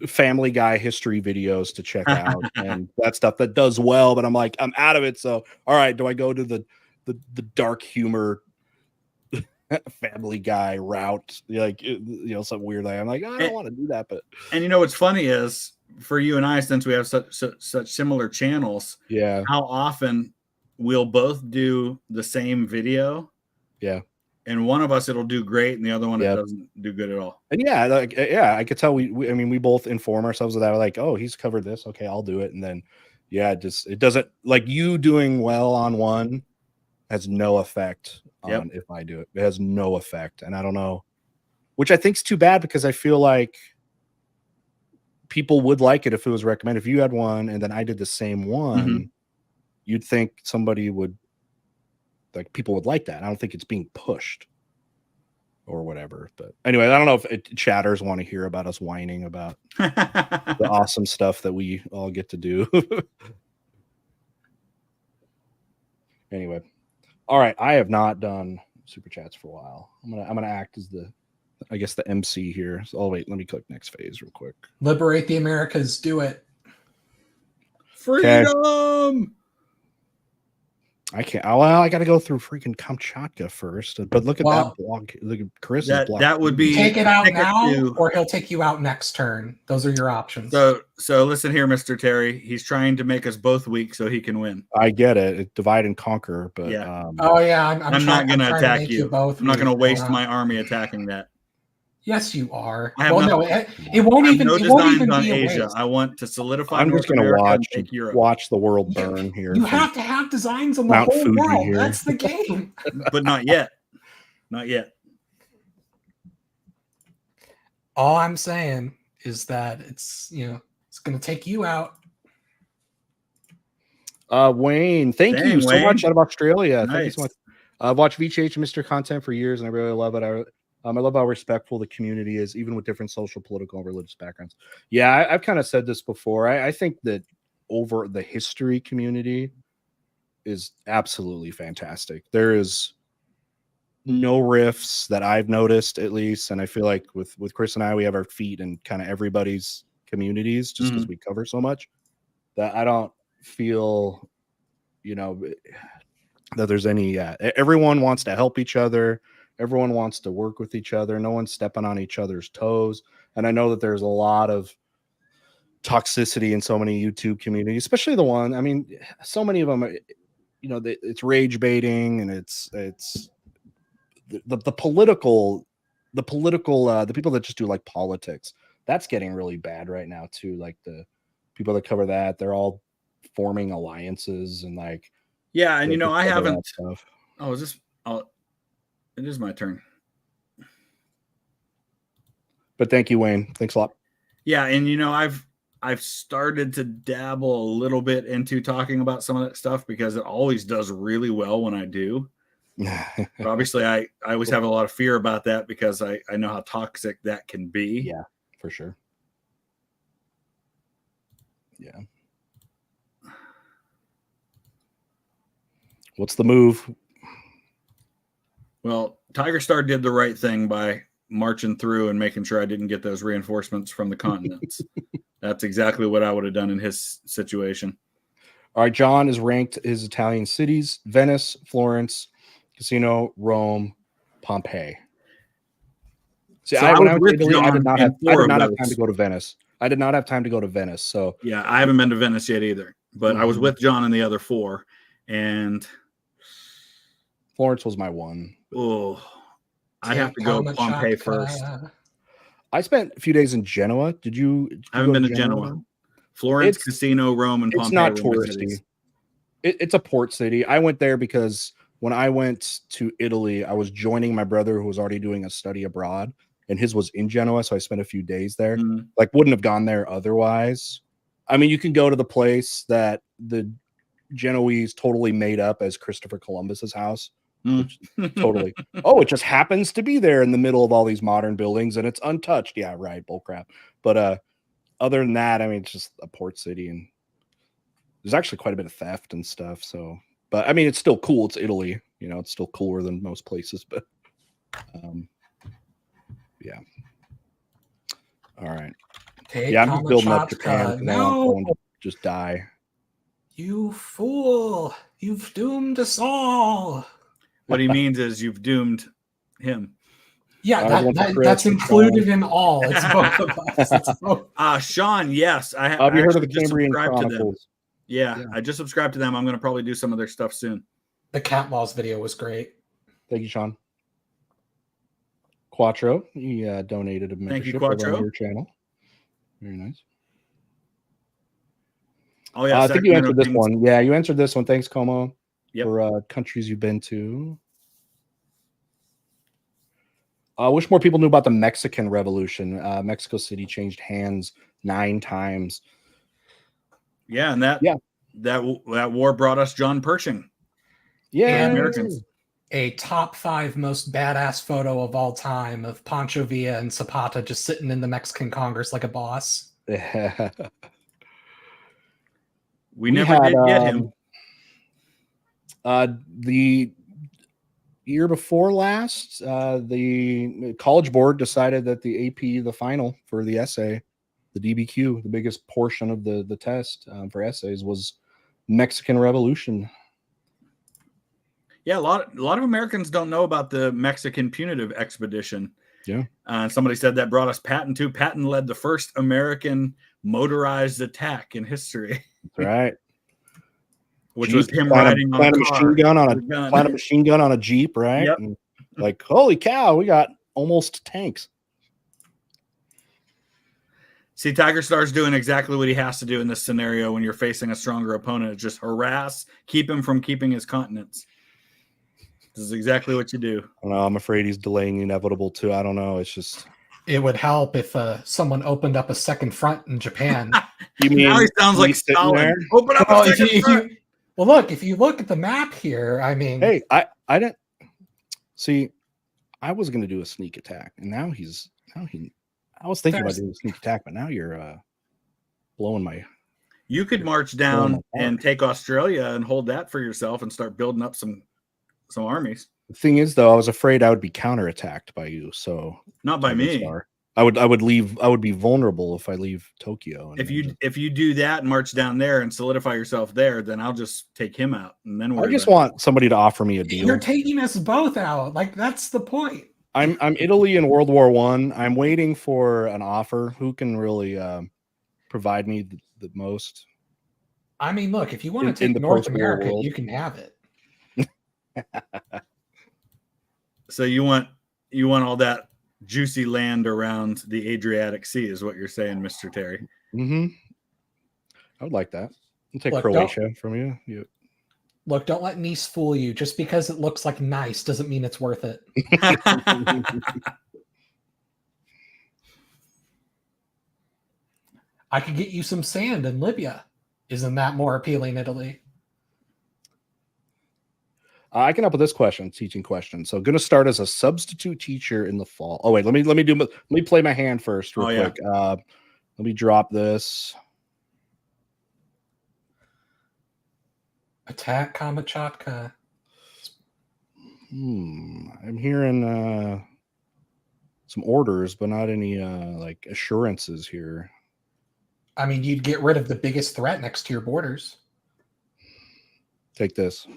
A: Family Guy history videos to check out and that stuff that does well, but I'm like, I'm out of it. So, all right, do I go to the dark humor Family Guy route? Like, some weird, like, I'm like, I don't want to do that. But,
B: and what's funny is for you and I, since we have such similar channels, how often we'll both do the same video.
A: Yeah.
B: And one of us, it'll do great, and the other one, it doesn't do good at all.
A: And I could tell we both inform ourselves of that. We're like, oh, he's covered this. Okay, I'll do it. And then, yeah, it doesn't, like, you doing well on one has no effect on if I do it. It has no effect. And I don't know, which I think is too bad, because I feel like people would like it if it was recommended. If you had one and then I did the same one, you'd think somebody would, like, people would like that. I don't think it's being pushed or whatever. But anyway, I don't know if chatters want to hear about us whining about the awesome stuff that we all get to do. Anyway, all right. I have not done super chats for a while. I'm gonna act as the MC here. So, oh wait, let me click next phase real quick.
C: Liberate the Americas. Do it.
B: Freedom.
A: I can't. Well, I got to go through freaking Kamchatka first. But look at that block. Look at Chris's block.
B: That would be
C: take it out now, or he'll take you out next turn. Those are your options.
B: So listen here, Mr. Terry. He's trying to make us both weak so he can win.
A: I get it. Divide and conquer. But
B: yeah.
C: I'm
B: not going to attack you.
C: Both
B: I'm not going to waste my army attacking that.
C: Yes, you are.
B: It
C: won't even
B: on
C: be
B: Asia. I want to solidify.
A: I'm just going to watch the world burn here.
C: You have to have designs on the whole
A: Fuji
C: world.
A: here.
C: That's the game.
B: But not yet. Not yet.
C: All I'm saying is that it's going to take you out.
A: Wayne, thank you so much out of Australia.
B: Nice.
A: Thank you so much. I've watched VHH and Mr. Content for years, and I really love it. I love how respectful the community is, even with different social, political, and religious backgrounds. Yeah, I've kind of said this before. I think that over the history community is absolutely fantastic. There is no rifts that I've noticed, at least, and I feel like with Chris and I, we have our feet in kind of everybody's communities just because we cover so much that I don't feel, that there's any. Everyone wants to help each other. Everyone wants to work with each other. No one's stepping on each other's toes. And I know that there's a lot of toxicity in so many YouTube communities, especially the one. I mean, so many of them, it's rage baiting, and it's the political, the people that just do like politics. That's getting really bad right now too. Like the people that cover that, they're all forming alliances and like.
B: Yeah, and I haven't. Stuff. Oh, is this? It is my turn.
A: But thank you, Wayne. Thanks a lot.
B: Yeah, and I've started to dabble a little bit into talking about some of that stuff because it always does really well when I do. But obviously, I always have a lot of fear about that because I know how toxic that can be.
A: Yeah, for sure. Yeah. What's the move?
B: Well, Tiger Star did the right thing by marching through and making sure I didn't get those reinforcements from the continents. That's exactly what I would have done in his situation.
A: All right, John has ranked his Italian cities: Venice, Florence, Cassino, Rome, Pompeii. See, when I was in Italy, I did not have time to go to Venice. I did not have time to go to Venice. So
B: yeah, I haven't been to Venice yet either. But I was with John and the other four, and
A: Florence was my one.
B: Oh, I have to go Pompeii first.
A: I spent a few days in Genoa. Did you?
B: I haven't been to Genoa. Florence, Cassino, Rome, and Pompeii.
A: It's not touristy. It's a port city. I went there because when I went to Italy, I was joining my brother who was already doing a study abroad, and his was in Genoa, so I spent a few days there. Like, wouldn't have gone there otherwise. I mean, you can go to the place that the Genoese totally made up as Christopher Columbus's house. Totally. Oh, it just happens to be there in the middle of all these modern buildings and it's untouched. Yeah, right. Bullcrap. But other than that, I mean, it's just a port city and there's actually quite a bit of theft and stuff. So, but I mean, it's still cool. It's Italy. It's still cooler than most places. But yeah. All right. I'm just building up Japan. No, just die.
C: You fool! You've doomed us all.
B: What he means is you've doomed him.
C: Yeah, that's included in all. It's both of us.
B: Sean, yes.
A: Have you heard of the Cambrian Chronicles?
B: Yeah, I just subscribed to them. I'm going to probably do some of their stuff soon.
C: The Cat Laws video was great.
A: Thank you, Sean. Quattro, he donated a membership on your channel. Very nice.
B: Oh yeah,
A: I think you
B: Sacramento
A: answered this
B: Kings.
A: one. Yeah, you answered this one. Thanks, Como,
B: Yep.
A: for countries you've been to. I wish more people knew about the Mexican Revolution. Mexico City changed hands 9 times.
B: Yeah, and that war brought us John Pershing.
A: Yeah,
B: Americans.
C: A top 5 most badass photo of all time of Pancho Villa and Zapata just sitting in the Mexican Congress like a boss.
B: We never did get him.
A: The year before last, the College Board decided that the AP, the final for the essay, the DBQ, the biggest portion of the test for essays, was Mexican Revolution.
B: Yeah, a lot of Americans don't know about the Mexican punitive expedition.
A: Yeah.
B: Somebody said that brought us Patton too. Patton led the first American motorized attack in history.
A: That's right.
B: Which
A: Jeep,
B: was him riding on a
A: machine gun on
B: gun.
A: a machine gun on a Jeep, right?
B: Yep.
A: And like, holy cow, we got almost tanks.
B: See, Tiger Star's doing exactly what he has to do in this scenario when you're facing a stronger opponent. Just harass, keep him from keeping his continents. This is exactly what you do.
A: I don't know, I'm afraid he's delaying the inevitable too. I don't know. It's just,
C: it would help if someone opened up a second front in Japan.
A: You mean
B: now he sounds like Stalin. Open up a second front.
C: Well, look, if you look at the map here, I mean,
A: hey, I didn't see. I was going to do a sneak attack, and now I was thinking about doing a sneak attack, but now you're blowing my.
B: You could march down and take Australia and hold that for yourself and start building up some armies.
A: The thing is, though, I was afraid I would be counterattacked by you, so
B: not by me.
A: I would leave. I would be vulnerable if I leave Tokyo.
B: If you do that and march down there and solidify yourself there, then I'll just take him out, and then
A: I just want somebody to offer me a deal.
C: You're taking us both out. Like, that's the point.
A: I'm Italy in World War I. I'm waiting for an offer. Who can really provide me the most?
C: I mean, look, if you want to take North America, you can have it.
B: So you want all that juicy land around the Adriatic Sea, is what you're saying, Mr. Terry?
A: Mm-hmm. I would like that. I'll take Croatia from you.
C: Look, don't let Nice fool you. Just because it looks like nice doesn't mean it's worth it. I could get you some sand in Libya. Isn't that more appealing, Italy?
A: I can help with this teaching question. So, going to start as a substitute teacher in the fall. Oh wait, let me play my hand first, real quick. Let me drop this.
C: Attack Kamchatka.
A: I'm hearing some orders, but not any like assurances here.
C: I mean, you'd get rid of the biggest threat next to your borders.
A: Take this.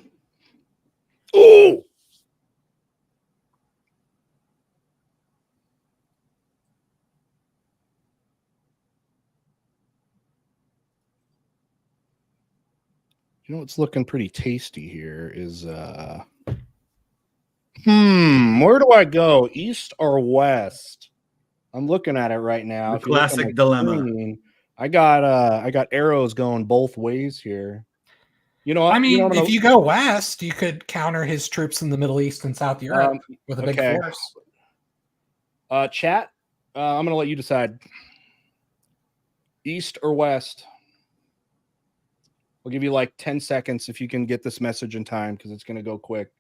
A: Oh! You know what's looking pretty tasty here is where do I go? East or west? I'm looking at it right now.
B: The classic dilemma.
A: Screen, I got arrows going both ways here. You know,
C: I mean, if you go west, you could counter his troops in the Middle East and South Europe with a big force.
A: Chat, I'm going to let you decide. East or west? I'll give you like 10 seconds if you can get this message in time, because it's going to go quick.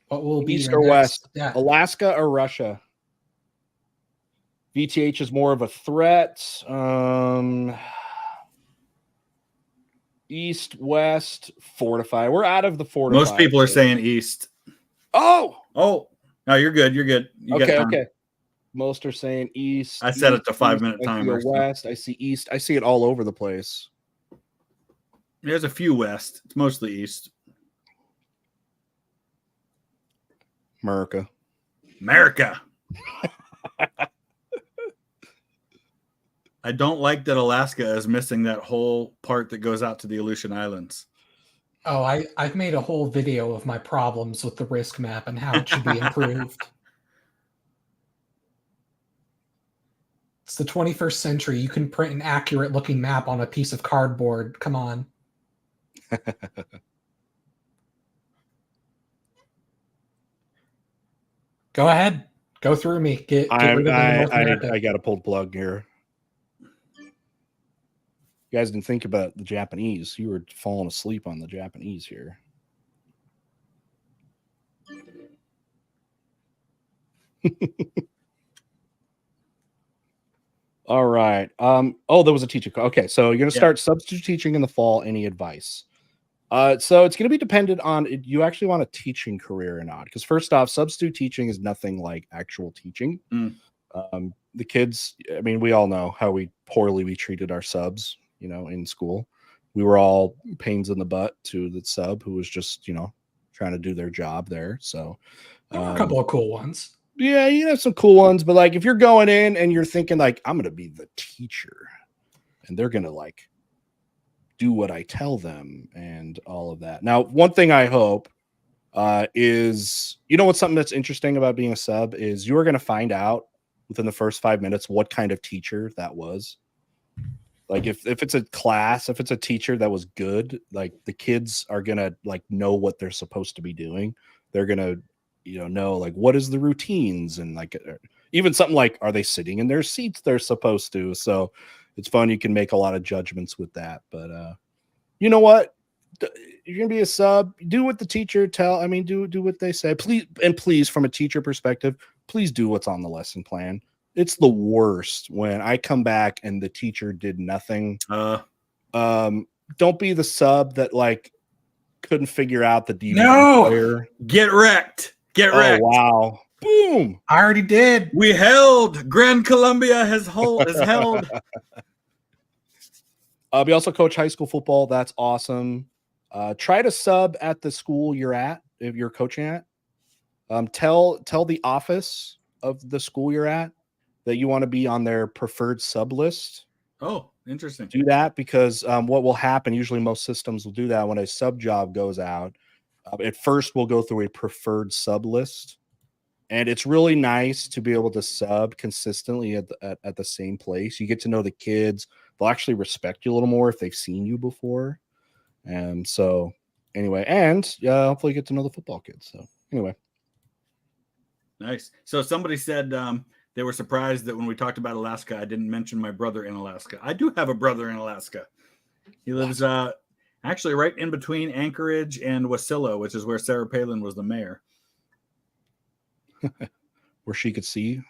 C: What will be
A: East or west? Yeah. Alaska or Russia? VTH is more of a threat. East, west, fortify. We're out of the fortify.
B: Most people are saying east.
A: Oh,
B: no, you're good. You're good.
A: Okay. Most are saying east.
B: I set it to 5-minute timer.
A: West. I see east. I see it all over the place.
B: There's a few west. It's mostly east.
A: America.
B: I don't like that Alaska is missing that whole part that goes out to the Aleutian Islands.
C: Oh, I've made a whole video of my problems with the risk map and how it should be improved. It's the 21st century. You can print an accurate looking map on a piece of cardboard. Come on. Go ahead. Go through me. Get rid of them in North America.
A: I got a pulled plug here. You guys didn't think about the Japanese. You were falling asleep on the Japanese here. All right. Oh, there was a teacher. Okay, so you're gonna start substitute teaching in the fall. Any advice? So it's gonna be dependent on if you actually want a teaching career or not. Because first off, substitute teaching is nothing like actual teaching. The kids, I mean, we all know how poorly we treated our subs, in school. We were all pains in the butt to the sub who was just, trying to do their job there. So
C: there were a couple of cool ones.
A: Yeah, you have some cool ones, but like if you're going in and you're thinking like I'm gonna be the teacher and they're gonna like do what I tell them and all of that. Now, one thing I hope is what's something that's interesting about being a sub is you're gonna find out within the first 5 minutes what kind of teacher that was. Like if it's a class, if it's a teacher that was good, like the kids are gonna like know what they're supposed to be doing. They're gonna know like what is the routines and like even something like are they sitting in their seats they're supposed to. So it's fun. You can make a lot of judgments with that. But you know what? You're gonna be a sub. Do what the teacher do what they say. Please, from a teacher perspective, please do what's on the lesson plan. It's the worst when I come back and the teacher did nothing. Don't be the sub that like couldn't figure out the DVD player.
B: Get wrecked. Get wrecked.
A: Wow. Boom.
C: I already did.
B: We held. Grand Columbia is held.
A: We also coach high school football. That's awesome. Try to sub at the school you're at if you're coaching at. Tell the office of the school you're at that you want to be on their preferred sub list.
B: Oh, interesting.
A: Do that because what will happen, usually most systems will do that when a sub job goes out. At first, we'll go through a preferred sub list. And it's really nice to be able to sub consistently at the same place. You get to know the kids. They'll actually respect you a little more if they've seen you before. And so anyway, and hopefully get to know the football kids. So anyway.
B: Nice. So somebody said they were surprised that when we talked about Alaska, I didn't mention my brother in Alaska. I do have a brother in Alaska. He lives actually right in between Anchorage and Wasilla, which is where Sarah Palin was the mayor.
A: Where she could see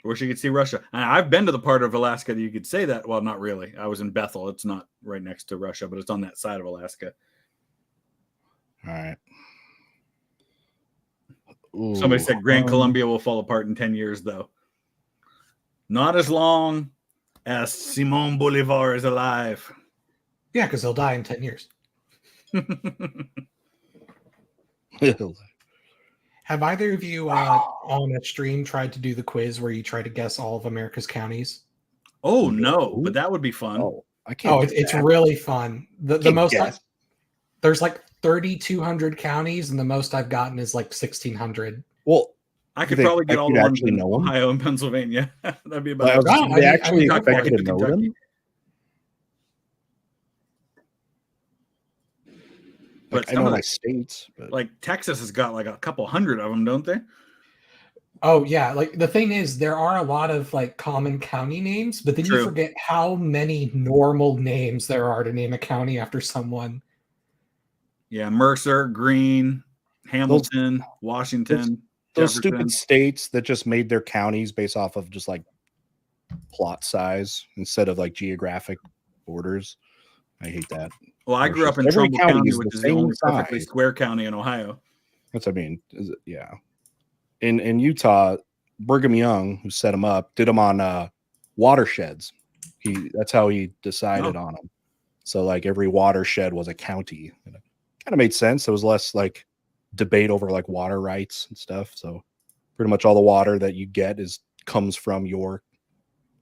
B: Russia. And I've been to the part of Alaska that you could say that. Well, not really. I was in Bethel. It's not right next to Russia, but it's on that side of Alaska.
A: All right.
B: Ooh, somebody said Grand Columbia will fall apart in 10 years, though. Not as long as Simon Bolivar is alive.
C: Yeah, because he'll die in 10 years. Have either of you on a stream tried to do the quiz where you try to guess all of America's counties?
B: Oh, no, but that would be fun.
A: Oh, I can't.
C: It's really fun. The most there's like 3,200 counties, and the most I've gotten is like 1,600.
A: Well,
B: I could probably get all the ones in Ohio and Pennsylvania. That'd be about
A: it. They actually expect you to know them.
B: But
A: I know my states, but
B: like Texas has got like a couple hundred of them, don't they?
C: Oh yeah, like the thing is, there are a lot of like common county names, but then you forget how many normal names there are to name a county after someone.
B: Yeah, Mercer, Greene, Hamilton, Washington.
A: Those stupid states that just made their counties based off of just like plot size instead of like geographic borders. I hate that.
B: Well, I grew up in Trumbull County, which is the only perfectly square county in Ohio.
A: That's what I mean. Yeah. In Utah, Brigham Young, who set him up, did them on watersheds. That's how he decided on them. So like every watershed was a county. And it kind of made sense. There was less like debate over like water rights and stuff. So pretty much all the water that you get comes from your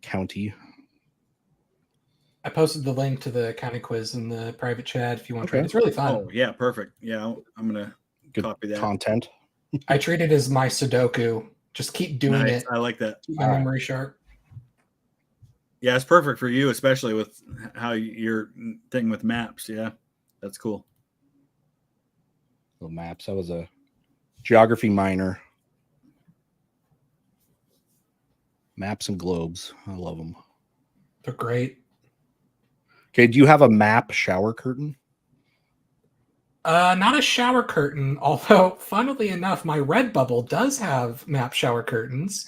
A: county.
C: I posted the link to the county quiz in the private chat if you want to try it. It's really fun.
B: Oh, yeah, perfect. Yeah, I'm going to copy that.
A: Content.
C: I treat it as my Sudoku. Just keep doing it.
B: I like that.
C: Keep my memory sharp.
B: Yeah, it's perfect for you, especially with how your thing with maps. Yeah, that's cool.
A: Little maps. I was a geography minor. Maps and globes. I love them.
C: They're great.
A: Okay, do you have a map shower curtain?
C: Not a shower curtain, although, funnily enough, my Redbubble does have map shower curtains.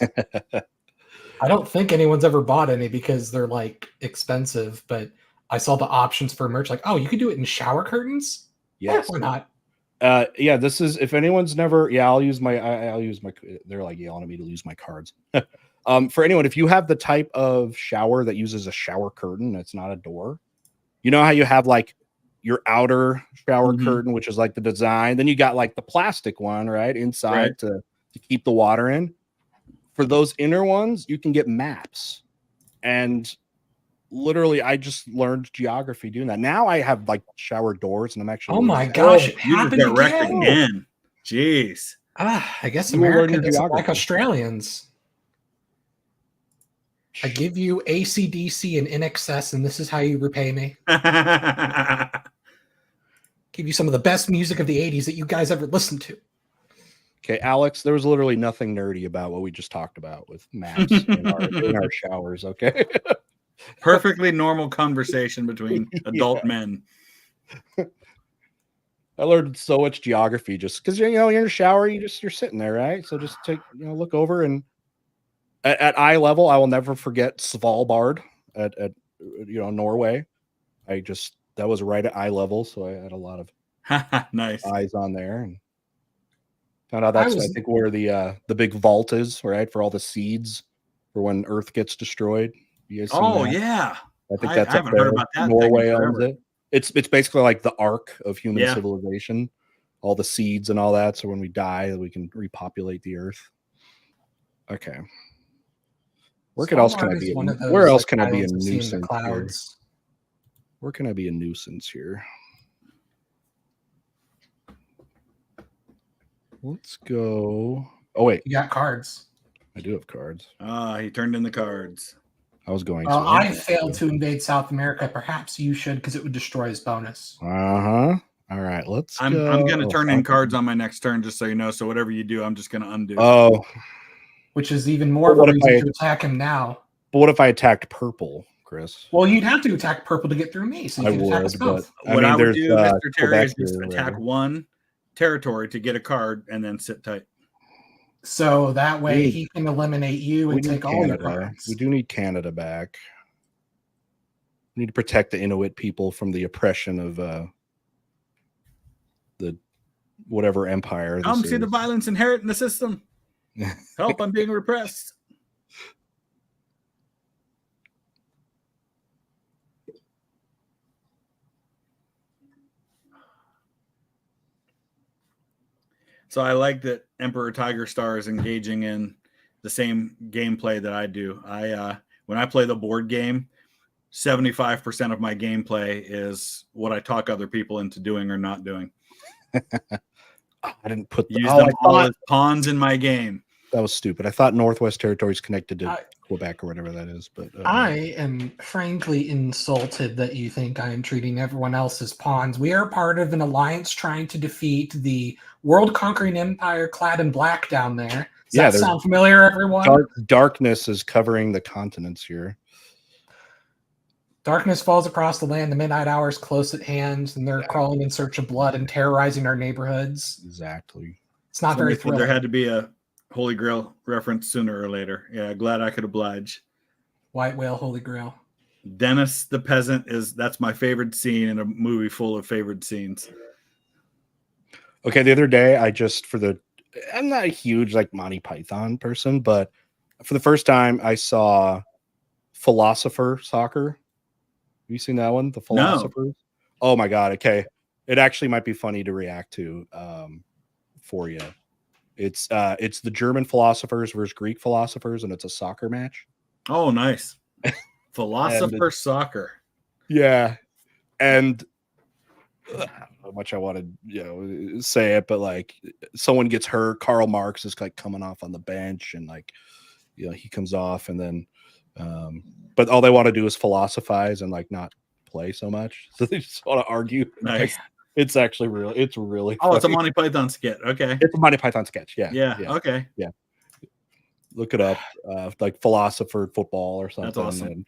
C: I don't think anyone's ever bought any because they're like expensive, but I saw the options for merch. Like, oh, you could do it in shower curtains?
A: Yes.
C: Why not?
A: Yeah, this is, if anyone's never, I'll use my, they're like yelling at me to use my cards. For anyone, if you have the type of shower that uses a shower curtain, it's not a door. You know how you have like your outer shower curtain, which is like the design. Then you got like the plastic one, right? Inside to keep the water in. For those inner ones, you can get maps. And literally, I just learned geography doing that. Now I have like shower doors, and I'm actually.
C: Oh my gosh, it happened
B: again. Jeez.
C: I guess America doesn't like Australians. I give you AC/DC and INXS, and this is how you repay me. Give you some of the best music of the 80s that you guys ever listened to.
A: Okay, Alex, there was literally nothing nerdy about what we just talked about with maps in our showers, okay?
B: Perfectly normal conversation between adult men.
A: I learned so much geography just because, you're in the shower, you're sitting there, right? So just take, look over, and at eye level, I will never forget Svalbard at Norway. That was right at eye level, so I had a lot of
B: nice
A: eyes on there, and found out that's I think where the big vault is, right, for all the seeds for when Earth gets destroyed. You guys seen that?
B: Yeah,
A: I think that's
B: I haven't heard about that.
A: Norway owns it. It's basically like the arc of human civilization, all the seeds and all that. So when we die, we can repopulate the Earth. Okay. Where else can I be? Where else can I be a nuisance here? Where can I be a nuisance here? Let's go. Oh wait,
C: you got cards.
A: I do have cards.
B: He turned in the cards.
A: I was going to.
C: I failed to invade South America. Perhaps you should, because it would destroy his bonus.
A: All right, let's go.
B: I'm going to turn in cards on my next turn, just so you know. So whatever you do, I'm just going to undo.
A: Oh.
C: Which is even more of a reason to attack him now.
A: But what if I attacked purple, Chris?
C: Well, you'd have to attack purple to get through me, so you can attack us both.
B: What I would do, Mr. Terry, is just attack one territory to get a card and then sit tight.
C: So that way he can eliminate you and take all your cards.
A: We do need Canada back. We need to protect the Inuit people from the oppression of the whatever empire.
B: Come see the violence inherent in the system. Help, I'm being repressed. So I like that Emperor Tiger Star is engaging in the same gameplay that I do. When I play the board game, 75% of my gameplay is what I talk other people into doing or not doing.
A: I didn't put
B: use them all as pawns in my game.
A: That was stupid. I thought Northwest Territory is connected to Quebec or whatever that is. But
C: I am frankly insulted that you think I am treating everyone else as pawns. We are part of an alliance trying to defeat the world-conquering empire clad in black down there. Does that sound familiar, everyone?
A: Darkness is covering the continents here.
C: Darkness falls across the land. The midnight hour is close at hand, and they're crawling in search of blood and terrorizing our neighborhoods.
A: Exactly.
C: It's not very thrilling.
B: There had to be a Holy Grail reference sooner or later. Yeah, glad I could oblige.
C: White whale, Holy Grail.
B: Dennis the peasant that's my favorite scene in a movie full of favorite scenes.
A: Okay, the other day I'm not a huge like Monty Python person, but for the first time I saw Philosopher Soccer. Have you seen that one? The Philosophers? No. Oh my god, okay. It actually might be funny to react to for you. It's the German philosophers versus Greek philosophers, and it's a soccer match.
B: Oh, nice. Philosopher soccer.
A: Yeah. And I don't know how much I want to say it, but like someone gets hurt. Karl Marx is like coming off on the bench, and like he comes off, and then but all they want to do is philosophize and like not play so much. So they just want to argue.
B: Nice.
A: It's actually real. It's really
B: Oh, it's a
A: funny.
B: Monty Python skit. Okay.
A: It's a Monty Python sketch. Yeah.
B: Yeah. Okay.
A: Look it up. Like philosopher football or something.
B: That's awesome.
A: And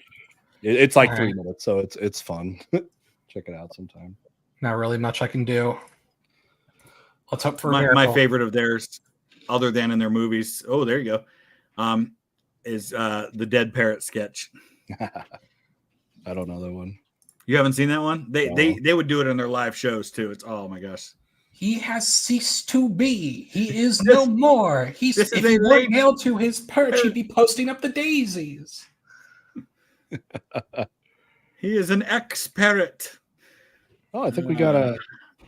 A: it's like
C: All
A: 3
C: right.
A: minutes, so it's fun. Check it out sometime.
C: Not really much I can do. Let's hope for a
B: My
C: miracle.
B: favorite of theirs, other than in their movies. Oh, there you go. Is the Dead Parrot sketch.
A: I don't know that one.
B: You haven't seen that one?
A: No.
B: They would do it in their live shows too. It's oh my gosh.
C: He has ceased to be. He is no more. He's
B: this is
C: if he
B: a
C: were
B: late-
C: nailed to his perch, he'd be posting up the daisies.
B: He is an ex-parrot.
A: Oh, I think we got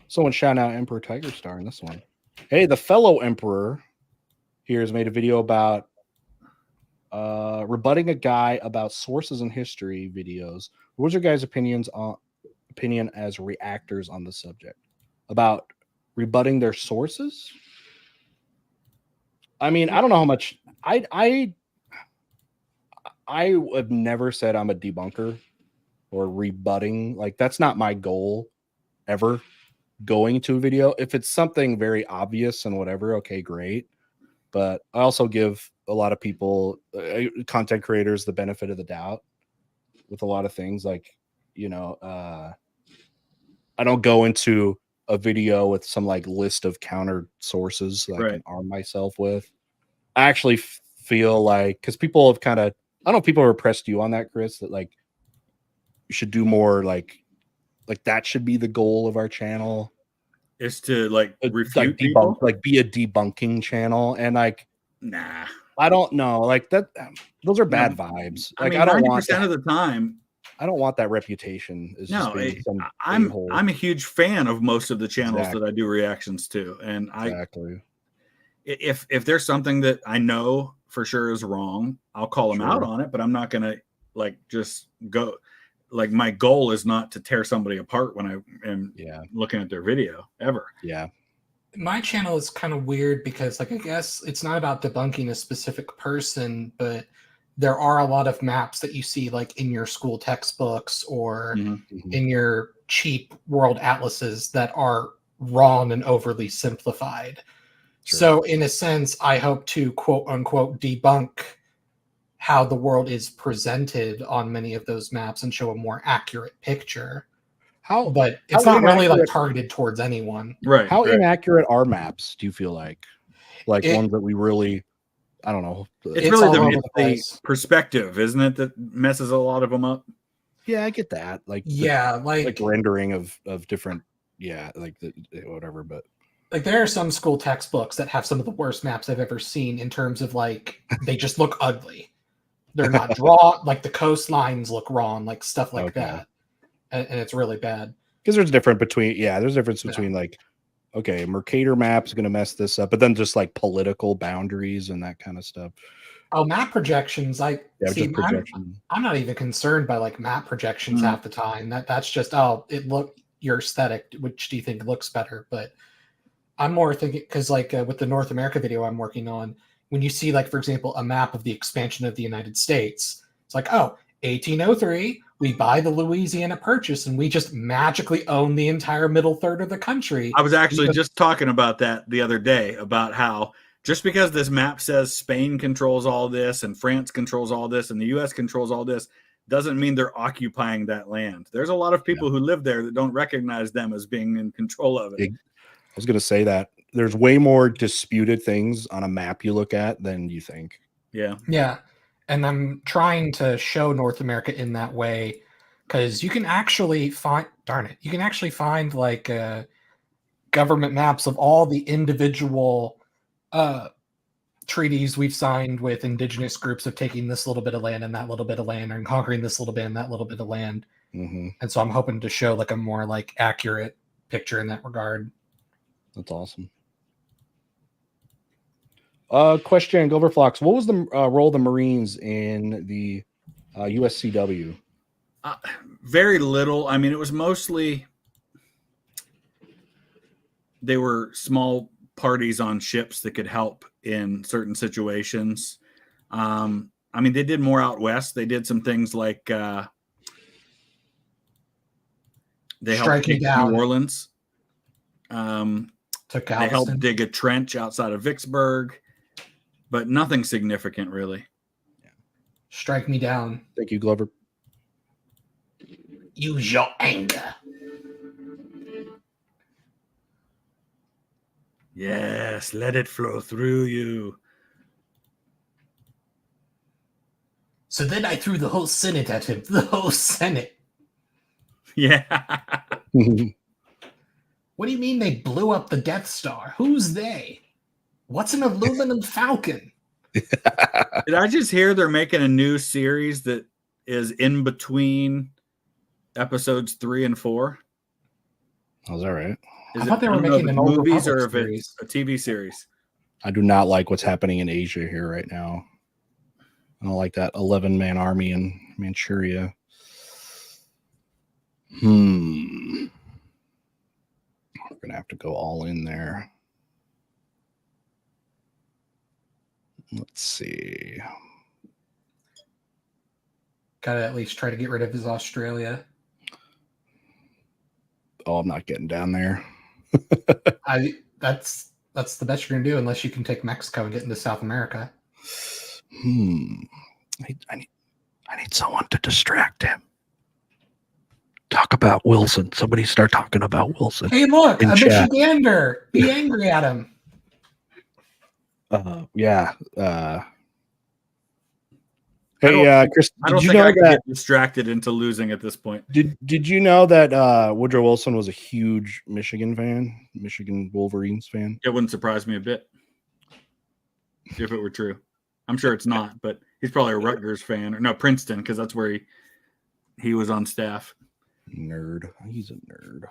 A: someone shouting out Emperor Tiger Star in this one. Hey, the fellow Emperor here has made a video about rebutting a guy about sources in history videos. What was your guys' opinion as reactors on the subject about rebutting their sources? I mean, I don't know how much I have never said I'm a debunker or rebutting. Like that's not my goal ever. Going to a video, if it's something very obvious and whatever, okay, great. But I also give a lot of people, content creators, the benefit of the doubt with a lot of things. Like, you know, I don't go into a video with some like list of counter sources that I can arm myself with. I actually feel like, because people have kind of, I don't know if people have pressed you on that, Chris, that like you should do more like that should be the goal of our channel.
B: Is to like refute
A: like
B: people,
A: like be a debunking channel, and like
B: nah,
A: I don't know, like that. Those are bad vibes. Like
B: I mean,
A: I don't
B: 90%
A: want that,
B: of the time.
A: I don't want that reputation. Is just being some
B: I'm a huge fan of most of the channels
A: Exactly.
B: that I do reactions to, and
A: exactly.
B: If there's something that I know for sure is wrong, I'll call them out on it. But I'm not gonna like just go. Like my goal is not to tear somebody apart when I am looking at their video ever.
A: Yeah.
C: My channel is kind of weird because like I guess it's not about debunking a specific person, but there are a lot of maps that you see like in your school textbooks or in your cheap world atlases that are wrong and overly simplified.
A: Sure.
C: So in a sense, I hope to quote unquote debunk how the world is presented on many of those maps and show a more accurate picture. But it's not really like targeted towards anyone.
B: Right.
A: How inaccurate are maps, do you feel like ones that we really, I don't know.
B: It's really the perspective, isn't it, that messes a lot of them up?
A: Yeah, I get that. Like like rendering of different whatever, but
C: like there are some school textbooks that have some of the worst maps I've ever seen in terms of like they just look ugly. They're not drawn, like the coastlines look wrong, like stuff like that. And it's really bad.
A: Because there's difference between like, okay, Mercator map's going to mess this up, but then just like political boundaries and that kind of stuff.
C: Oh, map projections. I'm not even concerned by like map projections half the time. That's just, your aesthetic. Which do you think looks better? But I'm more thinking because like with the North America video I'm working on, when you see like, for example, a map of the expansion of the United States, it's like, 1803, we buy the Louisiana Purchase and we just magically own the entire middle third of the country.
B: I was actually just talking about that the other day, about how just because this map says Spain controls all this and France controls all this and the US controls all this doesn't mean they're occupying that land. There's a lot of people who live there that don't recognize them as being in control of it.
A: I was going to say that there's way more disputed things on a map you look at than you think.
B: Yeah.
C: Yeah. And I'm trying to show North America in that way because you can actually find, like government maps of all the individual treaties we've signed with indigenous groups of taking this little bit of land and that little bit of land and conquering this little bit and that little bit of land. And so I'm hoping to show like a more like accurate picture in that regard.
A: That's awesome. Question, Goverflox. What was the role of the Marines in the USCW?
B: Very little. I mean, it was mostly they were small parties on ships that could help in certain situations. I mean, they did more out west. They did some things like they helped take New Orleans.
C: To
B: They helped
C: Galveston.
B: dig a trench outside of Vicksburg, but nothing significant really.
C: Strike me down.
A: Thank you, Glover.
C: Use your anger.
B: Yes, let it flow through you.
C: So then I threw the whole Senate at him. The whole Senate.
B: Yeah.
C: What do you mean they blew up the Death Star? Who's they? What's an aluminum falcon?
B: Did I just hear they're making a new series that is in between episodes 3 and 4?
A: Oh, is that right?
C: I thought they were
B: don't know if
C: making
B: it's
C: an Old
B: movies or
C: Republic
B: if it's a TV series.
A: I do not like what's happening in Asia here right now. I don't like that 11-man army in Manchuria. We're gonna have to go all in there. Let's see.
C: Gotta at least try to get rid of his Australia.
A: Oh, I'm not getting down there.
C: That's the best you're gonna do unless you can take Mexico and get into South America.
A: I need someone to distract him. Talk about Wilson. Somebody start talking about Wilson.
C: Hey, look,
A: in
C: a
A: chat.
C: Michigander. Be angry at him.
A: Yeah.
B: I don't
A: Hey, Chris,
B: I don't
A: did you
B: think
A: know
B: I can
A: that?
B: get distracted into losing at this point.
A: Did you know that Woodrow Wilson was a huge Michigan fan, Michigan Wolverines fan?
B: It wouldn't surprise me a bit if it were true. I'm sure it's not, but he's probably a Rutgers fan, or no, Princeton, because that's where he was on staff.
A: Nerd. He's a nerd.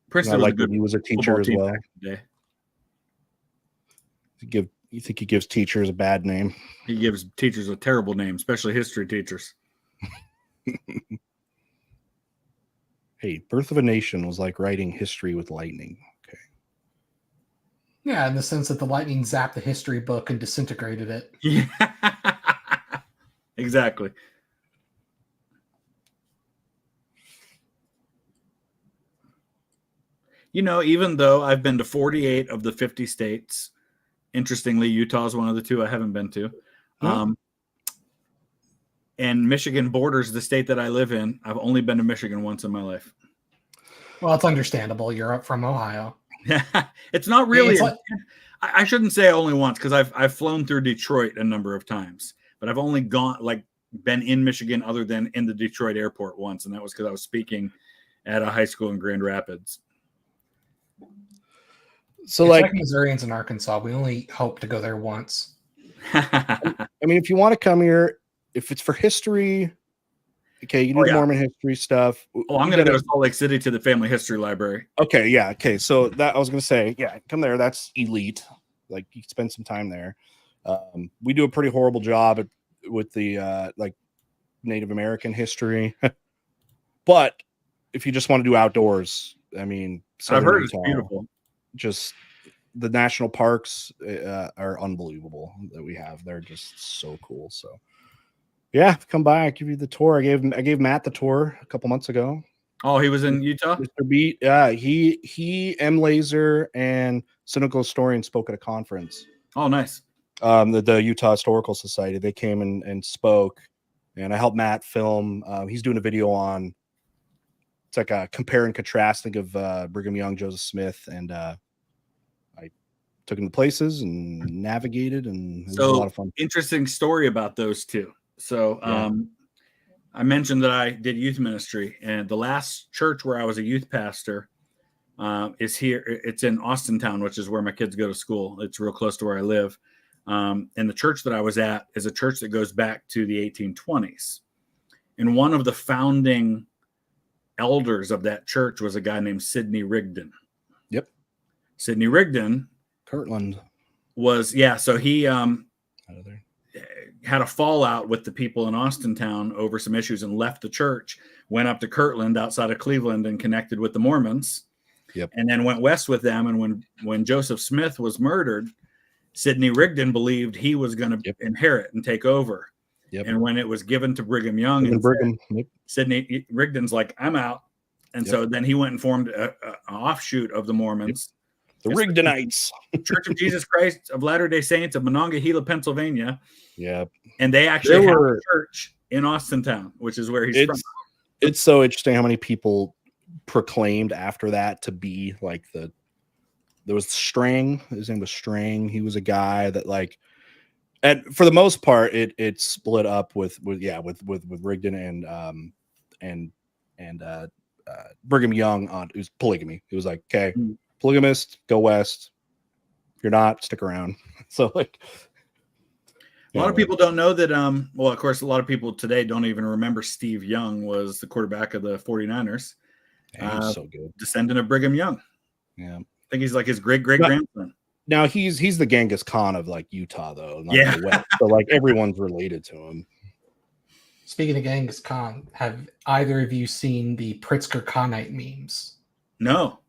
B: Princeton
A: I
B: was
A: like
B: a good
A: that he was a teacher
B: football
A: as
B: team
A: well.
B: back in the day.
A: You think he gives teachers a bad name?
B: He gives teachers a terrible name, especially history teachers.
A: Hey, Birth of a Nation was like writing history with lightning. Okay.
C: Yeah, in the sense that the lightning zapped the history book and disintegrated it.
B: Yeah, exactly. You know, even though I've been to 48 of the 50 states, interestingly, Utah is one of the 2 I haven't been to. And Michigan borders the state that I live in. I've only been to Michigan once in my life.
C: Well, it's understandable. You're up from Ohio.
B: It's not really.
C: It's like,
B: I shouldn't say only once, because I've flown through Detroit a number of times, but I've only been in Michigan other than in the Detroit airport once, and that was because I was speaking at a high school in Grand Rapids.
C: So it's like Missourians and Arkansas. We only hope to go there once.
A: I mean, if you want to come here, if it's for history, okay, you do Mormon history stuff.
B: Oh, I'm going to go to Salt Lake City to the Family History Library.
A: Okay, yeah, okay. So that I was going to say, yeah, come there. That's elite. Like, you can spend some time there. We do a pretty horrible job with the like Native American history, but if you just want to do outdoors, I mean,
B: I've heard it's beautiful.
A: Just the national parks are unbelievable that we have. They're just so cool. So yeah, come by. I'll give you the tour. I gave Matt the tour a couple months ago.
B: Oh, he was in Utah?
A: Mr. Beat. Yeah, he M. Laser and Cynical Historian spoke at a conference.
B: Oh, nice.
A: The Utah Historical Society. They came and spoke, and I helped Matt film. He's doing a video on, it's like a compare and contrasting of Brigham Young, Joseph Smith, and I took him to places and navigated, and it was a lot of fun.
B: Interesting story about those 2. So I mentioned that I did youth ministry, and the last church where I was a youth pastor is here. It's in Austintown, which is where my kids go to school. It's real close to where I live. And the church that I was at is a church that goes back to the 1820s. And one of the founding elders of that church was a guy named Sidney Rigdon.
A: Yep.
B: Sidney Rigdon.
A: Kirtland.
B: So he had a fallout with the people in Austintown over some issues and left the church, went up to Kirtland outside of Cleveland and connected with the Mormons.
A: Yep.
B: And then went west with them. And when Joseph Smith was murdered, Sidney Rigdon believed he was going to inherit and take over.
A: Yep.
B: And when it was given to Brigham Young, Sidney Rigdon's like, I'm out. And so then he went and formed an offshoot of the Mormons.
A: The Rigdonites.
B: Church of Jesus Christ of Latter-day Saints of Monongahela, Pennsylvania.
A: Yeah.
B: And they actually have a church in Austintown, which is where he's from.
A: It's so interesting how many people proclaimed after that to be like there was Strang. His name was Strang. He was a guy that like, and for the most part, it split up with Rigdon and Brigham Young on it was polygamy. It was like, okay, polygamist, go west. If you're not, stick around. So like
B: a lot of people don't know that well, of course, a lot of people today don't even remember Steve Young was the quarterback of the 49ers.
A: He's so good.
B: Descendant of Brigham Young.
A: Yeah.
B: I think he's like his great-great-grandson.
A: Now he's the Genghis Khan of like Utah though. The West. So like everyone's related to him.
C: Speaking of Genghis Khan, have either of you seen the Pritzker Khanite memes?
B: No.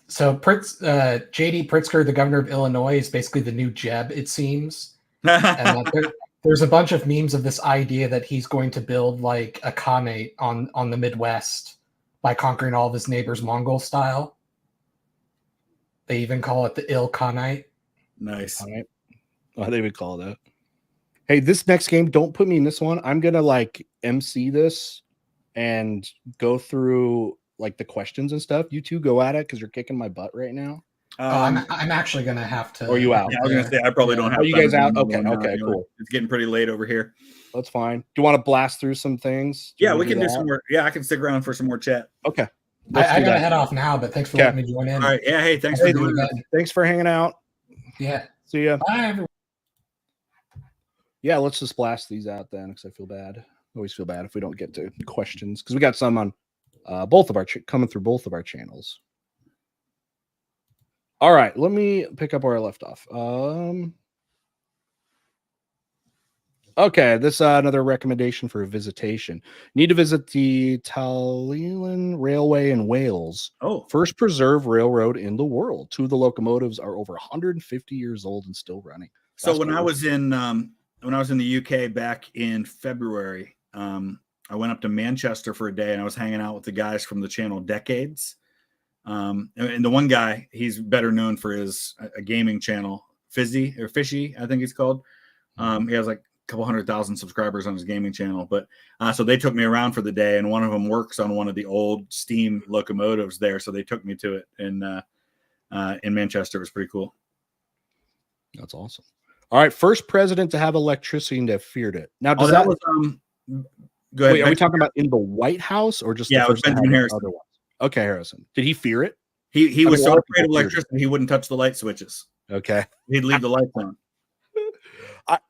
C: So J.D. Pritzker, the governor of Illinois, is basically the new Jeb, it seems. And there's a bunch of memes of this idea that he's going to build like a Khanate on the Midwest by conquering all of his neighbors Mongol style. They even call it the Il Khanate.
B: Nice.
A: Oh, they would call that. Hey, this next game, don't put me in this one. I'm gonna like MC this and go through like the questions and stuff. You two go at it because you're kicking my butt right now.
C: I'm actually gonna have to.
A: Are you out?
B: Yeah, I was gonna say I probably don't have.
A: Are you guys out? Okay, cool.
B: It's getting pretty late over here.
A: That's fine. Do you want to blast through some things?
B: Yeah, we can do some more. Yeah, I can stick around for some more chat.
A: Okay.
C: I gotta head off now, but thanks for letting me join in.
B: All right. Yeah. Hey, thanks for joining us.
A: Thanks for hanging out.
C: Yeah.
A: See ya.
C: Bye, everyone.
A: Yeah, let's just blast these out then, because I feel bad. I always feel bad if we don't get to questions, because we got some on both of our coming through both of our channels. All right, let me pick up where I left off. Okay, this another recommendation for a visitation. Need to visit the Talilan Railway in Wales.
B: Oh,
A: first preserved railroad in the world. 2 of the locomotives are over 150 years old and still running.
B: So when I was in the UK back in February, I went up to Manchester for a day and I was hanging out with the guys from the channel Decades. And the one guy, he's better known for his a gaming channel, Fishy, I think it's called. He has like a couple 100,000 subscribers on his gaming channel. But so they took me around for the day, and one of them works on one of the old steam locomotives there. So they took me to it in Manchester. It was pretty cool.
A: That's awesome. All right, first president to have electricity and to have feared it. Now, does
B: that was go ahead.
A: Wait, are we talking about in the White House or just
B: the first Benjamin Harrison?
A: Other ones? Okay, Harrison. Did he fear it?
B: He was so afraid of electricity he wouldn't touch the light switches.
A: Okay,
B: he'd leave the lights on.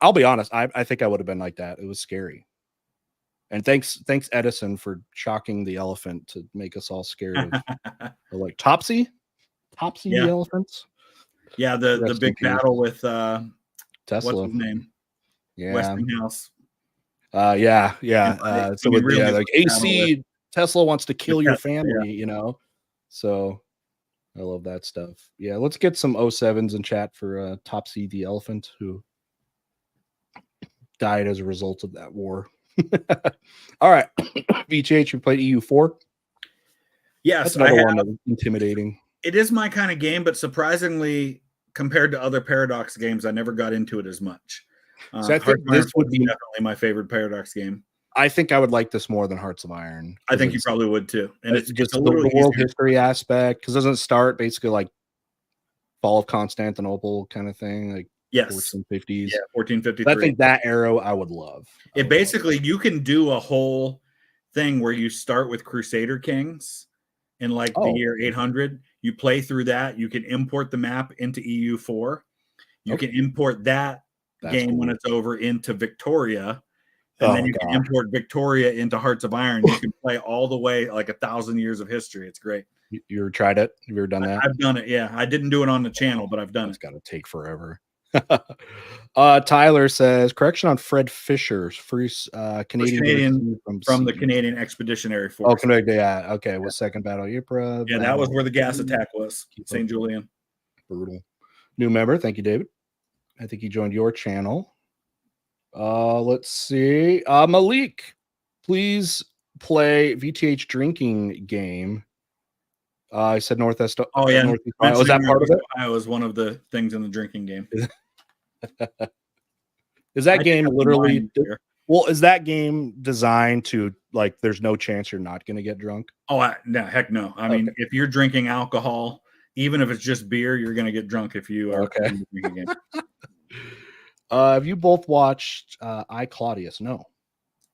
A: I'll be honest. I think I would have been like that. It was scary. And thanks Edison for shocking the elephant to make us all scared of like Topsy the elephants.
B: Yeah, the big battle with
A: Tesla.
B: What's his name?
A: Yeah,
B: Westinghouse.
A: So with like AC, Tesla wants to kill your family, you know. So I love that stuff. Yeah, let's get some 07s in chat for Topsy the elephant who died as a result of that war. All right, VHH, you played EU4.
B: Yes,
A: that's another one that's intimidating.
B: It is my kind of game, but surprisingly, compared to other Paradox games, I never got into it as much.
A: So I think this would be
B: definitely my favorite Paradox game.
A: I think I would like this more than Hearts of Iron.
B: I think you probably would too. And it's
A: just
B: a little
A: the world history aspect, because doesn't it start basically like fall of Constantinople kind of thing, like 1450s.
B: Yeah, 1453.
A: I think that era I would love.
B: It basically you can do a whole thing where you start with Crusader Kings in like the year 800. You play through that. You can import the map into EU4. You can import that game when it's over into Victoria. And then you can import Victoria into Hearts of Iron. You can play all the way like 1,000 years of history. It's great.
A: You ever tried it? Have you ever done that?
B: I've done it. Yeah, I didn't do it on the channel, but I've done it.
A: It's got to take forever. Tyler says correction on Fred Fisher's free Canadian
B: from the Canadian Expeditionary Force.
A: Oh, yeah. Okay, was Second Battle of Ypres.
B: Yeah, that was where the gas attack was. St. Julian.
A: Brutal. New member. Thank you, David. I think he joined your channel. Let's see. Malik, please play VTH drinking game. I said Northeast.
B: Oh yeah,
A: Northeast Ohio. Was that part of it?
B: Ohio was one of the things in the drinking game.
A: Is that game literally? Well, is that game designed to like? There's no chance you're not going to get drunk.
B: Oh no, heck no. I mean, if you're drinking alcohol, even if it's just beer, you're going to get drunk if you are playing the drinking game.
A: Have you both watched I, Claudius? No.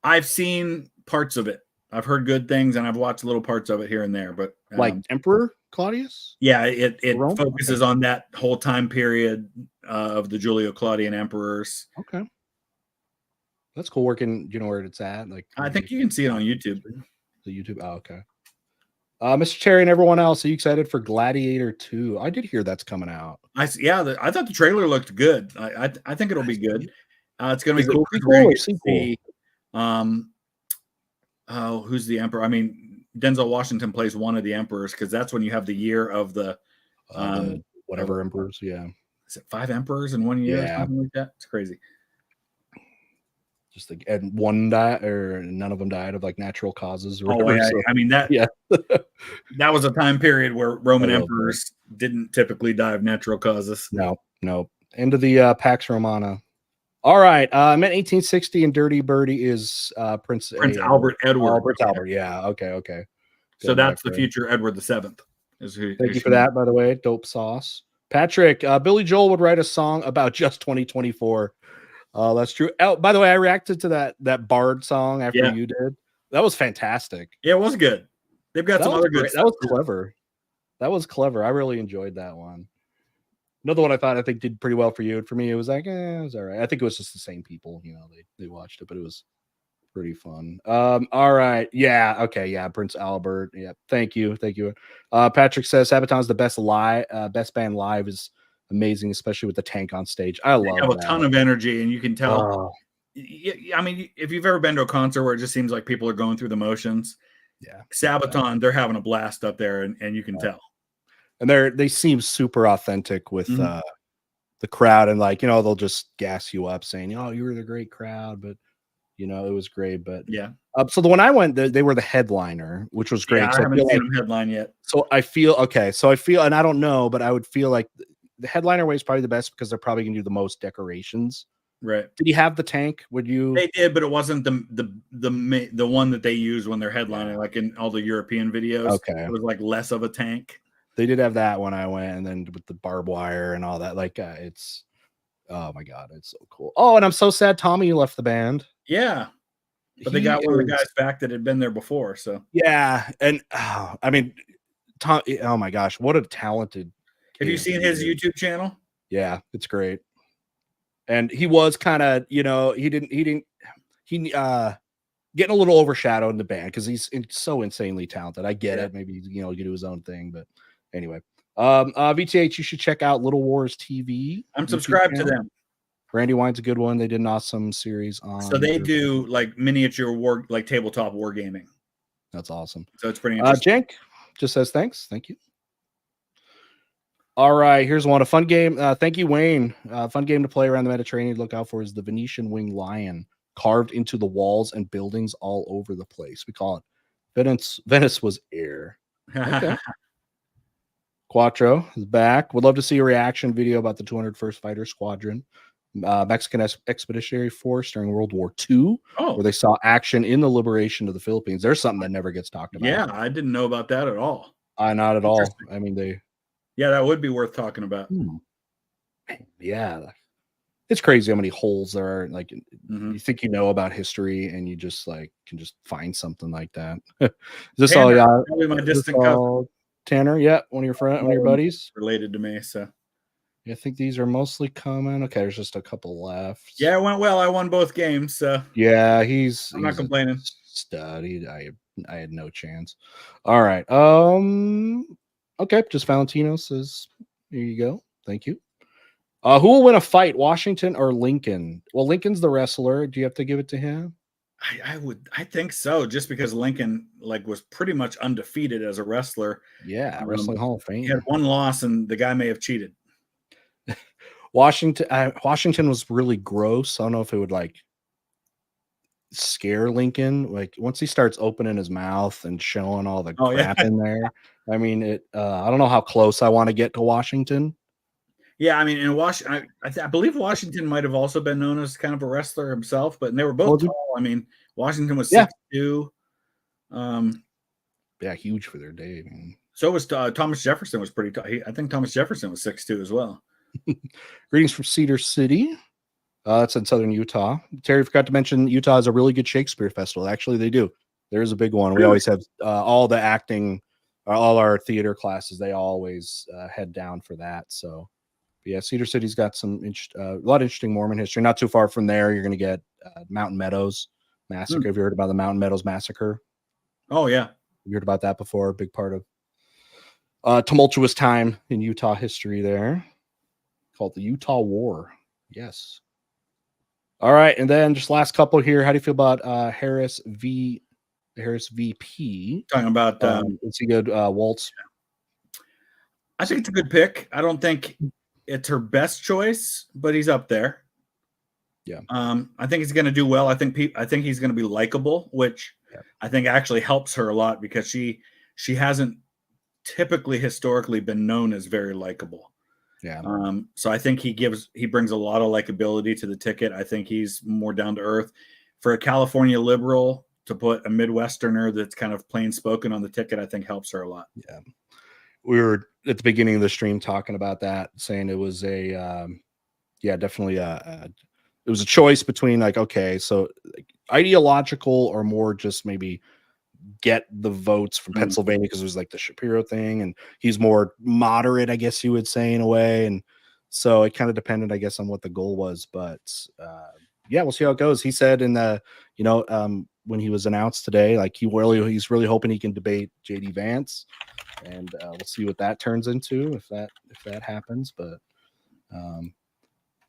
B: I've seen parts of it. I've heard good things, and I've watched little parts of it here and there. But
A: like Emperor Claudius?
B: Yeah, it focuses on that whole time period of the Julio-Claudian emperors.
A: Okay, that's cool. Working, you know where it's at? Like,
B: I think you can see it on YouTube.
A: The YouTube. Oh, okay. Mr. Terry and everyone else, are you excited for Gladiator 2? I did hear that's coming out.
B: I thought the trailer looked good. I think it'll be good. It's going to be cool.
A: See,
B: who's the emperor? I mean, Denzel Washington plays one of the emperors because that's when you have the year of the
A: whatever emperors. Yeah,
B: is it 5 emperors in 1 year?
A: Yeah,
B: or something like that. It's crazy.
A: Just like, and one died, or none of them died of like natural causes. Or
B: whatever. So, I mean that.
A: Yeah,
B: that was a time period where Roman emperors didn't typically die of natural causes.
A: No. End of the Pax Romana. All right. I'm at 1860, and Dirty Birdie is Prince
B: Albert Edward.
A: Prince Albert. Yeah. Okay.
B: So that's the future Edward VII.
A: Thank you for that, by the way. Dope sauce. Patrick, Billy Joel would write a song about just 2024. That's true. Oh, by the way, I reacted to that Bard song after you did. That was fantastic.
B: Yeah, it was good. They've got some other good
A: stuff. That was clever. That was clever. I really enjoyed that one. Another one I think did pretty well for you. For me, it was like, it was all right. I think it was just the same people, they watched it, but it was pretty fun. All right. Yeah. Okay. Yeah. Prince Albert. Yeah. Thank you. Patrick says Sabaton's the best band live is amazing, especially with the tank on stage. I love
B: have a ton of energy, and you can tell. I mean, if you've ever been to a concert where it just seems like people are going through the motions, Sabaton, they're having a blast up there, and you can tell.
A: And they seem super authentic with the crowd, and like they'll just gas you up saying, "Oh, you were the great crowd," but it was great. But so the one I went, they were the headliner, which was great.
B: Yeah, I haven't seen them headline yet.
A: So I feel, and I don't know, but I would feel like the headliner way is probably the best because they're probably gonna do the most decorations.
B: Right.
A: Did he have the tank? Would you?
B: They did, but it wasn't the one that they use when they're headlining, like in all the European videos.
A: Okay.
B: It was like less of a tank.
A: They did have that when I went, and then with the barbed wire and all that, like it's, oh my god, it's so cool. Oh, and I'm so sad Tommy left the band.
B: Yeah, but they got one of the guys back that had been there before. So
A: yeah, and I mean, Tom. Oh my gosh, what a talented.
B: Have you seen his YouTube channel?
A: Yeah, it's great. And he was kind of, he getting a little overshadowed in the band because he's so insanely talented. I get it. Maybe he do his own thing, but anyway. VTH, you should check out Little Wars TV.
B: I'm subscribed to them.
A: Randy Wine's a good one. They did an awesome series on.
B: So they do like miniature war, like tabletop war gaming.
A: That's awesome.
B: So it's pretty interesting.
A: Jenk just says thanks. Thank you. All right, here's one. A fun game. Thank you, Wayne. Fun game to play around the Mediterranean. Look out for is the Venetian winged lion carved into the walls and buildings all over the place. We call it Venice was air. Okay. Quattro is back. Would love to see a reaction video about the 201st Fighter Squadron, Mexican Expeditionary Force during World War II, where they saw action in the liberation of the Philippines. There's something that never gets talked about.
B: Yeah, I didn't know about that at all.
A: Not at all. I mean,
B: yeah, that would be worth talking about.
A: Yeah. It's crazy how many holes there are. Like you think about history and you just can just find something like that. Is this
B: Tanner,
A: all
B: probably my distant cousin.
A: Tanner? Yeah, one of your buddies.
B: Related to me, so
A: I think these are mostly common. Okay, there's just a couple left.
B: Yeah, it went well. I won both games, so
A: yeah,
B: I'm not complaining.
A: Stud. I had no chance. All right. Okay, just Valentino says, here you go. Thank you. Who will win a fight, Washington or Lincoln? Well, Lincoln's the wrestler. Do you have to give it to him?
B: I think so, just because Lincoln was pretty much undefeated as a wrestler.
A: Yeah, Wrestling Hall of Fame.
B: He had one loss, and the guy may have cheated.
A: Washington was really gross. I don't know if it would scare Lincoln. Like once he starts opening his mouth and showing all the
B: Oh, yeah.
A: crap in there, I mean, I don't know how close I want to get to Washington.
B: Yeah, I mean, in Washington, I believe Washington might have also been known as kind of a wrestler himself, but they were both tall. I mean, Washington was 6'2".
A: Yeah, huge for their day. Man.
B: So was Thomas Jefferson was pretty tall. I think Thomas Jefferson was 6'2" as well.
A: Greetings from Cedar City. That's in southern Utah. Terry forgot to mention Utah has a really good Shakespeare festival. Actually, they do. There's a big one. We always have all the acting, all our theater classes. They always head down for that. So, yeah, Cedar City's got a lot of interesting Mormon history. Not too far from there, you're going to get Mountain Meadows Massacre. Have you heard about the Mountain Meadows Massacre?
B: Oh, yeah.
A: You heard about that before? A big part of tumultuous time in Utah history there, called the Utah War. Yes. All right, and then just last couple here. How do you feel about Harris VP?
B: Talking about
A: is he good? Waltz.
B: I think it's a good pick. I don't think it's her best choice, but he's up there.
A: Yeah.
B: I think he's going to do well. I think he's going to be likable, which I think actually helps her a lot because she hasn't typically historically been known as very likable.
A: Yeah.
B: So I think he brings a lot of likability to the ticket. I think he's more down to earth. For a California liberal to put a Midwesterner that's kind of plain spoken on the ticket, I think helps her a lot.
A: Yeah. We were at the beginning of the stream talking about that, saying it was definitely it was a choice between like, okay, so like, ideological or more just maybe get the votes from Pennsylvania because it was like the Shapiro thing, and he's more moderate, I guess you would say, in a way. And so it kind of depended, I guess, on what the goal was. But yeah, we'll see how it goes. He said in the, when he was announced today, like he's really hoping he can debate JD Vance, and we'll see what that turns into if that happens. But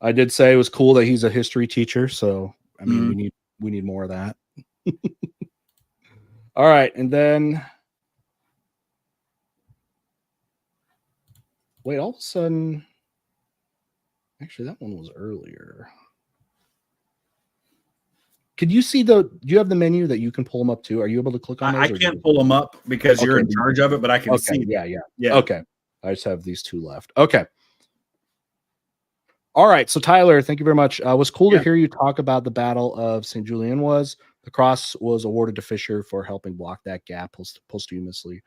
A: I did say it was cool that he's a history teacher, so I mean we need more of that. All right, and then wait, all of a sudden, actually that one was earlier. Could you see do you have the menu that you can pull them up to? Are you able to click on those?
B: I can't pull them up because you're in charge of it, but I can see.
A: Yeah. Okay. I just have these two left. Okay. All right. So Tyler, thank you very much. It was cool to hear you talk about the Battle of St. Julian. The cross was awarded to Fisher for helping block that gap posthumously.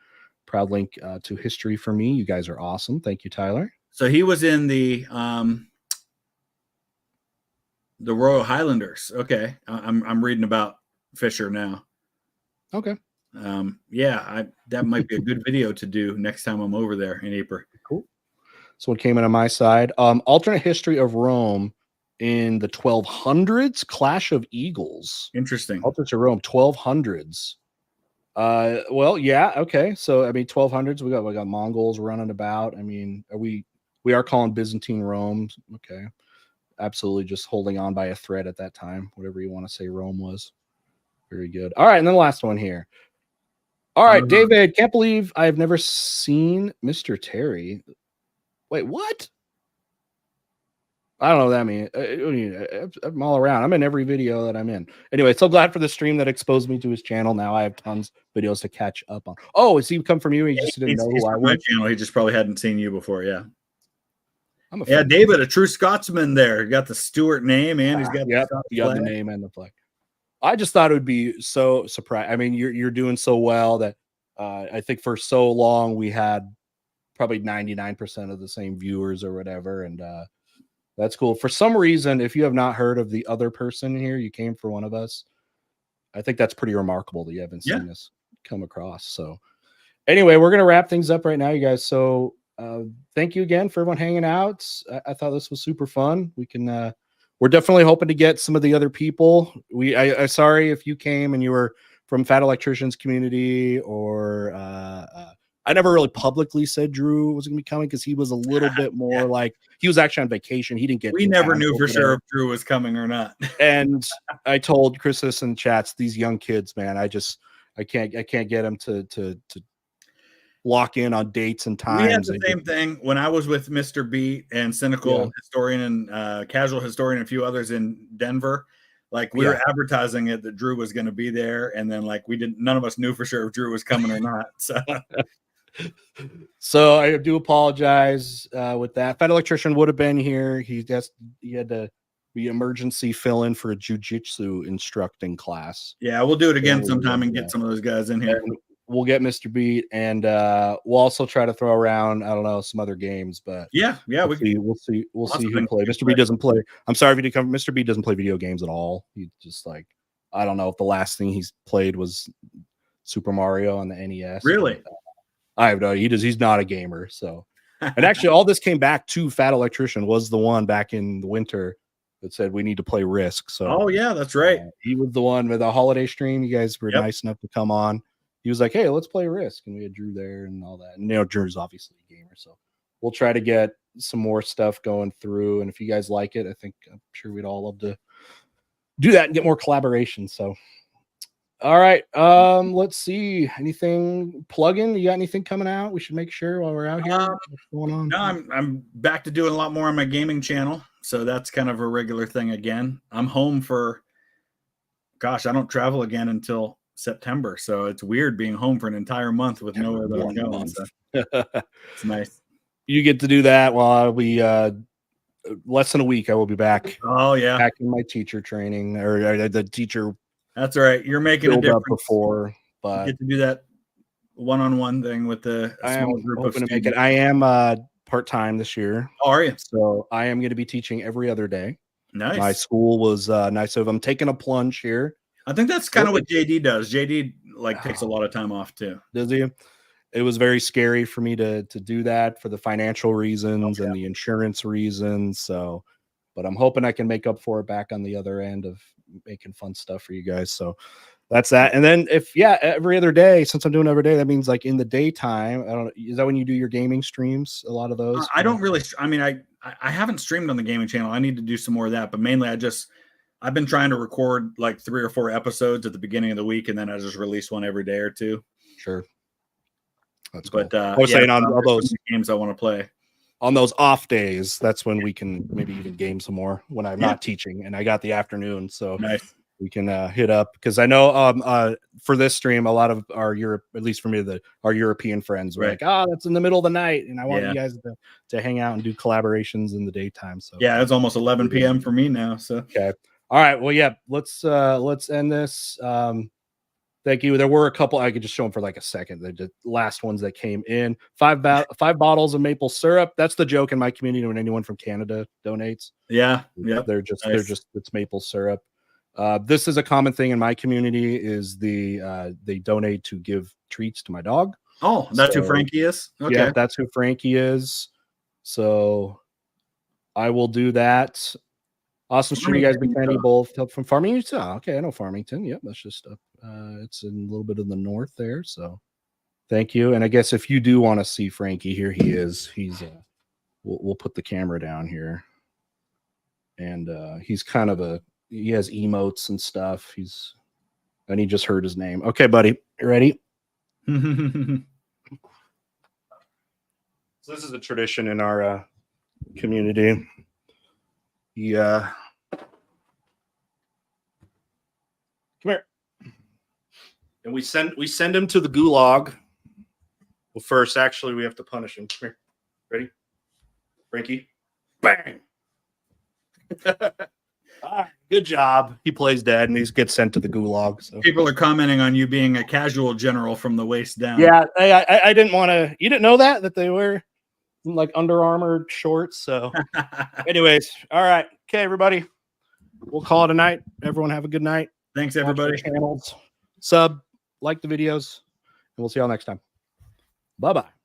A: Proud link to history for me. You guys are awesome. Thank you, Tyler.
B: So he was in the Royal Highlanders. Okay. I'm reading about Fisher now.
A: Okay.
B: That might be a good video to do next time I'm over there in April.
A: Cool. So what came in on my side? Alternate history of Rome in the 1200s, Clash of Eagles.
B: Interesting.
A: Alternate to Rome, 1200s. Well, yeah, okay. So I mean, 1200s. We got Mongols running about. I mean, we are calling Byzantine Rome. Okay, absolutely, just holding on by a thread at that time. Whatever you want to say, Rome was. Very good. All right, and then the last one here. All right, David. Can't believe I've never seen Mr. Terry. Wait, what? I don't know what that means. I'm all around. I'm in every video that I'm in. Anyway, so glad for the stream that exposed me to his channel. Now I have tons of videos to catch up on. Oh, has he come from you? He just didn't know who I was.
B: My channel. He just probably hadn't seen you before. Yeah. David, a true Scotsman there. You got the Stuart name and he's got
A: the name and the flag. I just thought it would be so surprised. I mean, you're doing so well that I think for so long we had probably 99% of the same viewers or whatever, and that's cool. For some reason, if you have not heard of the other person here, you came for one of us. I think that's pretty remarkable that you haven't seen us come across. So anyway, we're going to wrap things up right now, you guys. So thank you again for everyone hanging out. I thought this was super fun. We're definitely hoping to get some of the other people. I sorry if you came and you were from Fat Electricians community or I never really publicly said Drew was going to be coming because he was a little bit more like he was actually on vacation. He didn't get.
B: We never knew for sure if Drew was coming or not.
A: And I told Chris this in chats. These young kids, man, I can't get them to lock in on dates and times.
B: We had the same thing when I was with Mr. B and Cynical Historian and Casual Historian and a few others in Denver. Like we were advertising it that Drew was going to be there, and then like none of us knew for sure if Drew was coming or not.
A: So I do apologize with that. Fed Electrician would have been here. He had to be emergency fill in for a jujitsu instructing class.
B: Yeah, we'll do it again sometime and get some of those guys in here.
A: And we'll get Mr. Beat, and we'll also try to throw around, I don't know, some other games, but
B: yeah,
A: we'll see who play. Mr. B doesn't play. I'm sorry if you didn't come. Mr. B doesn't play video games at all. He just like, I don't know if the last thing he's played was Super Mario on the NES.
B: Really?
A: I have no. He's not a gamer. So, and actually, all this came back to Fat Electrician was the one back in the winter that said we need to play Risk. So,
B: oh yeah, that's right.
A: He was the one with a holiday stream. You guys were nice enough to come on. He was like, "Hey, let's play Risk," and we had Drew there and all that. And Drew's obviously a gamer, so we'll try to get some more stuff going through. And if you guys like it, I'm sure we'd all love to do that and get more collaboration. So, all right, let's see. Anything plugging? You got anything coming out? We should make sure while we're out here. What's going on?
B: No, I'm back to doing a lot more on my gaming channel, so that's kind of a regular thing again. I'm home for, I don't travel again until September, so it's weird being home for an entire month with nowhere that I'm going. So it's nice.
A: You get to do that while I'll be less than a week. I will be back.
B: Oh yeah,
A: back in my teacher training or the teacher.
B: That's right. You're making a difference
A: before, but
B: you get to do that one-on-one thing with a small group of students.
A: I am part-time this year.
B: Oh, are you?
A: So I am going to be teaching every other day.
B: Nice.
A: My school was nice. So if I'm taking a plunge here.
B: I think that's kind of what JD does. JD takes a lot of time off too.
A: Does he? It was very scary for me to do that for the financial reasons and the insurance reasons. So, but I'm hoping I can make up for it back on the other end of making fun stuff for you guys. So that's that. And then every other day, since I'm doing every day, that means like in the daytime, I don't know. Is that when you do your gaming streams? A lot of those?
B: I don't really, I haven't streamed on the gaming channel. I need to do some more of that, but mainly I've been trying to record like 3 or 4 episodes at the beginning of the week, and then I just release one every day or two.
A: Sure. That's
B: cool. But
A: I was saying on all those
B: games I want to play.
A: On those off days, that's when we can maybe even game some more when I'm not teaching and I got the afternoon. So we can hit up, because I know for this stream, a lot of our at least for me, our European friends were like, that's in the middle of the night, and I want you guys to hang out and do collaborations in the daytime. So
B: yeah, it's almost 11 p.m. for me now. So
A: okay. All right. Well, let's end this. Thank you. There were a couple. I could just show them for like a second. The last ones that came in. 5 bottles of maple syrup. That's the joke in my community when anyone from Canada donates.
B: Yeah.
A: They're just it's maple syrup. This is a common thing in my community. Is they donate to give treats to my dog.
B: Oh, that's who Frankie is. Okay.
A: Yeah, that's who Frankie is. So I will do that. Awesome stream, you guys. McKenny both help from Farmington. Oh, okay, I know Farmington. Yep, that's just up. It's in a little bit of the north there. So thank you. And I guess if you do want to see Frankie, here he is. He's we'll put the camera down here. And he's kind of he has emotes and stuff. And he just heard his name. Okay, buddy. You ready? So this is a tradition in our community. Yeah. Come here. And we send him to the gulag. Well, first, actually, we have to punish him. Come here. Ready? Frankie? Bang. Good job. He plays dead, and he gets sent to the gulag. So
B: people are commenting on you being a casual general from the waist down.
A: Yeah, I didn't want to. You didn't know that they were like Under Armour shorts. So anyways, all right. Okay, everybody. We'll call it a night. Everyone have a good night.
B: Thanks, everybody.
A: Channels, sub, like the videos, and we'll see y'all next time. Bye-bye.